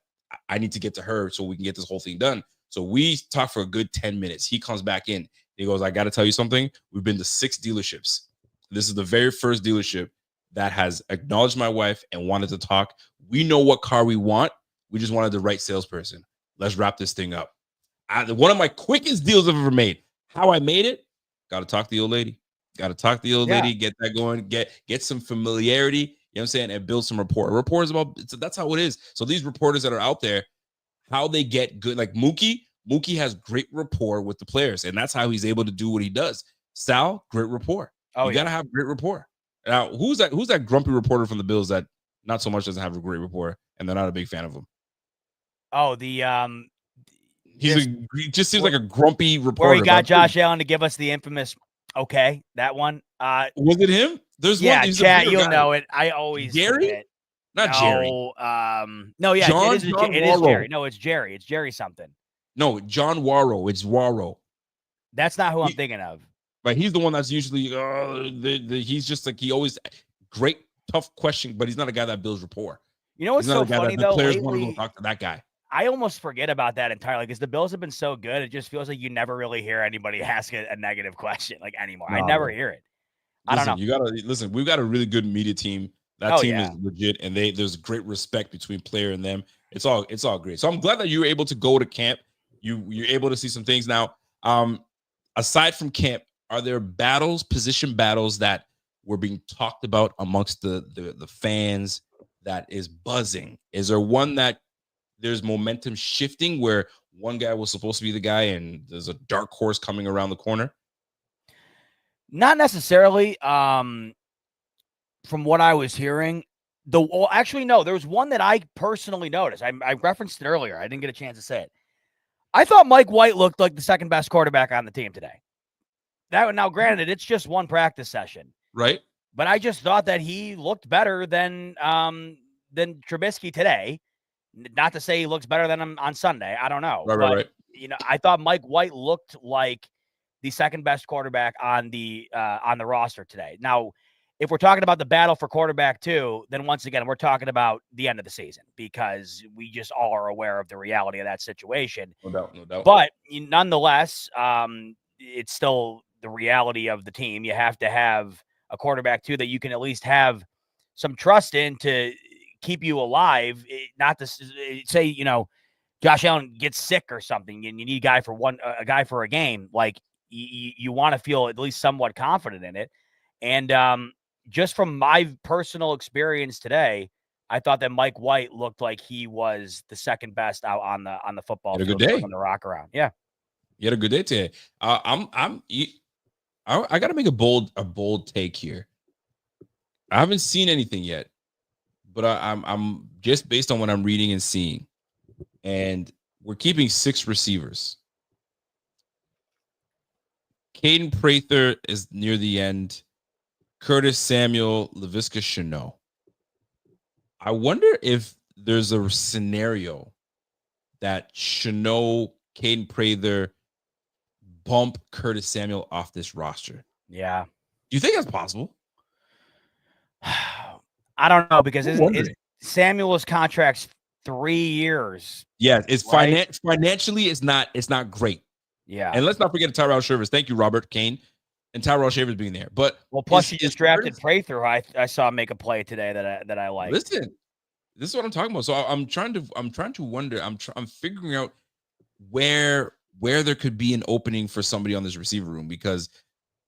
B: I need to get to her so we can get this whole thing done. So we talk for a good 10 minutes. He comes back in. He goes, I got to tell you something. We've been to 6 dealerships. This is the very first dealership that has acknowledged my wife and wanted to talk. We know what car we want. We just wanted the right salesperson. Let's wrap this thing up. One of my quickest deals I've ever made. How I made it? Got to talk to the old lady. Got to talk to the old lady, get that going, get some familiarity, you know what I'm saying, and build some rapport. Rapport is about, that's how it is. So these reporters that are out there, how they get good, like Mookie has great rapport with the players, and that's how he's able to do what he does. Sal, great rapport. You got to have great rapport. Now, who's that grumpy reporter from the Bills that not so much doesn't have a great rapport, and they're not a big fan of him?
A: Oh,
B: he just seems like a grumpy reporter.
A: Where he got Josh Allen to give us the infamous, okay, that one.
B: Was it him? There's
A: one.
B: Yeah,
A: chat, you'll know it. I always
B: Gary?
A: forget.
B: Not Jerry.
A: No, yeah,
B: John
A: it is Jerry. No, it's Jerry. It's Jerry something.
B: No, John Warrow. It's Warrow.
A: That's not who I'm thinking of.
B: But he's the one that's usually he's just like, he always great tough question, but he's not a guy that builds rapport.
A: You know what's so funny though?
B: The players want to go talk to that guy.
A: I almost forget about that entirely because the Bills have been so good. It just feels like you never really hear anybody ask a negative question like anymore. I never hear it. I don't know.
B: You gotta listen. We've got a really good media team. That team is legit, and there's great respect between player and them. It's all great. So I'm glad that you were able to go to camp. You're able to see some things now. Aside from camp, are there position battles that were being talked about amongst the fans that is buzzing? Is there one that there's momentum shifting where one guy was supposed to be the guy and there's a dark horse coming around the corner?
A: Not necessarily. From what I was hearing, actually, no, there was one that I personally noticed. I referenced it earlier. I didn't get a chance to say it. I thought Mike White looked like the second best quarterback on the team today. Now, granted, it's just one practice session,
B: right?
A: But I just thought that he looked better than Trubisky today. Not to say he looks better than him on Sunday. I don't know.
B: Right.
A: You know, I thought Mike White looked like the second best quarterback on the roster today. Now, if we're talking about the battle for quarterback too, then once again, we're talking about the end of the season because we just all are aware of the reality of that situation.
B: No doubt.
A: But nonetheless, it's still the reality of the team. You have to have a quarterback too that you can at least have some trust in to keep you alive. Not to say, you know, Josh Allen gets sick or something and you need a guy for a game. Like you want to feel at least somewhat confident in it. And just from my personal experience today, I thought that Mike White looked like he was the second best out on the football field.
B: Good day
A: on the rock around. Yeah.
B: You had a good day today. I got to make a bold take here. I haven't seen anything yet, but I'm just based on what I'm reading and seeing, and we're keeping 6 receivers. Caden Prather is near the end. Curtis Samuel, Laviska Shenault. I wonder if there's a scenario that Shenault, Caden Prather bump Curtis Samuel off this roster.
A: Yeah.
B: Do you think that's possible?
A: I don't know because Samuel's contract's 3 years.
B: Yeah, it's right? Financially, it's not great.
A: Yeah.
B: And let's not forget Tyrell Shavers. Thank you, Robert Kane. And Tyrell Shavers being there. But
A: plus you just drafted Prather. I saw make a play today that I like.
B: Listen, this is what I'm talking about. So I'm trying to wonder. I'm figuring out where there could be an opening for somebody on this receiver room, because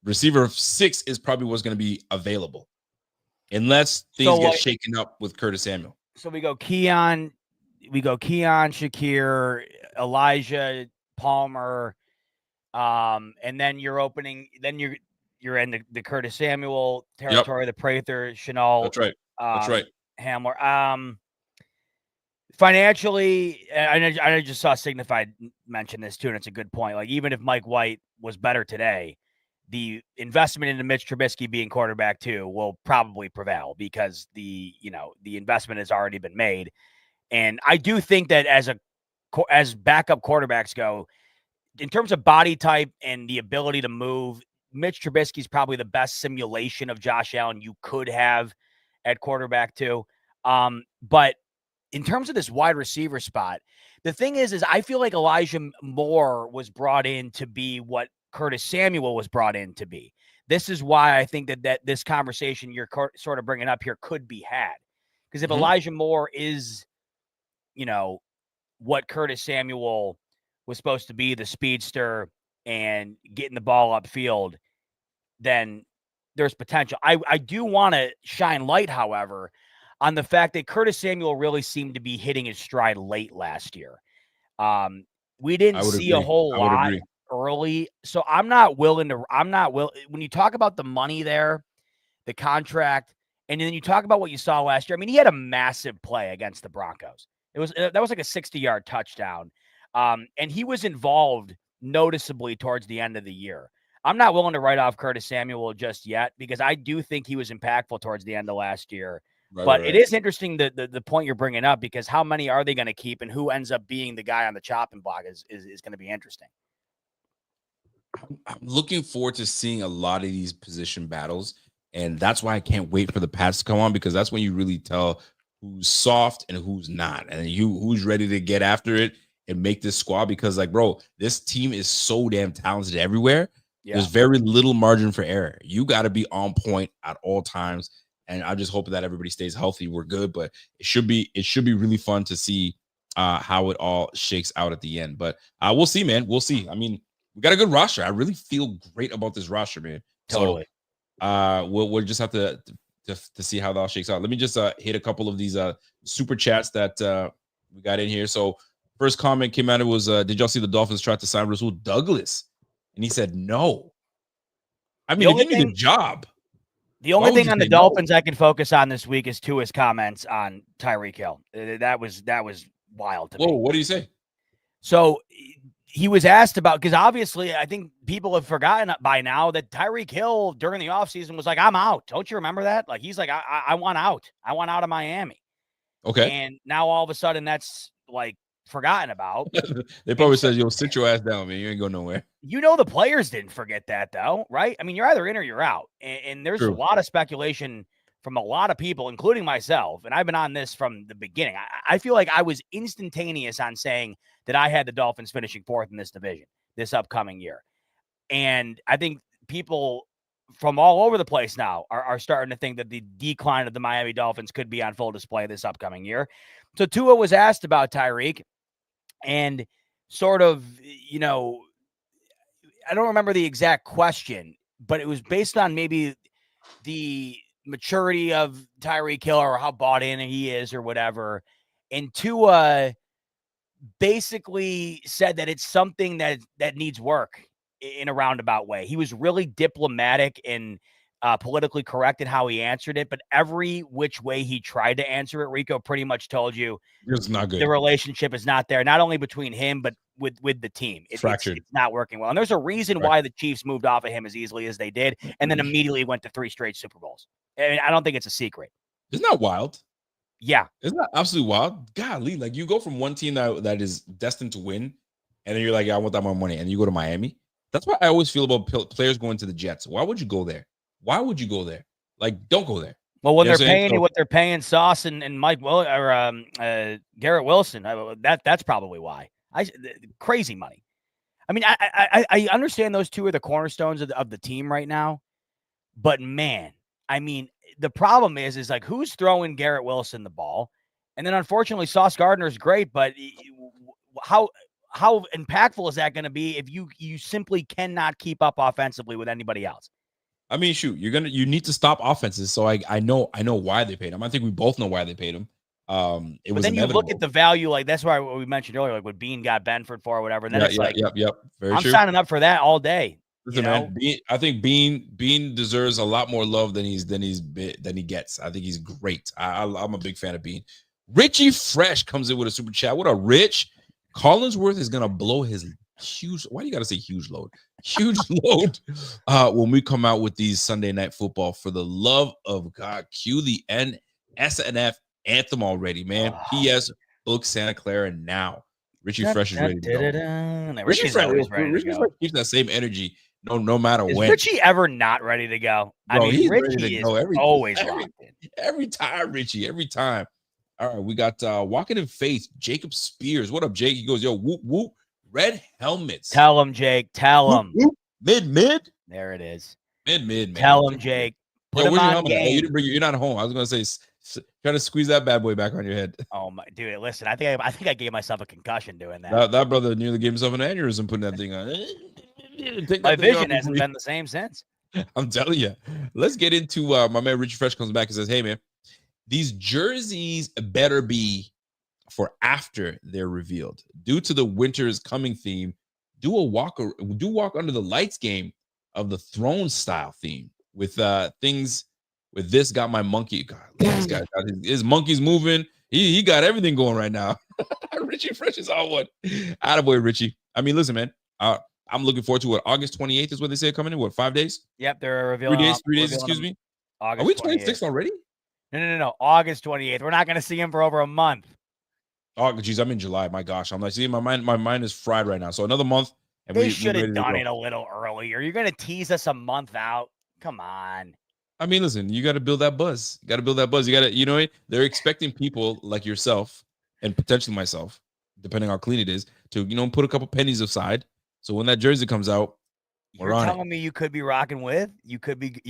B: receiver 6 is probably what's going to be available unless things get shaken up with Curtis Samuel.
A: So we go Keon, Shakir, Elijah, Palmer, and then you're opening. Then you're in the Curtis Samuel territory, the Prather, Shenault.
B: That's right.
A: Hamler. Financially, I just saw Signified mention this too, and it's a good point. Like, even if Mike White was better today, the investment into Mitch Trubisky being quarterback too will probably prevail because the investment has already been made. And I do think that as backup quarterbacks go, in terms of body type and the ability to move, Mitch Trubisky is probably the best simulation of Josh Allen you could have at quarterback too. But in terms of this wide receiver spot, the thing is I feel like Elijah Moore was brought in to be what Curtis Samuel was brought in to be. This is why I think that this conversation you're sort of bringing up here could be had. Because if Elijah Moore is, what Curtis Samuel was supposed to be, the speedster and getting the ball upfield, then there's potential. I do want to shine light, however, on the fact that Curtis Samuel really seemed to be hitting his stride late last year. We didn't see a whole lot early. So when you talk about the money there, the contract, and then you talk about what you saw last year. I mean, he had a massive play against the Broncos. That was like a 60-yard touchdown. And he was involved noticeably towards the end of the year. I'm not willing to write off Curtis Samuel just yet because I do think he was impactful towards the end of last year. But it is interesting the point you're bringing up, because how many are they going to keep and who ends up being the guy on the chopping block is going to be interesting.
B: I'm looking forward to seeing a lot of these position battles, and that's why I can't wait for the Pats to come on, because that's when you really tell who's soft and who's not, and who's ready to get after it and make this squad. Because, like, bro, this team is so damn talented everywhere. Yeah. There's very little margin for error. You got to be on point at all times. And I just hope that everybody stays healthy. We're good, but it should be really fun to see how it all shakes out at the end. But we'll see, man. We'll see. I mean, we got a good roster. I really feel great about this roster, man.
A: Totally.
B: So we'll just have to see how that all shakes out. Let me just hit a couple of these super chats that we got in here. So first comment came out. It was, did y'all see the Dolphins try to sign Rasul Douglas? And he said no. I mean, they gave me the job.
A: The only thing on the Dolphins I can focus on this week is Tua's comments on Tyreek Hill. That was wild to me.
B: Whoa, what do you say?
A: So he was asked about, because obviously I think people have forgotten by now that Tyreek Hill during the offseason was like, I'm out. Don't you remember that? Like, he's like, I want out. I want out of Miami.
B: Okay.
A: And now all of a sudden that's like forgotten about.
B: They probably said, yo, sit your ass down, man. You ain't going nowhere.
A: The players didn't forget that, though, right? I mean, you're either in or you're out. And there's a lot of speculation from a lot of people, including myself, and I've been on this from the beginning. I feel like I was instantaneous on saying that I had the Dolphins finishing fourth in this division this upcoming year. And I think people from all over the place now are starting to think that the decline of the Miami Dolphins could be on full display this upcoming year. So Tua was asked about Tyreek, and sort of, I don't remember the exact question, but it was based on maybe the maturity of Tyreek Hill or how bought in he is or whatever. And Tua basically said that it's something that needs work in a roundabout way. He was really diplomatic and politically correct in how he answered it, but every which way he tried to answer it, Rico pretty much told you
B: it's not good.
A: The relationship is not there, not only between him, but with the team. It's not working well. And there's a reason why the Chiefs moved off of him as easily as they did, and then immediately went to 3 straight Super Bowls. I mean, I don't think it's a secret.
B: Isn't that wild?
A: Yeah.
B: Isn't that absolutely wild? Golly, like, you go from one team that is destined to win, and then you're like, yeah, I want that more money, and you go to Miami. That's what I always feel about players going to the Jets. Why would you go there? Why would you go there? Like, don't go there.
A: Well, when they're paying you what they're paying Sauce and Mike Garrett Wilson, that's probably why. Crazy money. I mean, I understand those two are the cornerstones of the team right now, but man, I mean, the problem is like, who's throwing Garrett Wilson the ball? And then unfortunately, Sauce Gardner is great, but how impactful is that going to be if you simply cannot keep up offensively with anybody else?
B: I mean, shoot, you need to stop offenses. So I know why they paid him. I think we both know why they paid him. But then you look
A: at the value, like that's why we mentioned earlier, like what Bean got Benford for or whatever. And then
B: Very
A: I'm
B: true.
A: signing up for that all day.
B: Listen, man, I think Bean deserves a lot more love than he gets. I think he's great. I'm a big fan of Bean. Richie Fresh comes in with a super chat. What a Rich. Collinsworth is gonna blow his huge. Why do you gotta say huge load? Huge load. When we come out with these Sunday Night Football, for the love of God, cue the SNF anthem already, man. P.S. Book Santa Clara now. Richie Fresh is ready to go.
A: Richie's always ready to go.
B: Fresh keeps that same energy no matter
A: Is
B: when.
A: Richie ever not ready to go?
B: Bro,
A: I mean,
B: he's
A: Richie
B: ready to
A: is
B: go
A: always locked in.
B: Every time, Richie. Every time. All right, we got Walking in Faith, Jacob Spears. What up, Jake? He goes, yo, whoop, whoop. Red helmets.
A: Tell him, Jake. Tell him.
B: Whoop, whoop. Mid.
A: There it is.
B: Mid, man.
A: Tell him, Jake. Put him on game.
B: Oh, you didn't bring you're not home. I was gonna say, try to squeeze that bad boy back on your head.
A: Oh my dude, listen. I think I gave myself a concussion doing that.
B: That brother nearly gave himself an aneurysm putting that thing on.
A: My vision hasn't been the same since.
B: I'm telling you. Let's get into my man Richie Fresh comes back and says, hey man, these jerseys better be for after they're revealed. Due to the winter is coming theme, do walk under the lights game of the throne style theme with things with this got my monkey. God, this guy got his monkey's moving. He got everything going right now. Richie Fresh is on one. Attaboy, Richie. I mean, listen, man. I'm looking forward to what August 28th is what they say coming in. What, 5 days?
A: Yep, they're revealing
B: 3 days, excuse me.
A: August
B: Are we 26 already?
A: No. August 28th. We're not going to see him for over a month.
B: Oh, geez, I'm in July. My gosh, I'm like, see, my mind is fried right now. So another month, and
A: they should have done it a little earlier. You're going to tease us a month out. Come on.
B: I mean, listen, you got to build that buzz. You got to, you know, they're expecting people like yourself and potentially myself, depending how clean it is, to, you know, put a couple pennies aside. So when that jersey comes out,
A: you're telling me you could be rocking with, you could be.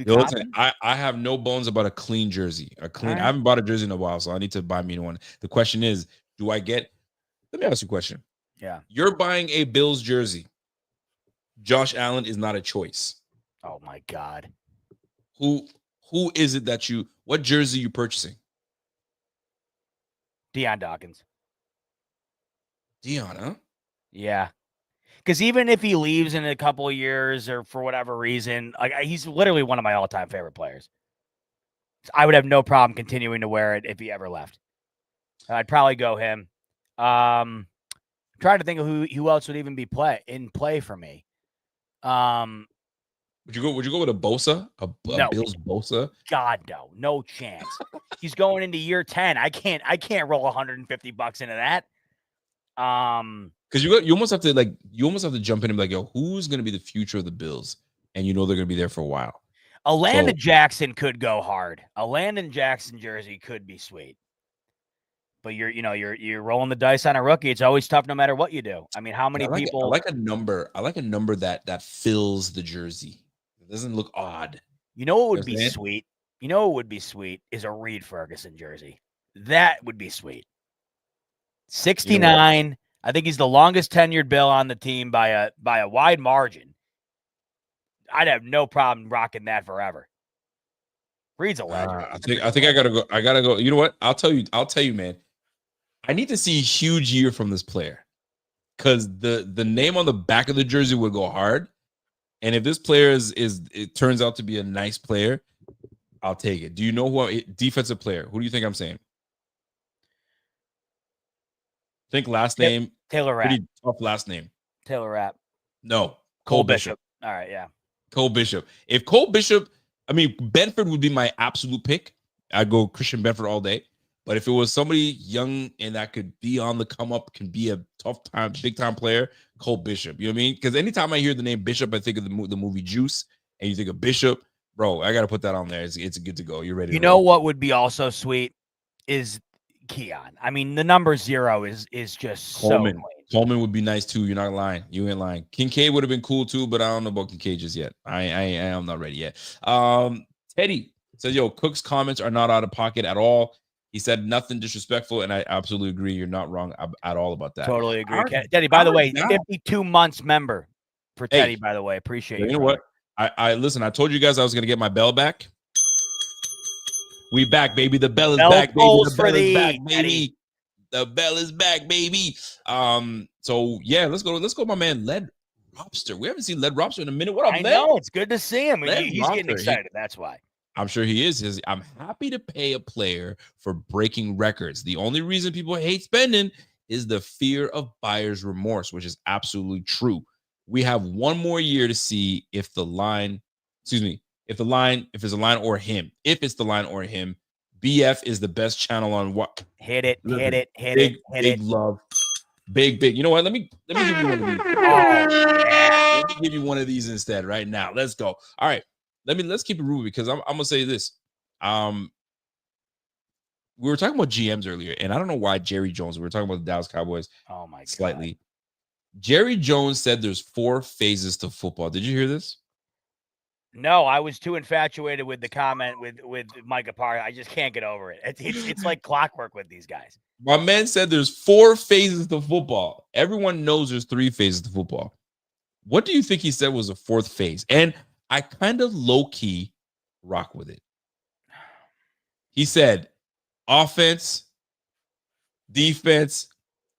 B: Listen, I have no bones about a clean jersey. I haven't bought a jersey in a while, so I need to buy me one. The question is, let me ask you a question.
A: Yeah.
B: You're buying a Bills jersey. Josh Allen is not a choice.
A: Oh my God.
B: Who is it what jersey are you purchasing?
A: Deion Dawkins.
B: Deion, huh?
A: Yeah. Because even if he leaves in a couple of years or for whatever reason, like he's literally one of my all-time favorite players. I would have no problem continuing to wear it if he ever left. I'd probably go him. I'm trying to think of who else would even be in play for me.
B: Would you go with a Bosa? A
A: no.
B: Bills Bosa?
A: God, no chance. He's going into year 10. I can't roll $150 into that.
B: Because you almost have to jump in and be like, yo, who's gonna be the future of the Bills? And you know they're gonna be there for a while.
A: A Landon Jackson could go hard. A Landon Jackson jersey could be sweet. But you're rolling the dice on a rookie. It's always tough no matter what you do. I mean, how many people
B: I like a number that fills the jersey. It doesn't look odd.
A: You know what would be sweet? You know what would be sweet is a Reed Ferguson jersey. That would be sweet. 69. You know, I think he's the longest tenured Bill on the team by a wide margin. I'd have no problem rocking that forever. Reed's a legend.
B: I think I gotta go. You know what? I'll tell you, man. I need to see a huge year from this player. Because the name on the back of the jersey would go hard. And if this player it turns out to be a nice player, I'll take it. Do you know defensive player? Who do you think I'm saying? Think last name.
A: Taylor Rapp.
B: Pretty tough last name.
A: Taylor Rapp.
B: No. Cole Bishop.
A: All right, yeah.
B: Cole Bishop. If Cole Bishop, Benford would be my absolute pick. I'd go Christian Benford all day. But if it was somebody young and that could be on the come up, can be a tough time, big time player, Cole Bishop. You know what I mean? Because anytime I hear the name Bishop, I think of the movie Juice, and you think of Bishop, bro, I got to put that on there. It's good to go. You're ready.
A: You know what would be also sweet is Keon. I mean, the number 0 is just
B: Coleman.
A: So clean.
B: Coleman would be nice too. You're not lying. You ain't lying. Kincaid would have been cool too, but I don't know about Kincaid just yet. I am not ready yet. Teddy says, yo, Cook's comments are not out of pocket at all. He said nothing disrespectful, and I absolutely agree. You're not wrong at all about that.
A: Totally agree. Teddy, by the way, 52 months member for Teddy, by the way. Appreciate you.
B: You know what? I listen, I told you guys I was going to get my bell back. We back, baby. The bell is back, baby. The bell is back, baby. The bell is back, baby. So yeah, let's go, my man, Led Robster. We haven't seen Led Robster in a minute. What up, Led?
A: I know, it's good to see him. He's getting excited. That's why.
B: I'm sure he is. I'm happy to pay a player for breaking records. The only reason people hate spending is the fear of buyer's remorse, which is absolutely true. We have one more year to see if it's a line or him. If it's the line or him, BF is the best channel on what.
A: Hit it.
B: Big love. Big. You know what? Let me give you one of these.
A: Oh, yeah.
B: Let me give you one of these instead right now. Let's go. All right. Let's keep it moving because I'm gonna say this. We were talking about GMs earlier, and I don't know why Jerry Jones. We were talking about the Dallas Cowboys.
A: Oh my God.
B: Slightly. Jerry Jones said there's 4 phases to football. Did you hear this?
A: No, I was too infatuated with the comment with Micah Parsons. I just can't get over it. It's like clockwork with these guys.
B: My man said there's 4 phases to football. Everyone knows there's 3 phases to football. What do you think he said was a 4th phase? And I kind of low-key rock with it. He said offense, defense,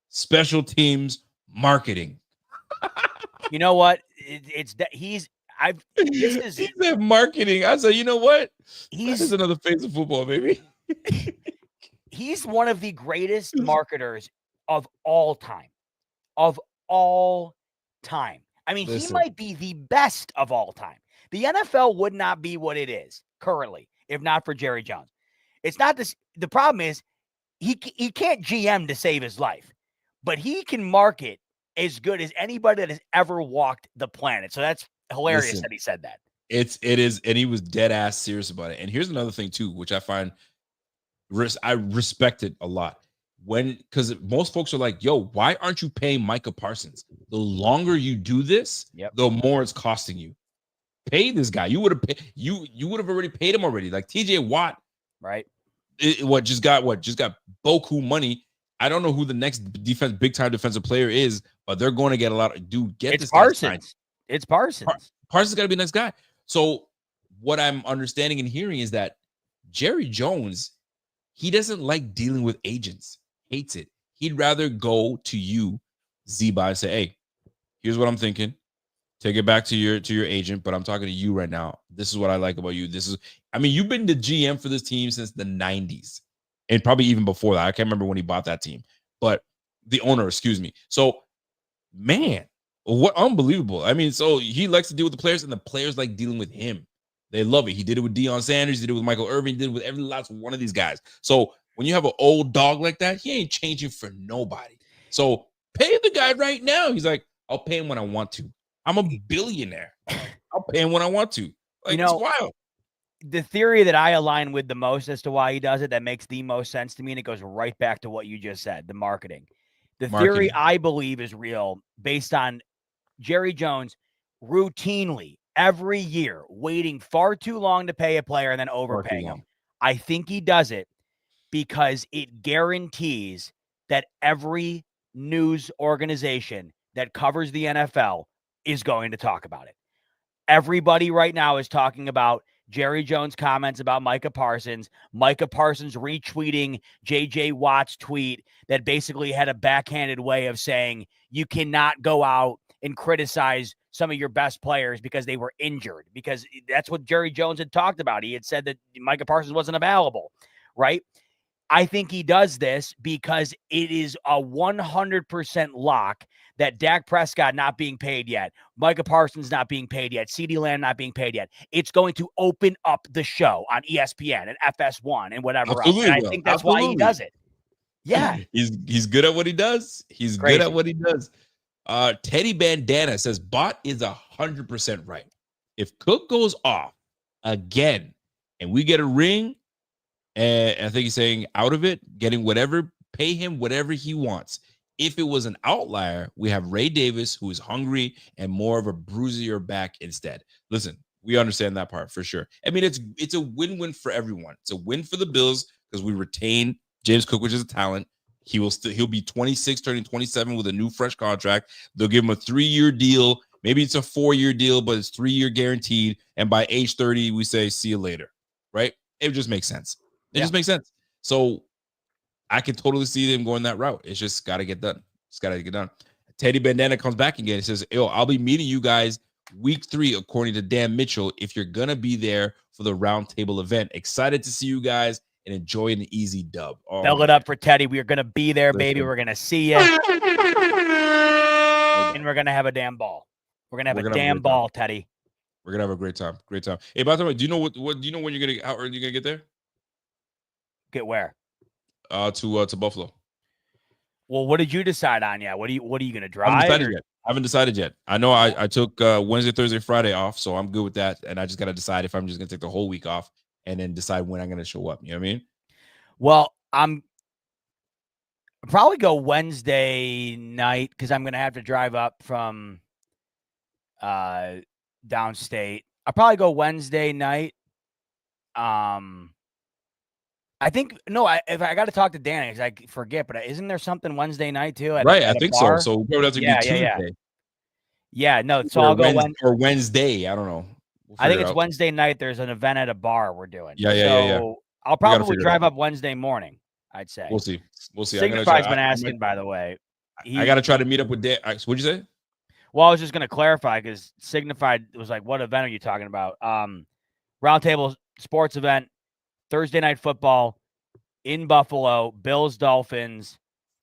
B: special teams, marketing.
A: You know what? He
B: said marketing. I said, you know what? This is another phase of football, baby.
A: He's one of the greatest marketers of all time. Of all time. I mean, He might be the best of all time. The NFL would not be what it is currently if not for Jerry Jones. It's not this. The problem is he can't GM to save his life, but he can market as good as anybody that has ever walked the planet. So that's hilarious that he said that.
B: It is, and he was dead ass serious about it. And here's another thing too, which I find I respect it a lot. Because most folks are like, yo, why aren't you paying Micah Parsons? The longer you do this, the more it's costing you. Pay this guy. You would have already paid him already. Like TJ Watt,
A: right?
B: Just got Boku money. I don't know who the next big time defensive player is, but they're going to get a lot of
A: it's Parsons. It's Parsons.
B: Parsons got to be the next guy. So what I'm understanding and hearing is that Jerry Jones, he doesn't like dealing with agents. Hates it. He'd rather go to you, Z-Buy, and say, hey, here's what I'm thinking. Take it back to your agent, but I'm talking to you right now. This is what I like about you. You've been the GM for this team since the 90s and probably even before that. I can't remember when he bought that team, but the owner, excuse me. So, man, what unbelievable. So he likes to deal with the players and the players like dealing with him. They love it. He did it with Deion Sanders. He did it with Michael Irvin. He did it with every last one of these guys. So when you have an old dog like that, he ain't changing for nobody. So pay the guy right now. He's like, I'll pay him when I want to. I'm a billionaire. I'll pay him when I want to. It's wild.
A: The theory that I align with the most as to why he does it, that makes the most sense to me, and it goes right back to what you just said, the marketing. The theory I believe is real based on Jerry Jones routinely every year waiting far too long to pay a player and then overpaying him. I think he does it because it guarantees that every news organization that covers the NFL is going to talk about it. Everybody right now is talking about Jerry Jones' comments about Micah Parsons retweeting JJ Watt's tweet that basically had a backhanded way of saying you cannot go out and criticize some of your best players because they were injured, because that's what Jerry Jones had talked about. He had said that Micah Parsons wasn't available, right? I think he does this because it is a 100% lock that Dak Prescott not being paid yet, Micah Parsons not being paid yet, CeeDee Lamb not being paid yet. It's going to open up the show on ESPN and FS1 and whatever else. And I think that's why he does it. Yeah.
B: He's good at what he does. He's crazy. Good at what he does. Teddy Bandana says Bot is 100% right. If Cook goes off again and we get a ring, and I think he's saying out of it, getting whatever, pay him whatever he wants. If it was an outlier, we have Ray Davis, who is hungry and more of a bruisier back instead. Listen, we understand that part for sure. It's a win-win for everyone. It's a win for the Bills because we retain James Cook, which is a talent. He'll be 26, turning 27 with a new fresh contract. They'll give him a 3-year deal. Maybe it's a 4-year deal, but it's 3-year guaranteed. And by age 30, we say, see you later. Right? It just makes sense. It just makes sense. So I can totally see them going that route. It's just got to get done. It's got to get done. Teddy Bandana comes back again. He says, yo, I'll be meeting you guys week 3, according to Dan Mitchell, if you're going to be there for the roundtable event. Excited to see you guys and enjoy an easy dub. Oh,
A: Bell it up for Teddy. We're going to be there, baby.
B: Listen.
A: We're going to see you. And we're going to have a damn ball. We're going to have a damn ball, Teddy.
B: We're going to have a great time. Great time. Hey, by the way, do you know what do you know when you're going to, how early you're going to get there?
A: Get where?
B: To Buffalo.
A: Well, what did you decide on? Yeah. What are you going to drive?
B: I haven't decided yet. I know I took Wednesday, Thursday, Friday off, so I'm good with that. And I just got to decide if I'm just going to take the whole week off and then decide when I'm going to show up. You know what I mean?
A: Well, I'm probably go Wednesday night because I'm going to have to drive up from downstate. I'll probably go Wednesday night. I think if I got to talk to Danny, because I forget, but isn't there something Wednesday night too?
B: Right, I think so. So we would have to do Tuesday.
A: Yeah, no. So I'll go
B: Wednesday. I don't know.
A: I think it's Wednesday night. There's an event at a bar we're doing.
B: Yeah.
A: I'll probably drive up Wednesday morning. I'd say.
B: We'll see.
A: Signify's been asking, by the way.
B: I got to try to meet up with Dan. What'd you say?
A: Well, I was just going to clarify because Signify was like, "What event are you talking about?" Roundtable sports event, Thursday night football in Buffalo, Bills, Dolphins.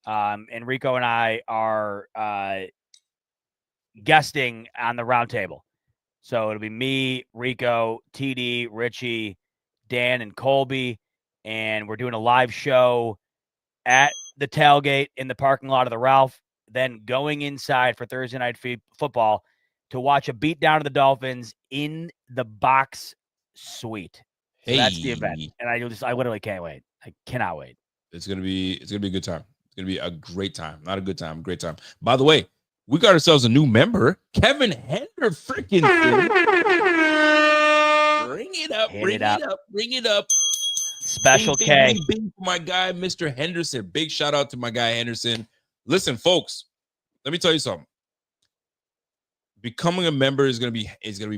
A: And Rico and I are guesting on the roundtable. So it'll be me, Rico, TD, Richie, Dan, and Colby. And we're doing a live show at the tailgate in the parking lot of the Ralph, then going inside for Thursday night football to watch a beatdown of the Dolphins in the box suite. So that's the event. And I literally can't wait. I cannot wait.
B: It's gonna be a good time. It's gonna be a great time. Not a good time, great time. By the way, we got ourselves a new member, Kevin Hender freaking. Bring it up.
A: Special K.
B: Bing for my guy, Mr. Henderson. Big shout out to my guy Henderson. Listen, folks, let me tell you something. Becoming a member is gonna be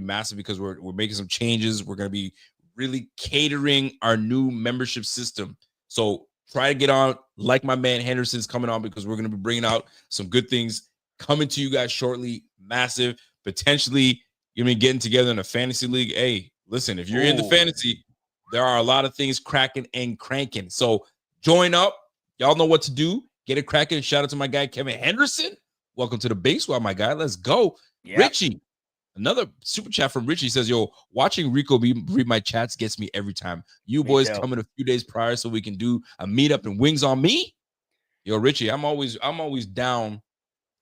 B: massive because we're making some changes. We're gonna be really catering our new membership system. So try to get on, like my man Henderson's coming on, because we're gonna be bringing out some good things coming to you guys shortly. Massive, potentially, getting together in a fantasy league. Hey, listen, if you're in the fantasy, there are a lot of things cracking and cranking. So join up. Y'all know what to do. Get it cracking. Shout out to my guy, Kevin Henderson. Welcome to the base squad, my guy. Let's go. Yep. Richie, another super chat from Richie says, yo, watching Rico read my chats gets me every time. You boys coming a few days prior so we can do a meetup and wings on me. Yo, Richie, I'm always down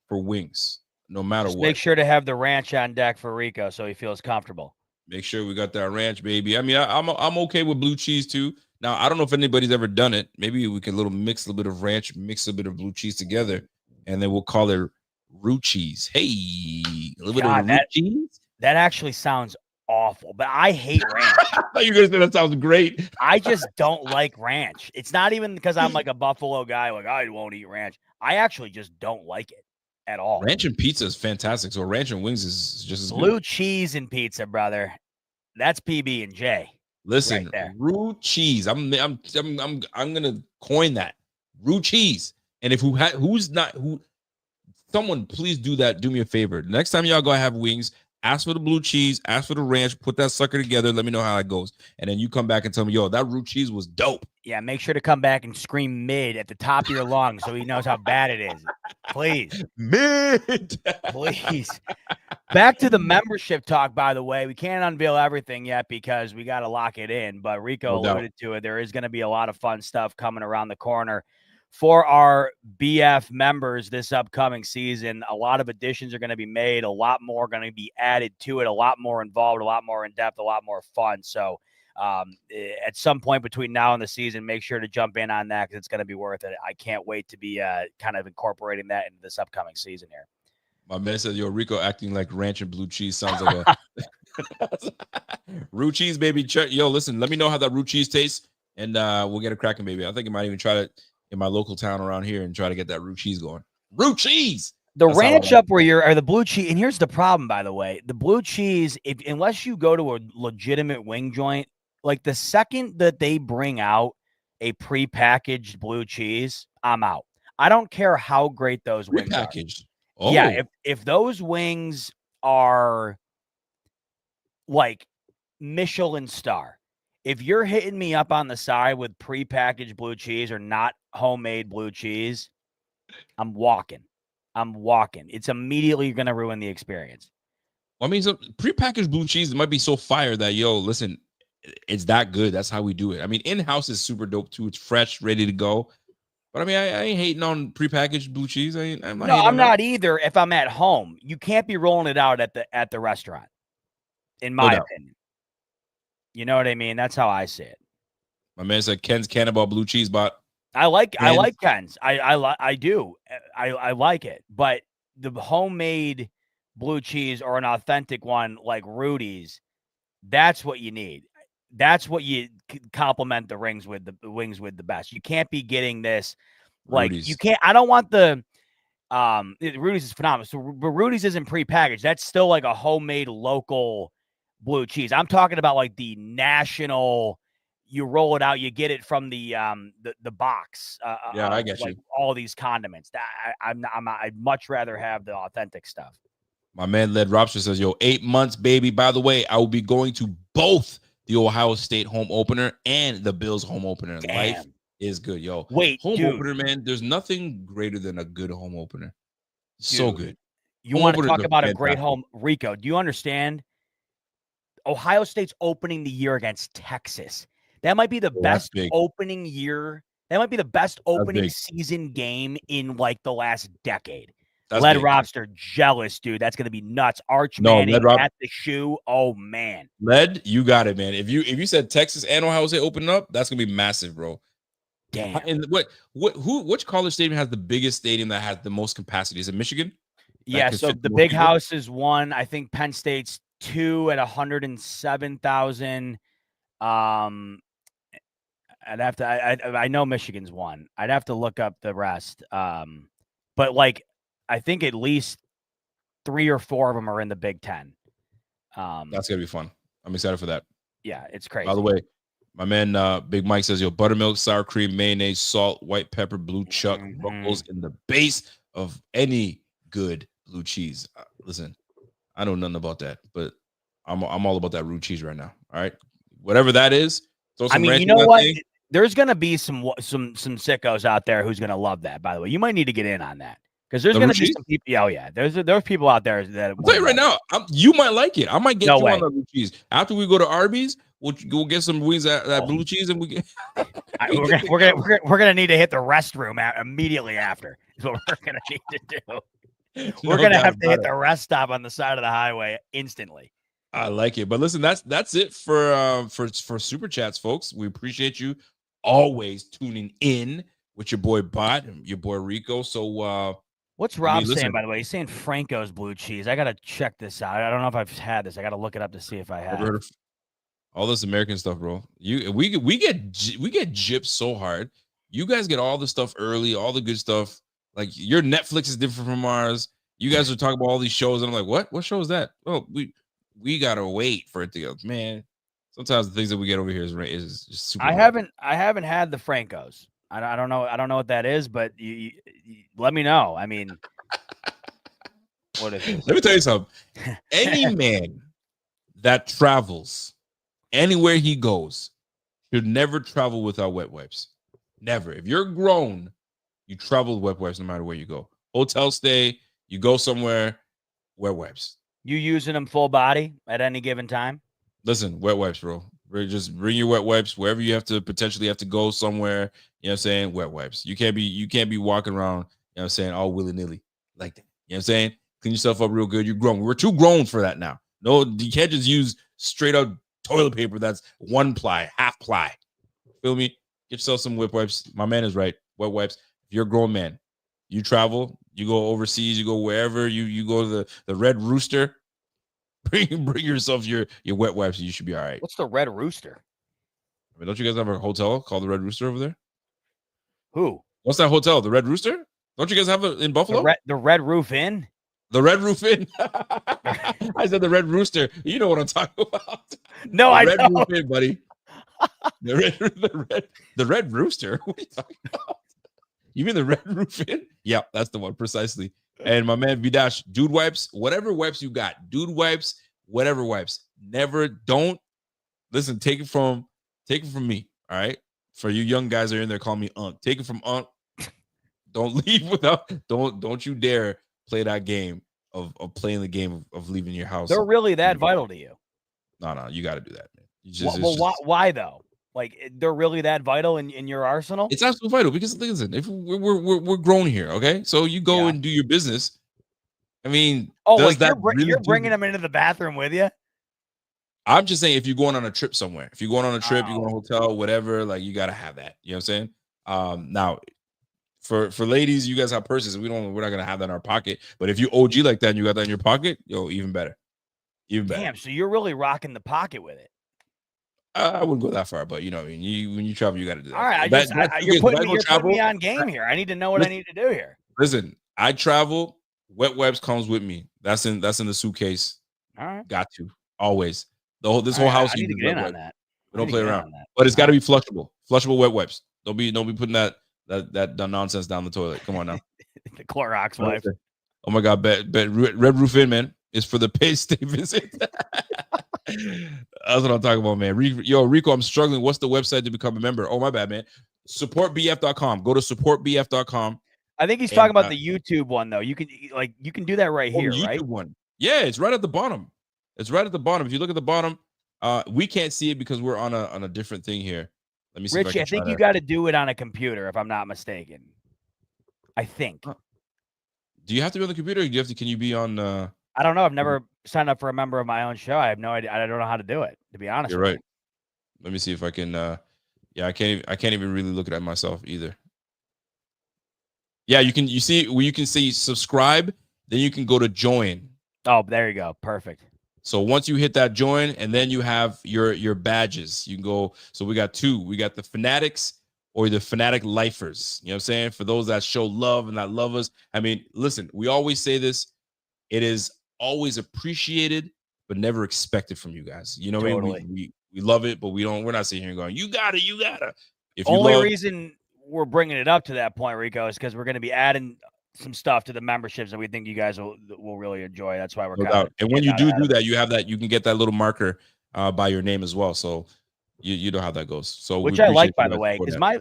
B: for wings, no matter what.
A: Make sure to have the ranch on deck for Rico so he feels comfortable.
B: Make sure we got that ranch, baby. I mean, I'm okay with blue cheese too. Now, I don't know if anybody's ever done it. Maybe we can mix a little bit of ranch, mix a bit of blue cheese together, and then we'll call it roux cheese. Hey, a little bit of roux cheese.
A: That actually sounds awful, but I hate ranch.
B: You're gonna say that sounds great.
A: I just don't like ranch. It's not even because I'm like a Buffalo guy, like I won't eat ranch. I actually just don't like it at all.
B: Ranch and pizza is fantastic. So ranch and wings is just as
A: blue
B: good.
A: Cheese and pizza, brother. That's PB&J.
B: Listen,
A: right
B: roux cheese. I'm gonna coin that roux cheese. And if someone please do that. Do me a favor. Next time y'all go have wings, ask for the blue cheese, ask for the ranch, put that sucker together. Let me know how it goes. And then you come back and tell me, yo, that roux cheese was dope.
A: Yeah, make sure to come back and scream mid at the top of your lungs so he knows how bad it is. Please.
B: Mid.
A: Please. Back to the membership talk, by the way. We can't unveil everything yet because we got to lock it in. But Rico alluded to it. There is going to be a lot of fun stuff coming around the corner for our BF members this upcoming season. A lot of additions are going to be made. A lot more going to be added to it. A lot more involved, a lot more in depth, a lot more fun. So at some point between now and the season, make sure to jump in on that because it's going to be worth it. I can't wait to be kind of incorporating that into this upcoming season here.
B: My man says, yo, Rico acting like ranch and blue cheese sounds like a roux cheese, baby. Yo, listen, let me know how that roux cheese tastes, and we'll get it cracking, baby. I think I might even try it in my local town around here and try to get that roux cheese going. Roux cheese!
A: The ranch up where you're, or the blue cheese, and here's the problem, by the way. The blue cheese, unless you go to a legitimate wing joint, like the second that they bring out a prepackaged blue cheese, I'm out. I don't care how great those wings are.
B: Oh.
A: Yeah, if those wings are like Michelin star. If you're hitting me up on the side with prepackaged blue cheese or not homemade blue cheese, I'm walking. It's immediately going to ruin the experience.
B: I mean, some prepackaged blue cheese might be so fire that, listen, it's that good. That's how we do it. I mean, in-house is super dope too. It's fresh, ready to go. But I mean, I ain't hating on prepackaged blue cheese. I'm
A: not either. If I'm at home, you can't be rolling it out at the restaurant, in my opinion. You know what I mean? That's how I see it.
B: My man said Ken's Cannonball blue cheese bot.
A: I like Ken's. I do. I like it. But the homemade blue cheese or an authentic one like Rudy's, that's what you need. That's what you complement the wings with the best. You can't be getting this like Rudy's. You can't. I don't want the Rudy's is phenomenal. So, but Rudy's isn't prepackaged. That's still like a homemade local blue cheese. I'm talking about like the national. You roll it out, you get it from the box.
B: I get
A: like
B: you.
A: All these condiments. I'd much rather have the authentic stuff.
B: My man Led Robster says, 8 months, baby. By the way, I will be going to both the Ohio State home opener and the Bills home opener.
A: Damn.
B: Life is good,
A: Wait,
B: home
A: dude.
B: opener, man. There's nothing greater than a good home opener. So good.
A: You want to talk about a great home, Rico? Do you understand? Ohio State's opening the year against Texas. That might be the best opening year. That might be the best opening season game in like the last decade. Led Robster, jealous, dude. That's gonna be nuts. Arch Manning at the shoe. Oh man.
B: Led, you got it, man. If you said Texas and Ohio State opening up, that's gonna be massive, bro.
A: Damn.
B: And which college stadium has the biggest stadium that has the most capacity? Is it Michigan?
A: Yeah, so the Big House is one. I think Penn State's 2 at 107,000. I'd have to. I know Michigan's 1. I'd have to look up the rest. But like, I think at least 3 or 4 of them are in the Big Ten.
B: That's gonna be fun. I'm excited for that.
A: Yeah, it's crazy.
B: By the way, my man Big Mike says, buttermilk, sour cream, mayonnaise, salt, white pepper, blue chuck, buckles in the base of any good blue cheese. Listen, I know nothing about that, but I'm all about that roux cheese right now. All right, whatever that is.
A: I mean, you know what? There's gonna be some sickos out there who's gonna love that. By the way, you might need to get in on that because there's gonna be some people. Oh yeah, there's people out there that.
B: I'll tell you right now, you might like it. I might get you on the blue cheese after we go to Arby's. We'll get some wings at that blue cheese, and we get.
A: we're gonna need to hit the restroom immediately after. Is what we're gonna need to do. We're gonna have to hit the rest stop on the side of the highway instantly.
B: I like it, but listen, that's it for super chats, folks. We appreciate you always tuning in with your boy Bot and your boy Rico. So,
A: what's Rob saying? By the way, he's saying Franco's blue cheese. I gotta check this out. I don't know if I've had this. I gotta look it up to see if I have.
B: All this American stuff, bro. We get gypped so hard. You guys get all the stuff early, all the good stuff. Like your Netflix is different from ours. You guys are talking about all these shows, and I'm like, what? What show is that? Oh, we gotta wait for it to go. Man, sometimes the things that we get over here is just super.
A: I haven't had the Francos. I don't know. I don't know what that is, but you let me know. I mean, what is it?
B: Let me tell you something. Any man that travels anywhere he goes should never travel without wet wipes. Never. If you're grown, you travel with wet wipes no matter where you go. Hotel stay, you go somewhere, wet wipes.
A: You using them full body at any given time?
B: Listen, wet wipes, bro. Just bring your wet wipes wherever you potentially have to go somewhere. You know what I'm saying? Wet wipes. You can't be walking around, you know what I'm saying, all willy-nilly like that. You know what I'm saying? Clean yourself up real good. You're grown. We're too grown for that now. No, you can't just use straight up toilet paper that's 1 ply, half ply. Feel me? Get yourself some wet wipes. My man is right. Wet wipes. If you're a grown man, you travel, you go overseas, you go wherever, you go to the Red Rooster. Bring yourself your wet wipes and you should be all right.
A: What's the Red Rooster?
B: I mean, don't you guys have a hotel called the Red Rooster over there?
A: Who?
B: What's that hotel? The Red Rooster? Don't you guys have it in Buffalo?
A: The Red Roof Inn?
B: The Red Roof Inn. I said the Red Rooster. You know what I'm talking about.
A: No, I
B: don't.
A: Red
B: Roof Inn, buddy. The Red Rooster. What are you talking about? You mean the Red Roof Inn? Yeah, that's the one precisely. And my man Vidash, dude wipes, whatever wipes you got, dude wipes, whatever wipes. Never, don't listen. Take it from me. All right, for you young guys that are in there calling me Unc. Take it from Unc. Don't leave without. Don't you dare play that game of playing the game of leaving your house.
A: They're really that vital to you.
B: No, you got to do that, man.
A: Why though? Like they're really that vital in your arsenal?
B: It's absolutely vital because listen, if we're grown here, okay? So you go and do your business. I mean,
A: like you're bringing them into the bathroom with you?
B: I'm just saying, if you're going on a trip somewhere, if you're going on a trip, you're going to a hotel, whatever, like you got to have that. You know what I'm saying? Now, for ladies, you guys have purses. We're not gonna have that in our pocket. But if you OG like that and you got that in your pocket, yo, even better.
A: Damn, so you're really rocking the pocket with it.
B: I wouldn't go that far, but you know, when you travel, you got to do that.
A: All right, you're putting me on game here. I need to know what I need to do here.
B: Listen, I travel. Wet wipes comes with me. That's in the suitcase.
A: All right,
B: got to always. This whole house.
A: I need to get in on that.
B: We don't play around. But it's got to be flushable. Flushable wet wipes. Don't be putting that nonsense down the toilet. Come on now.
A: The Clorox wipe.
B: Oh my God, bet Red Roof Inn, man. It's for the pay stay visit. That's what I'm talking about, man. Rico, I'm struggling. What's the website to become a member? Oh, my bad, man. Supportbf.com. Go to supportbf.com.
A: I think he's talking about the YouTube one, though. You can do that right here,
B: YouTube
A: right?
B: One. Yeah, it's right at the bottom. It's right at the bottom. If you look at the bottom, we can't see it because we're on a different thing here. Let me see.
A: Richie, I think you got to do it on a computer, if I'm not mistaken. I think.
B: Do you have to be on the computer? Or do you have to? Can you be on?
A: I don't know. I've never signed up for a member of my own show. I have no idea. I don't know how to do it, to be honest.
B: You're right. Let me see if I can. Yeah, I can't even really look at it myself either. Yeah, you can. You see where you can see subscribe. Then you can go to join.
A: Oh, there you go. Perfect.
B: So once you hit that join, and then you have your badges. You can go. So we got two. We got the Fanatics or the Fanatic Lifers. You know what I'm saying? For those that show love and that love us. I mean, listen, we always say this. It is always appreciated, but never expected from you guys. You know what I mean? We love it, but we're not sitting here going, you gotta. If you
A: only reason we're bringing it up to that point, Rico, is because we're going to be adding some stuff to the memberships that we think you guys will really enjoy. That's why we're
B: and when you do that, you have that, you can get that little marker by your name as well. So you know how that goes. So
A: which I like, by the way, because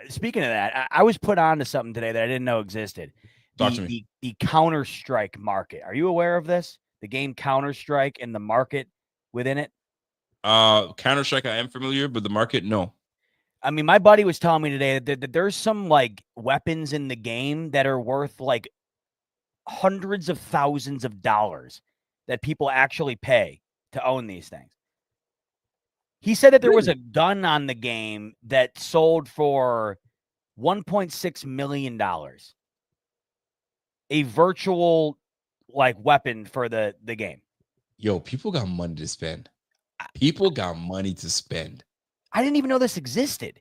A: speaking of that, I was put on to something today that I didn't know existed. The Counter-Strike market. Are you aware of this? The game Counter-Strike and the market within it?
B: Counter-Strike, I am familiar, but the market, no.
A: I mean, my buddy was telling me today that there's some like weapons in the game that are worth like hundreds of thousands of dollars that people actually pay to own these things. He said that there was a gun on the game that sold for $1.6 million. A virtual like weapon for the game.
B: Yo, people got money to spend. People got money to spend.
A: I didn't even know this existed.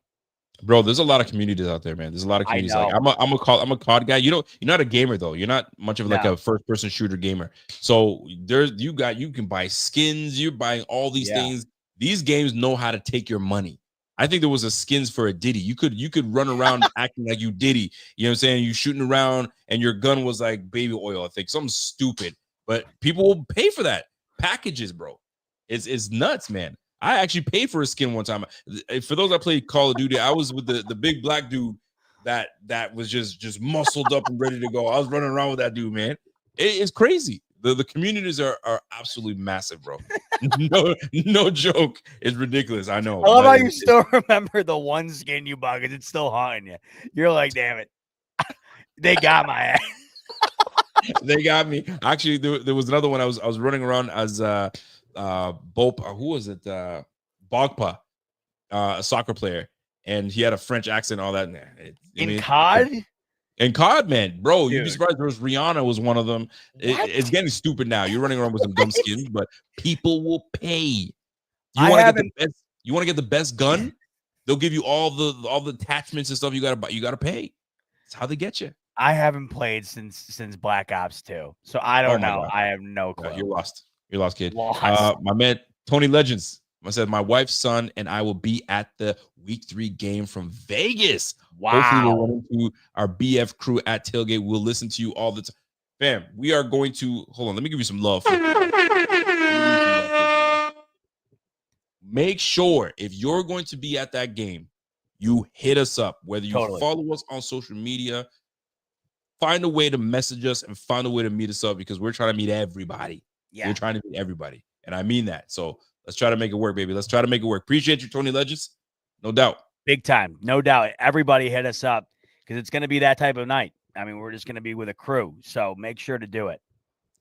B: Bro, there's a lot of communities out there, man. There's a lot of communities. Like I'm a COD guy. You're not a gamer though. You're not much of like a first-person shooter gamer. So you can buy skins. You're buying all these things. These games know how to take your money. I think there was a skins for a Diddy. You could run around acting like you Diddy. You know what I'm saying? You shooting around and your gun was like baby oil. I think something stupid, but people will pay for that. Packages, bro. It's nuts, man. I actually paid for a skin one time. For those that played Call of Duty, I was with the big black dude that was just muscled up and ready to go. I was running around with that dude, man. It's crazy. The communities are absolutely massive, bro. No joke. It's ridiculous. I know.
A: I love how you still remember the one skin you bought because it's still haunting you. You're like, damn it. They got my ass.
B: They got me. Actually, there was another one. I was running around as Bopa. Who was it? Bogpa, a soccer player, and he had a French accent. All that.
A: In COD.
B: And COD, man, bro, you'd be surprised. There was Rihanna was one of them. It's getting stupid now. You're running around with some dumb skins, but people will pay. You want to get the best gun? They'll give you all the attachments and stuff. You gotta pay. That's how they get you.
A: I haven't played since Black Ops 2, so I don't know. God. I have no clue.
B: You're lost, kid. My man Tony Legends. I said my wife's son and I will be at the week 3 game from Vegas.
A: Wow.
B: Hopefully we'll run into our BF crew at Tailgate. We'll listen to you all the time. Fam, we are going to hold on. Let me give you some love. make sure if you're going to be at that game, you hit us up, whether you
A: Totally.
B: follow us on social media, find a way to message us and find a way to meet us up because we're trying to meet everybody.
A: Yeah.
B: We're trying to meet everybody. And I mean that. So let's try to make it work, baby. Let's try to make it work. Appreciate you, Tony Legends. No doubt.
A: Big time. No doubt. Everybody hit us up because it's going to be that type of night. I mean, we're just going to be with a crew. So make sure to do it.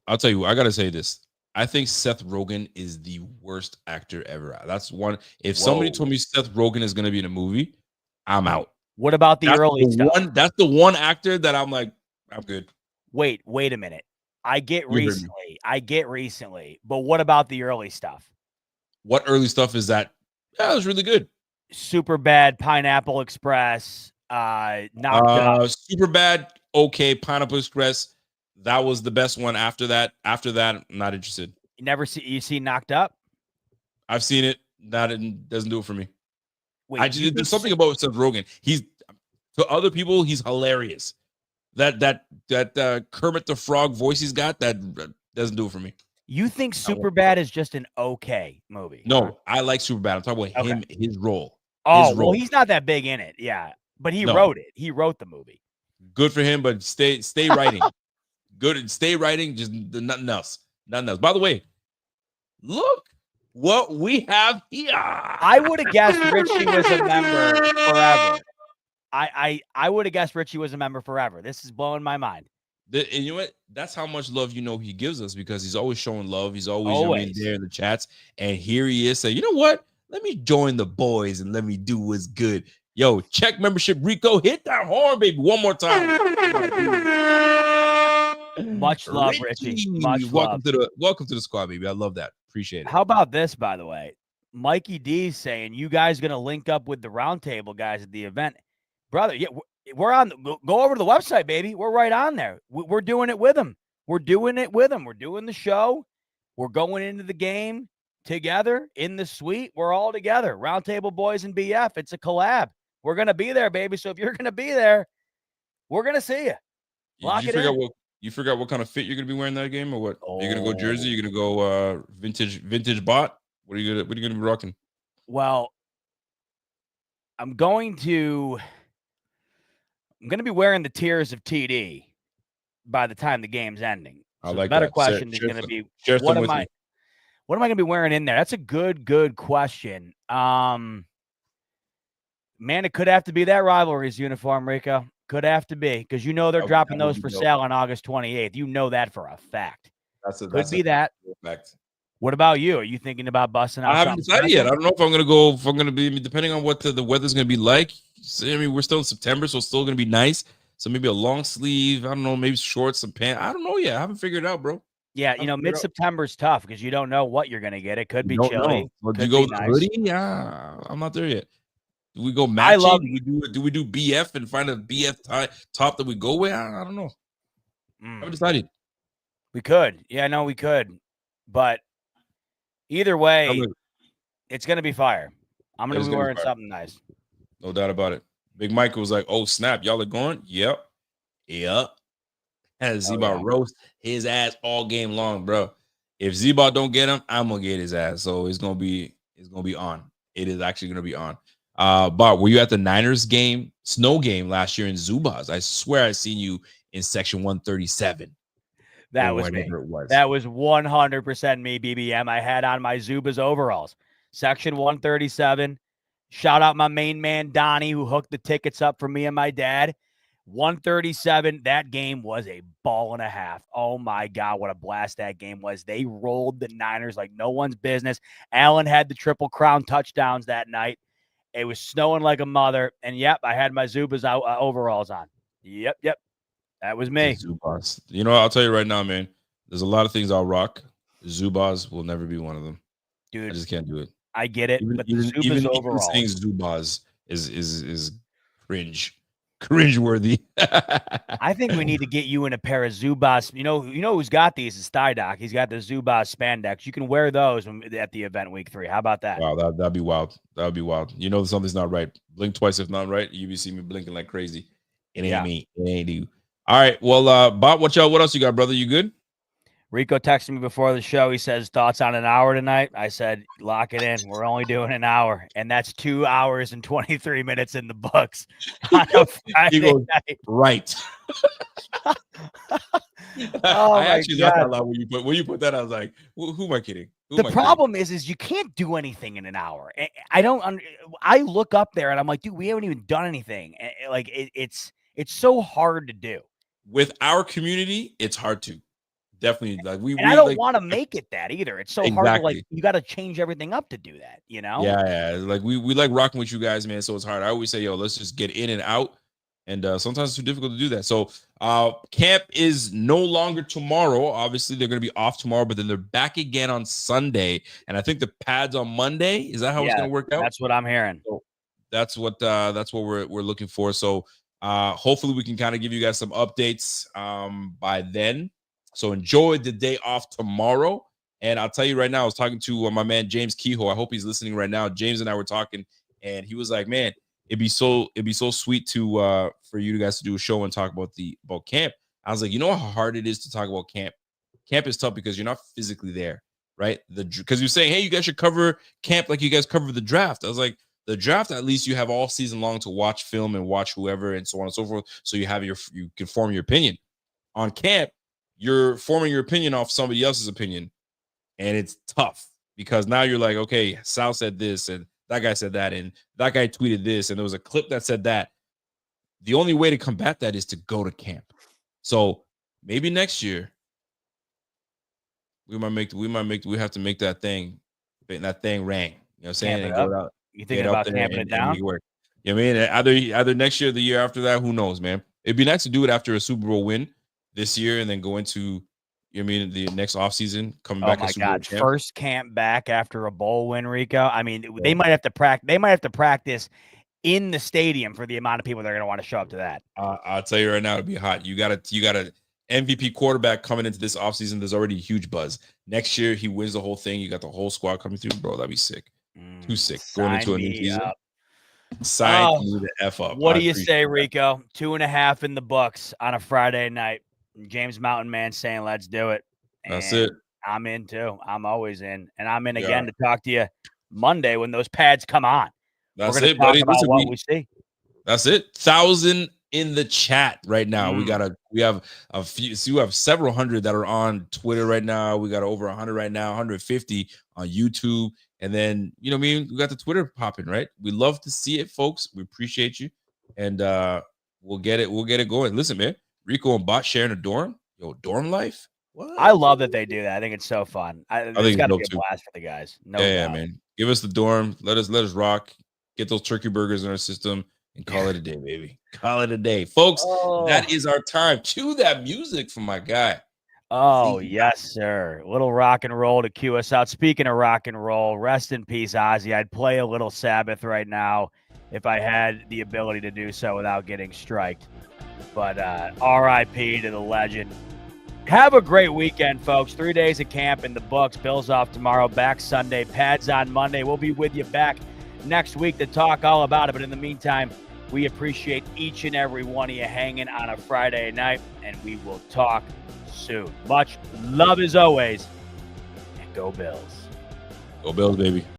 B: I'll tell you, I got to say this. I think Seth Rogen is the worst actor ever. That's one. If somebody told me Seth Rogen is going to be in a movie, I'm out.
A: What about the early stuff?
B: That's the one actor that I'm like, I'm good.
A: Wait a minute. I get recently. But what about the early stuff?
B: What early stuff is that? Yeah, it was really good.
A: Super Bad, Pineapple Express, Knocked Up.
B: Super Bad, okay. Pineapple Express, that was the best one. After that, I'm not interested.
A: You see Knocked Up?
B: I've seen it. That doesn't do it for me.
A: Wait,
B: there's something about Seth Rogen. He's to other people, he's hilarious. That Kermit the Frog voice he's got, that doesn't do it for me.
A: You think Super Bad is just an okay movie?
B: No, I like Super Bad. I'm talking about him, his role.
A: Oh, well, he's not that big in it. Yeah, but he wrote it. He wrote the movie.
B: Good for him, but stay writing. Good, stay writing. Just nothing else. Nothing else. By the way, look what we have here.
A: I would have guessed Richie was a member forever. I would have guessed Richie was a member forever. This is blowing my mind.
B: And you know what? That's how much love he gives us because he's always showing love. He's always there in the chats. And here he is saying, you know what? Let me join the boys and let me do what's good. Yo, check membership, Rico. Hit that horn, baby. One more time.
A: Much love, Richie. Much
B: welcome
A: love.
B: to the squad, baby. I love that. Appreciate it.
A: How about this, by the way? Mikey D's saying you guys going to link up with the roundtable guys at the event. Brother, yeah, we're on. Go over to the website, baby. We're right on there. We're doing it with them. We're doing the show. We're going into the game together in the suite. We're all together. Roundtable Boys and BF. It's a collab. We're going to be there, baby. So if you're going to be there, we're going to see you. Lock it in.
B: You forgot what kind of fit you're going to be wearing that game or what? You're going to go jersey? You're going to go vintage bot? What are you going to be rocking?
A: Well, I'm going to be wearing the Tears of TD by the time the game's ending. So
B: I like
A: the better
B: that.
A: question is going to be, what am I going to be wearing in there? That's a good question. Man, it could have to be that Rivalries uniform, Rico. Could have to be because they're dropping those for sale on August 28th. You know that for a fact.
B: Could
A: be that.
B: Fact.
A: What about you? Are you thinking about busting out?
B: I haven't decided yet. I don't know if I'm going to go. If I'm going to be, depending on what the weather's going to be like. I mean, we're still in September, so it's still going to be nice. So maybe a long sleeve. I don't know. Maybe shorts, some pants. I don't know yet. I haven't figured it out, bro.
A: Yeah, mid-September is tough because you don't know what you're going to get. It could be chilly.
B: Do you go with hoodie? Yeah, I'm not there yet. Do we go matching? Do we do BF and find a BF top that we go with? I don't know. I haven't decided.
A: We could. Yeah, no, we could. But either way, it's going to be fire. I'm going to be wearing something nice.
B: No doubt about it. Big Michael was like, oh, snap. Y'all are going? Yep. Has Z-Bot roast his ass all game long, bro. If Z-Bot don't get him, I'm going to get his ass. So it's going to be on. It is actually going to be on. Bart, were you at the Niners game, snow game last year in Zubaz? I swear I seen you in section 137.
A: That was me. That was 100% me, BBM. I had on my Zubaz overalls. Section 137. Shout out my main man, Donnie, who hooked the tickets up for me and my dad. 137. That game was a ball and a half. Oh, my God, what a blast that game was. They rolled the Niners like no one's business. Allen had the Triple Crown touchdowns that night. It was snowing like a mother. And, yep, I had my Zubaz overalls on. Yep. That was me.
B: Zubaz. I'll tell you right now, man. There's a lot of things I'll rock. Zubaz will never be one of them.
A: Dude,
B: I just can't do it.
A: I get it. But the Zubaz overalls.
B: Even saying Zubaz is cringe-worthy.
A: I think we need to get you in a pair of Zubaz. You know who's got these is Stydoc. He's got the Zubaz spandex. You can wear those at the event week 3. How about that?
B: Wow, that'd be wild. That would be wild. Something's not right. Blink twice if not right. You see me blinking like crazy. It ain't me. It ain't you. All right. Well, Bob, what else you got, brother? You good?
A: Rico texted me before the show. He says, thoughts on an hour tonight? I said, lock it in. We're only doing an hour. And that's 2 hours and 23 minutes in the books on a Friday night.
B: Right.
A: Oh,
B: I
A: my
B: actually laughed
A: God.
B: out loud when you put that. I was like, who am I kidding?
A: The problem is you can't do anything in an hour. I look up there and I'm like, dude, we haven't even done anything. Like it's so hard to do.
B: With our community, it's hard to. Definitely, like we
A: I don't
B: like,
A: want to make it that either. It's so hard to, like, you got to change everything up to do that, you know?
B: Yeah. Like we like rocking with you guys, man. So it's hard. I always say, yo, let's just get in and out. And sometimes it's too difficult to do that. So camp is no longer tomorrow. Obviously, they're going to be off tomorrow, but then they're back again on Sunday. And I think the pads on Monday. Is that how it's going to work out?
A: That's what I'm hearing.
B: So that's what we're looking for. So hopefully we can kind of give you guys some updates by then. So enjoy the day off tomorrow. And I'll tell you right now, I was talking to my man James Kehoe. I hope he's listening right now. James and I were talking, and he was like, "Man, it'd be so sweet to for you guys to do a show and talk about camp." I was like, you know how hard it is to talk about camp. Camp is tough because you're not physically there, right? Because you're saying, hey, you guys should cover camp like you guys cover the draft. I was like, the draft, at least you have all season long to watch film and watch whoever and so on and so forth. So you can form your opinion. On camp, you're forming your opinion off somebody else's opinion. And it's tough because now you're like, okay, Sal said this and that guy said that and that guy tweeted this and there was a clip that said that. The only way to combat that is to go to camp. So maybe next year we have to make that thing ring. You know what I'm saying? And go out.
A: You thinking about camping it down?
B: You know what I mean? Either next year or the year after that, who knows, man? It'd be nice to do it after a Super Bowl win this year and then go into the next offseason coming back.
A: Oh my God! First camp back after a bowl win, Rico. I mean, they might have to practice. They might have to practice in the stadium for the amount of people that are going to want to show up to that.
B: I'll tell you right now, it'd be hot. You got a MVP quarterback coming into this offseason. There's already a huge buzz. Next year, he wins the whole thing. You got the whole squad coming through, bro. That'd be sick. Too sick. Going into a new season. Sign me the F up.
A: What do you say, Rico? 2.5 in the books on a Friday night. James Mountain Man saying, let's do it. And
B: that's it.
A: I'm in too. I'm always in. And I'm in again to talk to you Monday when those pads come on.
B: That's it, buddy.
A: Listen, what we see.
B: That's it. 1,000 in the chat right now. We have a few. So you have several hundred that are on Twitter right now. We got over 100 right now, 150 on YouTube. And then, you know what I mean? We got the Twitter popping, right? We love to see it, folks. We appreciate you. And we'll get it going. Listen, man. Rico and Bot sharing a dorm. Yo, dorm life. What?
A: I love that they do that. I think it's so fun. I think it's got to be a blast for the guys.
B: Yeah, man. Give us the dorm. Let us rock. Get those turkey burgers in our system and call it a day, baby. Call it a day, folks. That is our time. Cue that music from my guy.
A: Oh, yes, sir. A little rock and roll to cue us out. Speaking of rock and roll, rest in peace, Ozzy. I'd play a little Sabbath right now if I had the ability to do so without getting striked. But RIP to the legend. Have a great weekend, folks. 3 days of camp in the books. Bills off tomorrow, back Sunday. Pads on Monday. We'll be with you back next week to talk all about it. But in the meantime, we appreciate each and every one of you hanging on a Friday night, and we will talk soon. Much love as always, and go Bills.
B: Go Bills, baby.